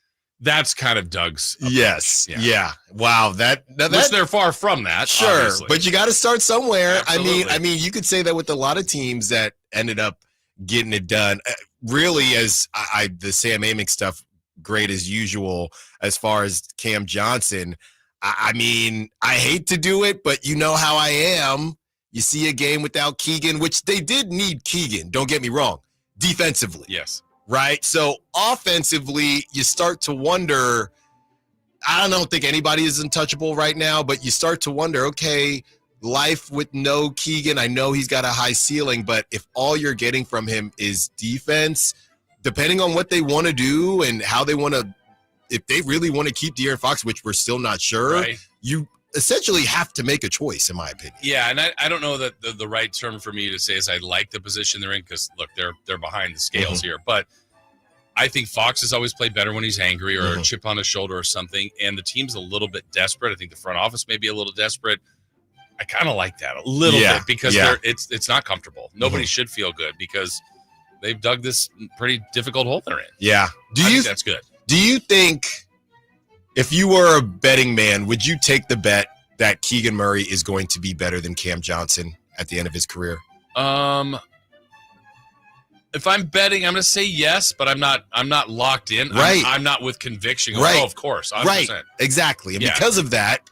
that's kind of Doug's approach.
Yes. Yeah. Wow.
Which they're far from that.
Sure.
Obviously.
But you got to start somewhere.
Absolutely.
I mean, you could say that with a lot of teams that ended up getting it done. Really, as the Sam Amick stuff, great as usual. As far as Cam Johnson, I mean, I hate to do it, but you know how I am. You see a game without Keegan, which they did need Keegan. Don't get me wrong. Defensively.
Yes.
Right? So offensively, you start to wonder, I don't think anybody is untouchable right now, but you start to wonder, okay, life with no Keegan, I know he's got a high ceiling, but if all you're getting from him is defense, depending on what they want to do and how they want to, if they really want to keep De'Aaron Fox, which we're still not sure, you essentially have to make a choice, in my opinion.
Yeah, and I don't know that the right term for me to say is I like the position they're in because, look, they're behind the scales here. But I think Fox has always played better when he's angry or a chip on his shoulder or something, and the team's a little bit desperate. I think the front office may be a little desperate. I kind of like that a little bit because it's not comfortable. Nobody should feel good because they've dug this pretty difficult hole they're in.
Yeah.
I think that's good.
Do you think if you were a betting man, would you take the bet that Keegan Murray is going to be better than Cam Johnson at the end of his career?
If I'm betting, I'm going to say yes, but I'm not locked in.
Right.
I'm not with conviction.
Right.
Oh, of course. 100%.
Right. Exactly. And because of that,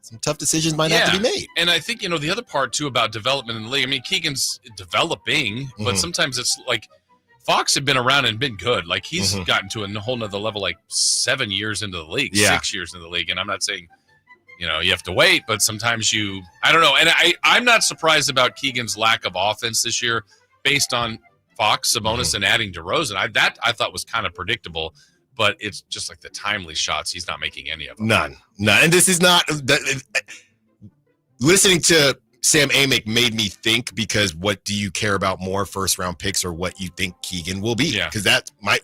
some tough decisions might have to be made.
And I think, the other part, too, about development in the league, I mean, Keegan's developing, but sometimes it's like Fox had been around and been good. Like, he's gotten to a whole nother level, like 7 years into the league, 6 years into the league. And I'm not saying, you have to wait, but sometimes I don't know. And I'm not surprised about Keegan's lack of offense this year based on Fox, Sabonis, and adding DeRozan. I thought was kind of predictable, but it's just like the timely shots. He's not making any of them.
None. And this is not listening to Sam Amick made me think, because what do you care about more, first round picks or what you think Keegan will be?
Yeah.
Because that might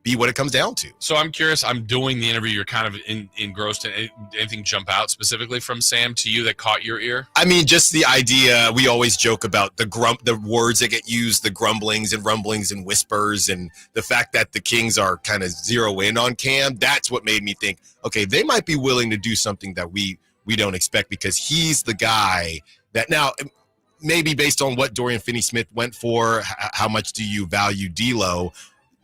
be what it comes down to.
So I'm curious. I'm doing the interview. You're kind of engrossed in anything jump out specifically from Sam to you that caught your ear?
I mean, just the idea. We always joke about the words that get used, the grumblings and rumblings and whispers, and the fact that the Kings are kind of zero in on Cam. That's what made me think, okay, they might be willing to do something that we don't expect, because he's the guy that now maybe based on what Dorian Finney-Smith went for, how much do you value D'Lo?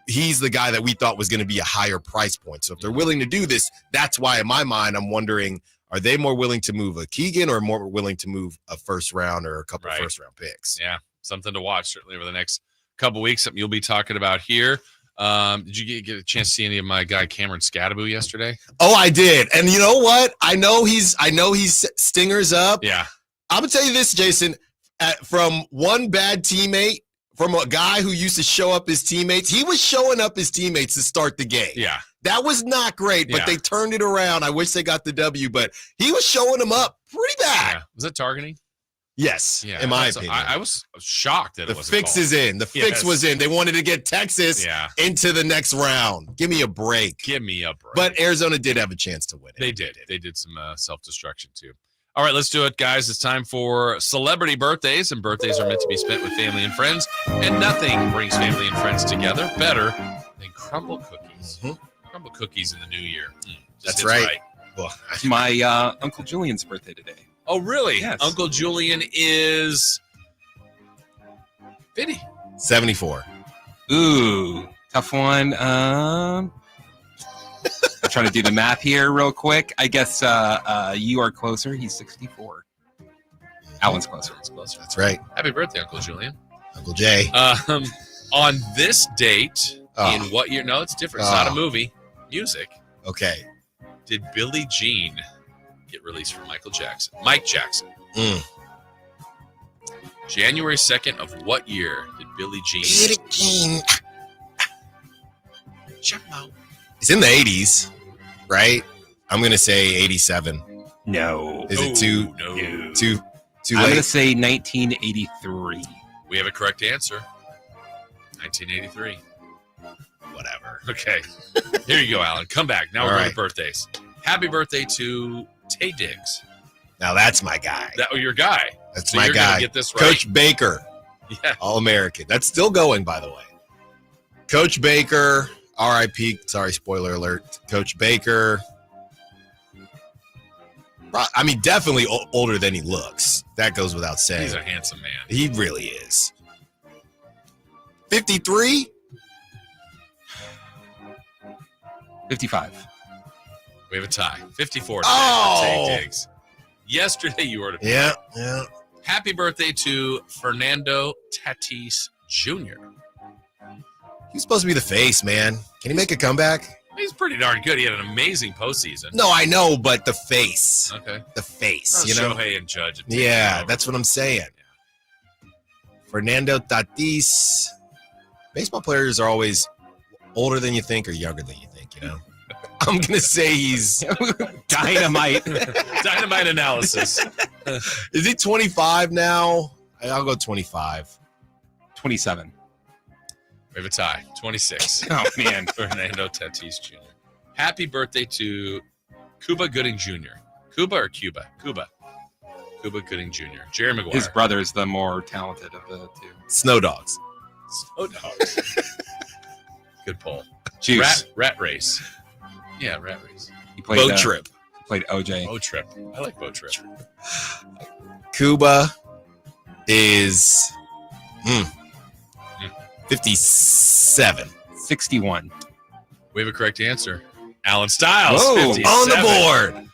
He's the guy that we thought was going to be a higher price point. So if they're willing to do this, that's why in my mind I'm wondering, are they more willing to move a Keegan or more willing to move a first round or a couple of first round picks?
Yeah, something to watch certainly over the next couple of weeks. Something you'll be talking about here. Did you get a chance to see any of my guy Cameron Scadaboo yesterday?
Oh, I did. And you know what? I know he's stingers up.
Yeah.
I'm gonna tell you this, Jason, from one bad teammate, from a guy who used to show up his teammates. He was showing up his teammates to start the game.
Yeah.
That was not great, but they turned it around. I wish they got the W, but he was showing them up pretty bad.
Yeah. Was that targeting?
Yes, in my opinion.
I was shocked that
the
it wasn't
fix is in. The fix was in. They wanted to get Texas into the next round. Give me a break. But Arizona did have a chance to win it.
They did. They did some self-destruction, too. All right, let's do it, guys. It's time for celebrity birthdays, and birthdays are meant to be spent with family and friends, and nothing brings family and friends together better than crumble cookies. Crumble cookies in the new year.
That's right.
Well, it's my Uncle Julian's birthday today.
Oh, really?
Yes.
Uncle Julian is 50.
74.
Ooh, tough one. I'm trying to do the math here real quick. I guess you are closer. He's 64. Alan's closer.
That's right.
Happy birthday, Uncle Julian.
Uncle Jay.
On this date, in what year? No, it's different. It's not a movie. Music.
Okay.
Did Billie Jean get released from Mike Jackson? January 2nd of what year did Billie Jean?
It's in the 80s, right? I'm going to say 87.
No.
Is it too late?
I'm going to say 1983.
We have a correct answer. 1983. Whatever. Okay. Here you go, Alan. Come back. Now we're going to birthdays. Happy birthday to Tay Diggs.
Now that's my guy.
Your guy.
That's
so
my
you're
guy.
Gonna get this right.
Coach Baker.
Yeah.
All-American. That's still going, by the way. Coach Baker, RIP. Sorry, spoiler alert. Coach Baker. I mean, definitely older than he looks. That goes without saying.
He's a handsome man.
He really is. 53?
55.
We have a tie. 54 today
Oh!
for Tay Diggs. Yesterday you were to play.
Yeah.
Happy birthday to Fernando Tatis Jr.
He's supposed to be the face, man. Can he make a comeback?
He's pretty darn good. He had an amazing postseason.
No, I know, but the face.
Okay.
The face,
Oh,
you know?
Shohei and Judge.
Yeah, that's what I'm saying. Fernando Tatis. Baseball players are always older than you think or younger than you think, you know? I'm going to say he's
dynamite.
Dynamite analysis.
Is he 25 now? I'll go 25.
27.
We have a tie. 26.
Oh, man.
Fernando Tatis Jr. Happy birthday to Cuba Gooding Jr. Cuba or Cuba? Cuba Gooding Jr. Jerry Maguire.
His brother's the more talented of the two.
Snow Dogs.
Snow Dogs. Good poll.
Juice.
Rat race. Yeah, rat race.
He played
Boat trip.
Played OJ.
Boat trip. I like boat trip.
Cuba is 57.
61.
We have a correct answer. Alan Styles.
Whoa,
57.
on the board.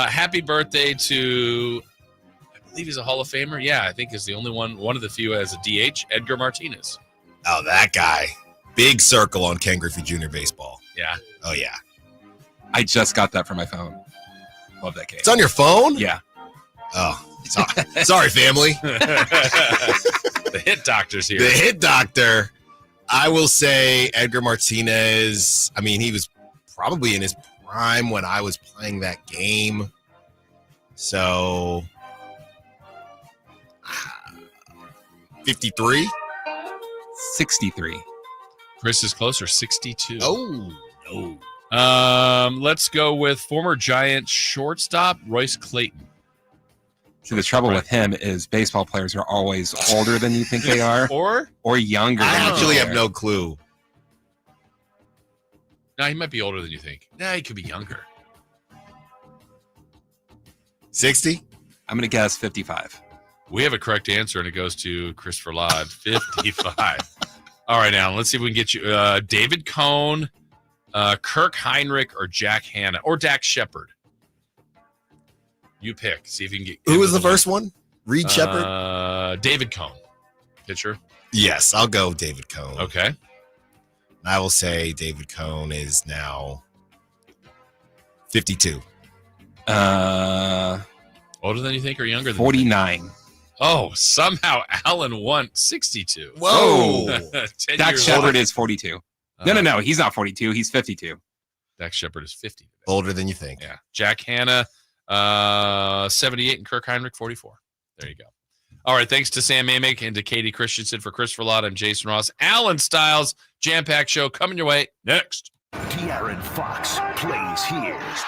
Happy birthday to, I believe he's a Hall of Famer. Yeah, I think is the only one of the few as a DH, Edgar Martinez.
Oh, that guy. Big circle on Ken Griffey Jr. baseball.
Yeah.
Oh, yeah.
I just got that from my phone. Love that game.
It's on your phone?
Yeah.
Oh, sorry, family.
The hit doctor's here.
The hit doctor. I will say Edgar Martinez. I mean, he was probably in his prime when I was playing that game. So 53?
63.
Chris is closer, 62.
Oh, no.
Let's go with former Giant shortstop Royce Clayton.
See, the trouble with him is baseball players are always older than you think they are, or younger.
I
than you
actually
think
have
they
no
are.
clue.
No, he might be older than you think. Nah, he could be younger.
60?
I'm going to guess 55.
We have a correct answer, and it goes to Christopher Ladd, 55. All right, Alan, let's see if we can get you David Cohn, Kirk Heinrich, or Jack Hanna, or Dak Shepard. You pick. See if you can get.
Who was the first one? Reed Shepard?
David Cohn, pitcher.
Yes, I'll go David Cohn.
Okay.
I will say David Cohn is now 52.
Older than you think or younger than
49.
Oh, somehow Alan won 62.
Whoa.
10
Dak
years
Shepard
older.
is 42. No, he's not 42. He's 52.
Dak Shepard is 50.
Older than you think.
Yeah. Jack Hanna, 78, and Kirk Heinrich, 44. There you go. All right. Thanks to Sam Amick and to Katie Christensen. For Christopher Lott, I'm Jason Ross. Alan Styles, Jam Pack Show coming your way next.
De'Aaron Fox plays here.